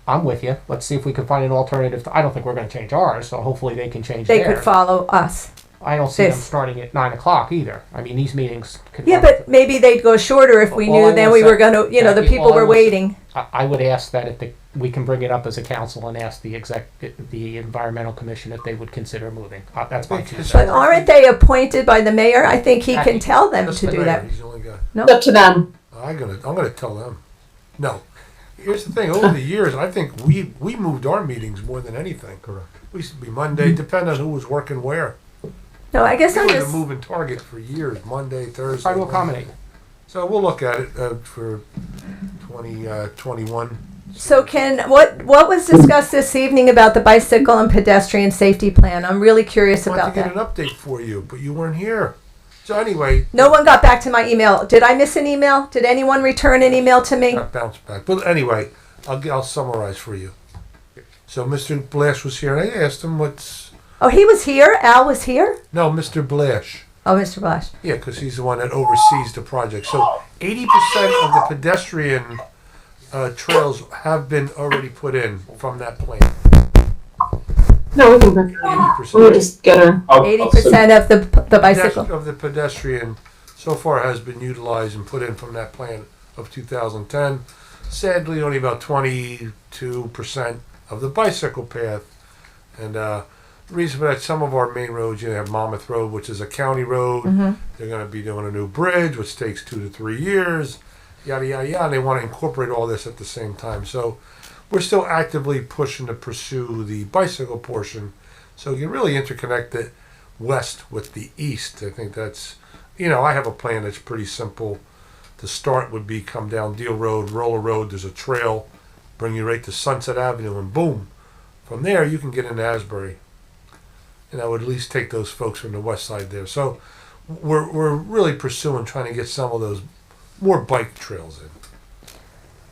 I'm with you. Let's see if we can find an alternative. I don't think we're going to change ours, so hopefully they can change They theirs. could follow us. I don't see them starting at 9 o'clock either. I mean, these meetings could Yeah, but maybe they'd go shorter if we knew then we were going to, the Jackie, people were waiting. I would ask that if we can bring it up as a council and ask the Environmental Commission if they would consider moving. That's my 2 cents. But aren't they appointed by the mayor? I think he can tell them Just to the do mayor, that. He's the only guy. No. It's up to them. I'm gonna tell them. No. Here's the thing. Over the years, I think we moved our meetings more than anything. Correct. We used to be Monday, depending on who was working where. No, I guess We I'm were just. the moving target for years. Monday, Thursday. Try to Wednesday. accommodate. So we'll look at it for 2021. So what was discussed this evening about the bicycle and pedestrian safety plan? I'm really curious I wanted about to get that. an update for you, but you weren't here. So anyway, No one got back to my email. Did I miss an email? Did anyone return an email to me? bounce back. But anyway, I'll summarize for you. So Mr. Blash was here, and I asked him what's. Oh, he was here? Al was here? No, Mr. Blash. Oh, Mr. Blash. Yeah, because he's the one that oversees the project. So 80% of the pedestrian trails have been already put in from that plan. No, we can, we'll 80%. just get her. 80% of the bicycle. Of the pedestrian so far has been utilized and put in from that plan of 2010. Sadly, only about 22% of the bicycle path. And the reason for that, some of our main roads, you have Monmouth Road, which is a county road. They're going to be doing a new bridge, which takes 2 to 3 years, yada, yada, yada. They want to incorporate all this at the same time. So we're still actively pushing to pursue the bicycle portion. So you really interconnect the west with the east. I think that's, I have a plan that's pretty simple. The start would be come down Deal Road, Roller Road, there's a trail, bring you right to Sunset Avenue, and boom. From there, you can get into Asbury. And I would at least take those folks from the west side there. So we're really pursuing trying to get some of those more bike trails in.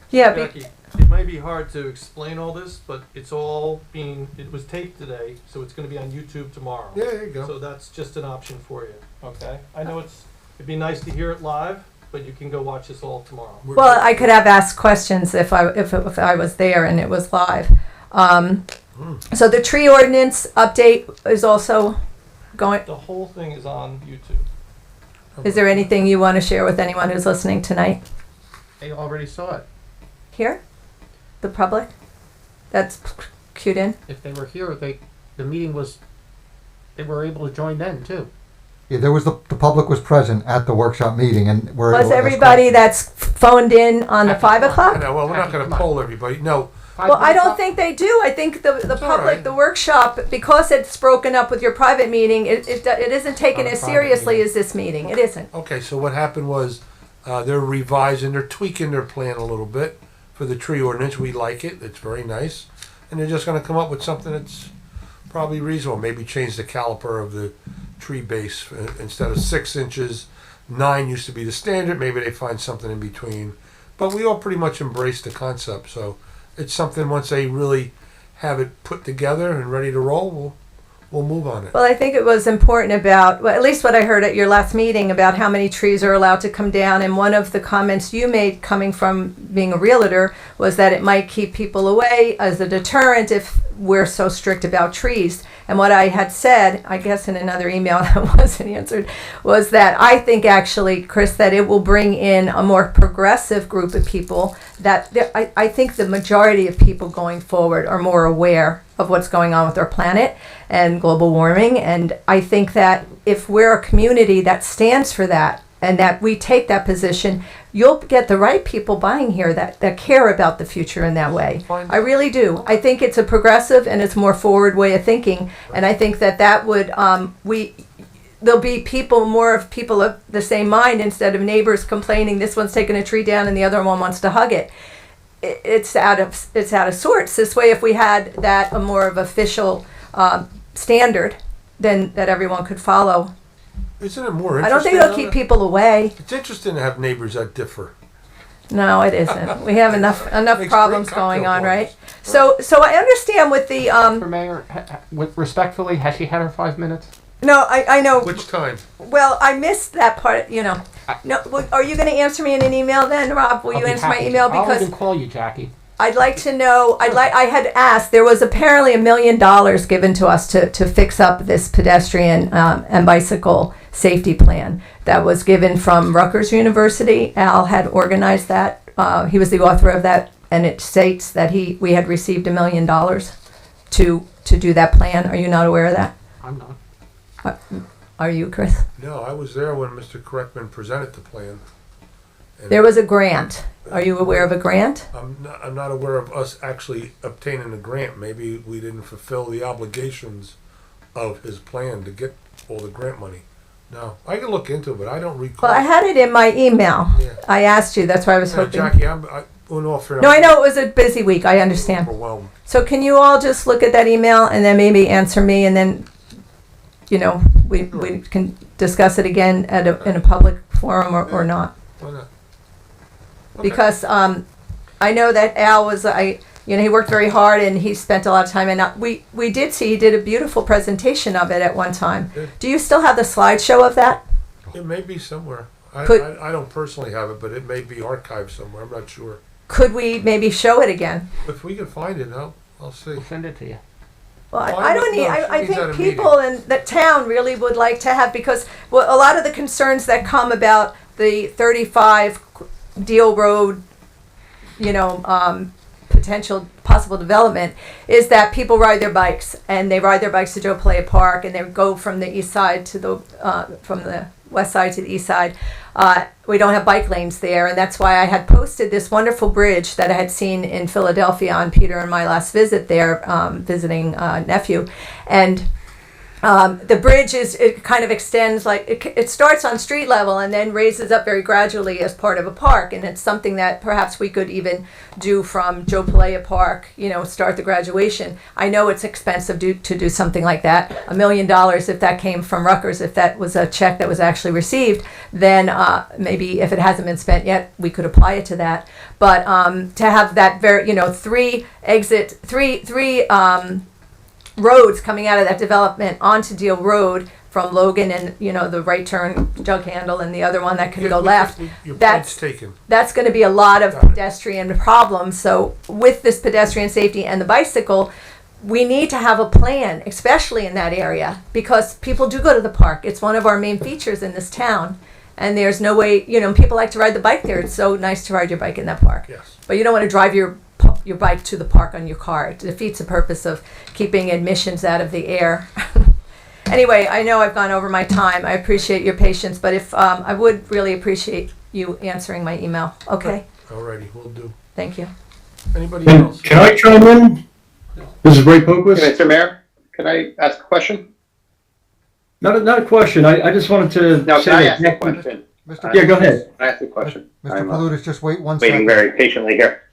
Yeah, Jackie, it might be hard to explain all this, but it was taped today, so it's going to be on YouTube tomorrow. Yeah, there you go. So that's just an option for you, okay? I know it'd be nice to hear it live, but you can go watch this all tomorrow. Well, I could have asked questions if I was there and it was live. So the tree ordinance update is also going. The whole thing is on YouTube. Is there anything you want to share with anyone who's listening tonight? They already saw it. Here? The public? That's cued in? If they were here, the meeting was, they were able to join then too. Yeah, there was the public was present at the workshop meeting, and we're Was everybody that's phoned in on the 5 o'clock? No, well, we're not going to poll everybody. No. Well, I don't think they do. I think the public, right. the workshop, because it's broken up with your private meeting, it isn't taken as seriously as this meeting. It isn't. Okay, so what happened was they're revising, they're tweaking their plan a little bit for the tree ordinance. We like it. It's very nice. And they're just going to come up with something that's probably reasonable. Maybe change the caliper of the tree base. Instead of 6 inches, 9 used to be the standard. Maybe they find something in between. But we all pretty much embrace the concept. So it's something once they really have it put together and ready to roll, we'll move on it. Well, I think it was important about, well, at least what I heard at your last meeting about how many trees are allowed to come down. And one of the comments you made coming from being a realtor was that it might keep people away as a deterrent if we're so strict about trees. And what I had said, I guess in another email that wasn't answered, was that I think actually, Chris, that it will bring in a more progressive group of people that I think the majority of people going forward are more aware of what's going on with our planet and global warming. And I think that if we're a community that stands for that and that we take that position, you'll get the right people buying here that care about the future in that way. I really do. I think it's a progressive and it's more forward way of thinking. And I think that would, there'll be more of people of the same mind instead of neighbors complaining this one's taking a tree down and the other one wants to hug it. It's out of sorts. This way, if we had that a more of official standard, then that everyone could follow. Isn't it more interesting? I don't think it'll keep people away. It's interesting to have neighbors that differ. No, it isn't. We have enough Makes problems great going on, cocktail right? So I understand with the Mr. Mayor, respectfully, has she had her 5 minutes? No, I know. Which time? Well, I missed that part. No, are you going to answer me in an email then, Rob? Will you answer my email? I'll Because even call you, Jackie. I'd like to know. I had asked. There was apparently $1 million given to us to fix up this pedestrian and bicycle safety plan that was given from Rutgers University. Al had organized that. He was the author of that, and it states that we had received $1 million to do that plan. Are you not aware of that? I'm not. Are you, Chris? No, I was there when Mr. Correckman presented the plan. And There was a grant. Are you aware of a grant? I'm not aware of us actually obtaining a grant. Maybe we didn't fulfill the obligations of his plan to get all the grant money. No, I can look into it, but I don't recall. Well, I had it in my email. Yeah. I asked you. That's why I was hoping. Jackie, in all fairness, No, I know it was a busy week. I understand. Overwhelmed. So can you all just look at that email and then maybe answer me, and then, we can discuss it again in a public forum or not? Why not? Because I know that Al was he worked very hard and he spent a lot of time, and we did see he did a beautiful presentation of it at one time. Good. Do you still have the slideshow of that? It may be somewhere. I don't personally have it, but it may be archived somewhere. I'm not sure. Could we maybe show it again? If we can find it, I'll see. We'll send it to you. Well, Well, I don't need. no, she I means at a think people in the town really would like to have, because a lot of the concerns that come about the 35 Deal Road, potential possible development, is that people ride their bikes, and they ride their bikes to Joe Playa Park, and they go from the east side to the from the west side to the east side. We don't have bike lanes there, and that's why I had posted this wonderful bridge that I had seen in Philadelphia on Peter and my last visit there, visiting nephew. And the bridge it kind of extends, like it starts on street level and then raises up very gradually as part of a park, and it's something that perhaps we could even do from Joe Playa Park, start the graduation. I know it's expensive to do something like that. $1 million, if that came from Rutgers, if that was a check that was actually received, then maybe if it hasn't been spent yet, we could apply it to that. But to have that three roads coming out of that development onto Deal Road from Logan and the right turn jug handle and the other one that can go left. Your That's point's taken. that's going to be a lot of pedestrian problems. So with this pedestrian safety and the bicycle, we need to have a plan, especially in that area, because people do go to the park. It's one of our main features in this town. And there's no way, people like to ride the bike there. It's so nice to ride your bike in that park. Yes. But you don't want to drive your bike to the park on your car. It defeats the purpose of keeping admissions out of the air. Anyway, I know I've gone over my time. I appreciate your patience, but if I would really appreciate you answering my email. Okay? Alrighty, we'll do. Thank you. Anybody And else? can I chime in? This is Ray Pocus. Mr. Mayor, can I ask a question? Not a question. I just wanted to No, say can I that. ask a question? Mr. Yeah, go ahead. Can I ask a question? Mr. I'm Paludas, just wait one waiting second. very patiently here.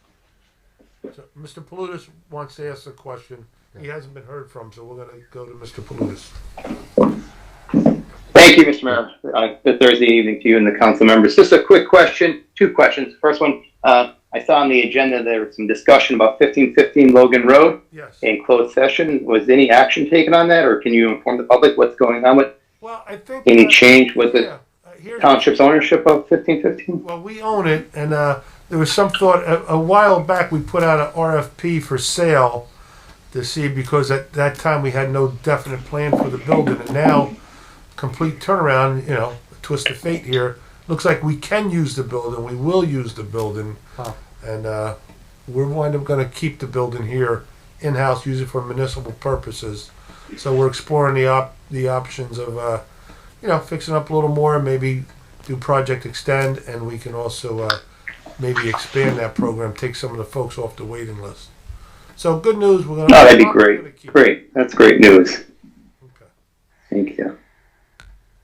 So, Mr. Paludas wants to ask a question. He hasn't been heard from, so we're going to go to Mr. Paludas. Thank you, Mr. Mayor. Good Thursday evening to you and the council members. Just a quick question, 2 questions. First one, I saw on the agenda there was some discussion about 1515 Logan Road. Yes. In closed session. Was any action taken on that, or can you inform the public what's going on with Well, I think any change with the here's- township's ownership of 1515? Well, we own it, and there was some thought a while back. We put out an RFP for sale to see, because at that time we had no definite plan for the building, and now complete turnaround. A twist of fate here. Looks like we can use the building. We will use the building, and we're going to keep the building here in house, use it for municipal purposes. So we're exploring the options of fixing up a little more, maybe do Project Extend, and we can also maybe expand that program, take some of the folks off the waiting list. So good news. We're gonna. No, that'd be great. Great. That's great news. Okay. Thank you.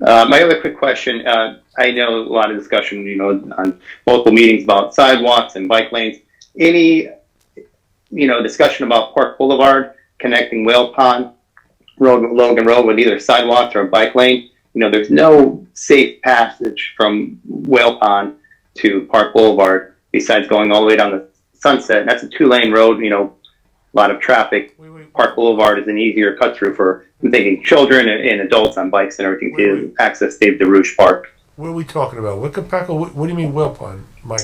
My other quick question, I know a lot of discussion, on multiple meetings about sidewalks and bike lanes. Any, discussion about Park Boulevard connecting Whale Pond, Logan Road with either sidewalks or a bike lane? There's no safe passage from Whale Pond to Park Boulevard besides going all the way down the Sunset. And that's a 2-lane road, a lot of traffic. Park Boulevard is an easier cut through for, I'm thinking, children and adults on bikes and everything to access Dave DeRouche Park. What are we talking about? Wickapaco? What do you mean Whale Pond, Mike?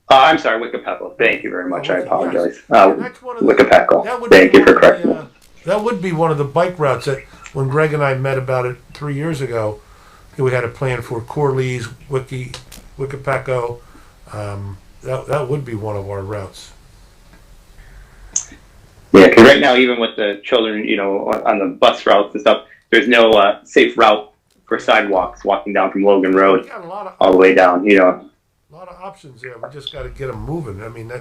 I'm sorry, Wickapaco. Thank you very much. I apologize. That Wickapaco. would Thank be you for one of correcting me. That would be one of the bike routes that when Greg and I met about it 3 years ago, we had a plan for Corleys, Wickapaco. That would be one of our routes. Yeah, because right now, even with the children, on the bus routes and stuff, there's no safe route for sidewalks walking down from Logan Road all the way down, A lot of options there. We just got to get them moving. I mean,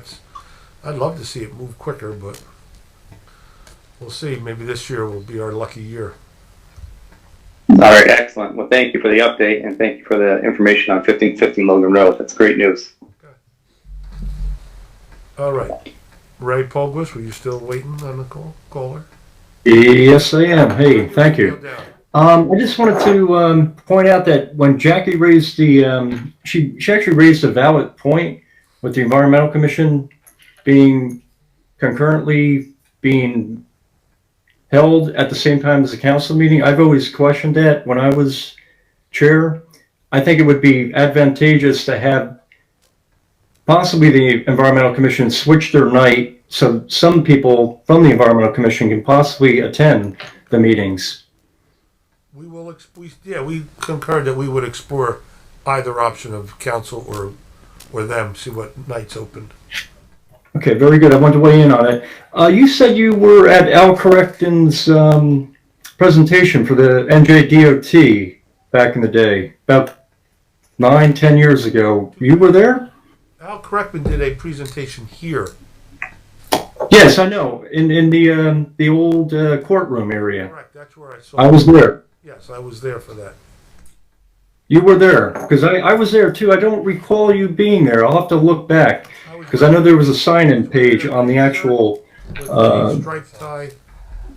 I'd love to see it move quicker, but we'll see. Maybe this year will be our lucky year. All right, excellent. Well, thank you for the update, and thank you for the information on 1515 Logan Road. That's great news. All right. Ray Pogwis, were you still waiting on the caller? Yes, I am. Hey, thank you. I just wanted to point out that when Jackie raised the, she actually raised a valid point with the Environmental Commission being concurrently being held at the same time as the council meeting. I've always questioned that when I was chair. I think it would be advantageous to have possibly the Environmental Commission switch their night so some people from the Environmental Commission can possibly attend the meetings. We will, we concurred that we would explore either option of council or them, see what nights opened. Okay, very good. I want to weigh in on it. You said you were at Al Correcton's presentation for the NJDOT back in the day, about 9-10 years ago. You were there? Al Correctman did a presentation here. Yes, I know. In the old courtroom area. Correct, that's where I saw I was there. Yes, I was there for that. You were there, because I was there too. I don't recall you being there. I'll have to look back, because I know there was a sign-in page on the actual. With a striped tie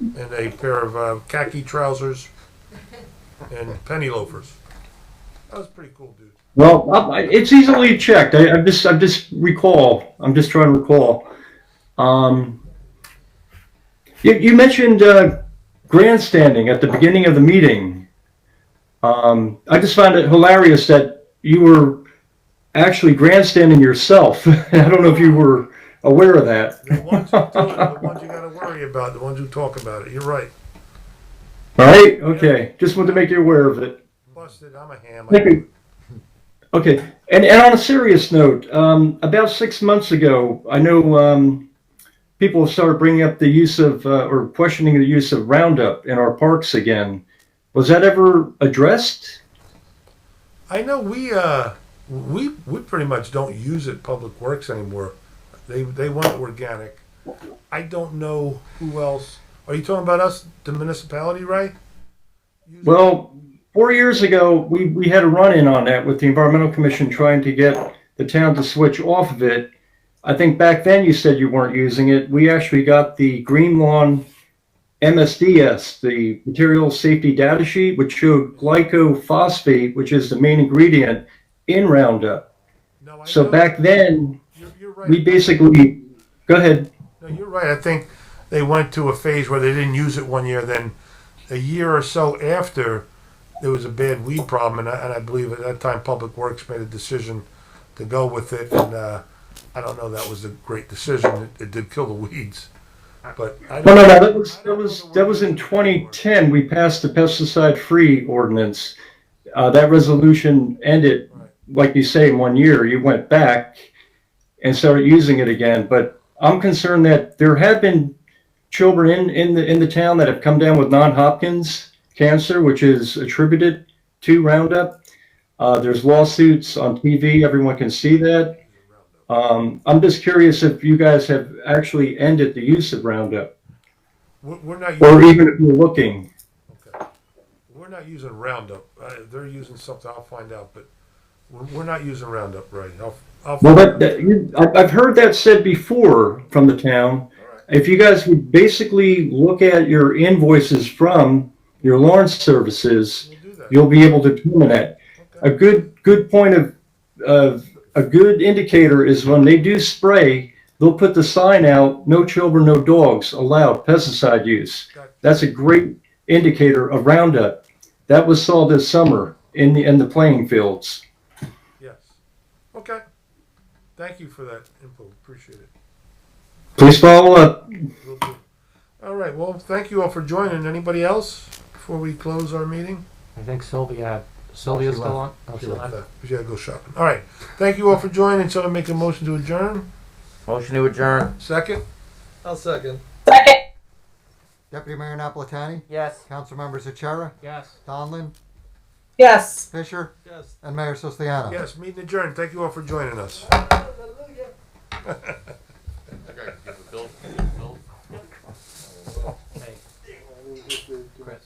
and a pair of khaki trousers and penny loafers. That was pretty cool, dude. Well, it's easily checked. I'm just trying to recall. You mentioned grandstanding at the beginning of the meeting. I just found it hilarious that you were actually grandstanding yourself. I don't know if you were aware of that. The ones who do it are the ones you got to worry about, the ones who talk about it. You're right. All right? Okay. Just wanted to make you aware of it. Busted, I'm a ham. Thank you. Okay. And on a serious note, about 6 months ago, I know people have started bringing up the use of, or questioning the use of Roundup in our parks again. Was that ever addressed? I know we pretty much don't use it Public Works anymore. They want organic. I don't know who else. Are you talking about us, the municipality, right? Well, 4 years ago, we had a run-in on that with the Environmental Commission trying to get the town to switch off of it. I think back then you said you weren't using it. We actually got the Green Lawn MSDS, the Material Safety Data Sheet, which showed glycophosphate, which is the main ingredient in Roundup. So back then, you're right. we basically, go ahead. No, you're right. I think they went to a phase where they didn't use it 1 year. Then a year or so after, there was a bad weed problem, and I believe at that time Public Works made a decision to go with it. And I don't know that was a great decision. It did kill the weeds. But I don't No. That was in 2010. We passed the pesticide-free ordinance. That resolution ended, like you say, in 1 year. You went back and started using it again. But I'm concerned that there have been children in the town that have come down with non-Hopkins cancer, which is attributed to Roundup. There's lawsuits on TV. Everyone can see that. I'm just curious if you guys have actually ended the use of Roundup. We're not Or using, even if you're looking. okay. We're not using Roundup. They're using something. I'll find out. But we're not using Roundup, right? I'll Well, find out. I've heard that said before from the town. If you guys would basically look at your invoices from your lawn services, you'll be able to determine that. A good point of a good indicator is when they do spray, they'll put the sign out, no children, no dogs allowed, pesticide use. That's a great indicator of Roundup. That was saw this summer in the playing fields. Yes. Okay. Thank you for that info. Appreciate it. Please follow up. Will do. All right. Well, thank you all for joining. Anybody else before we close our meeting? I think Sylvia's still on. Oh, She left. She had to go shopping. All right. Thank you all for joining. So I make a motion to adjourn. Motion to adjourn. Second. I'll second. Deputy Mayor Napolitani? Yes. Councilmembers Achara? Yes. Donlin? Yes. Fisher? Yes. And Mayor Siciliano? Yes. Meeting adjourned. Thank you all for joining us. Hey, Chris.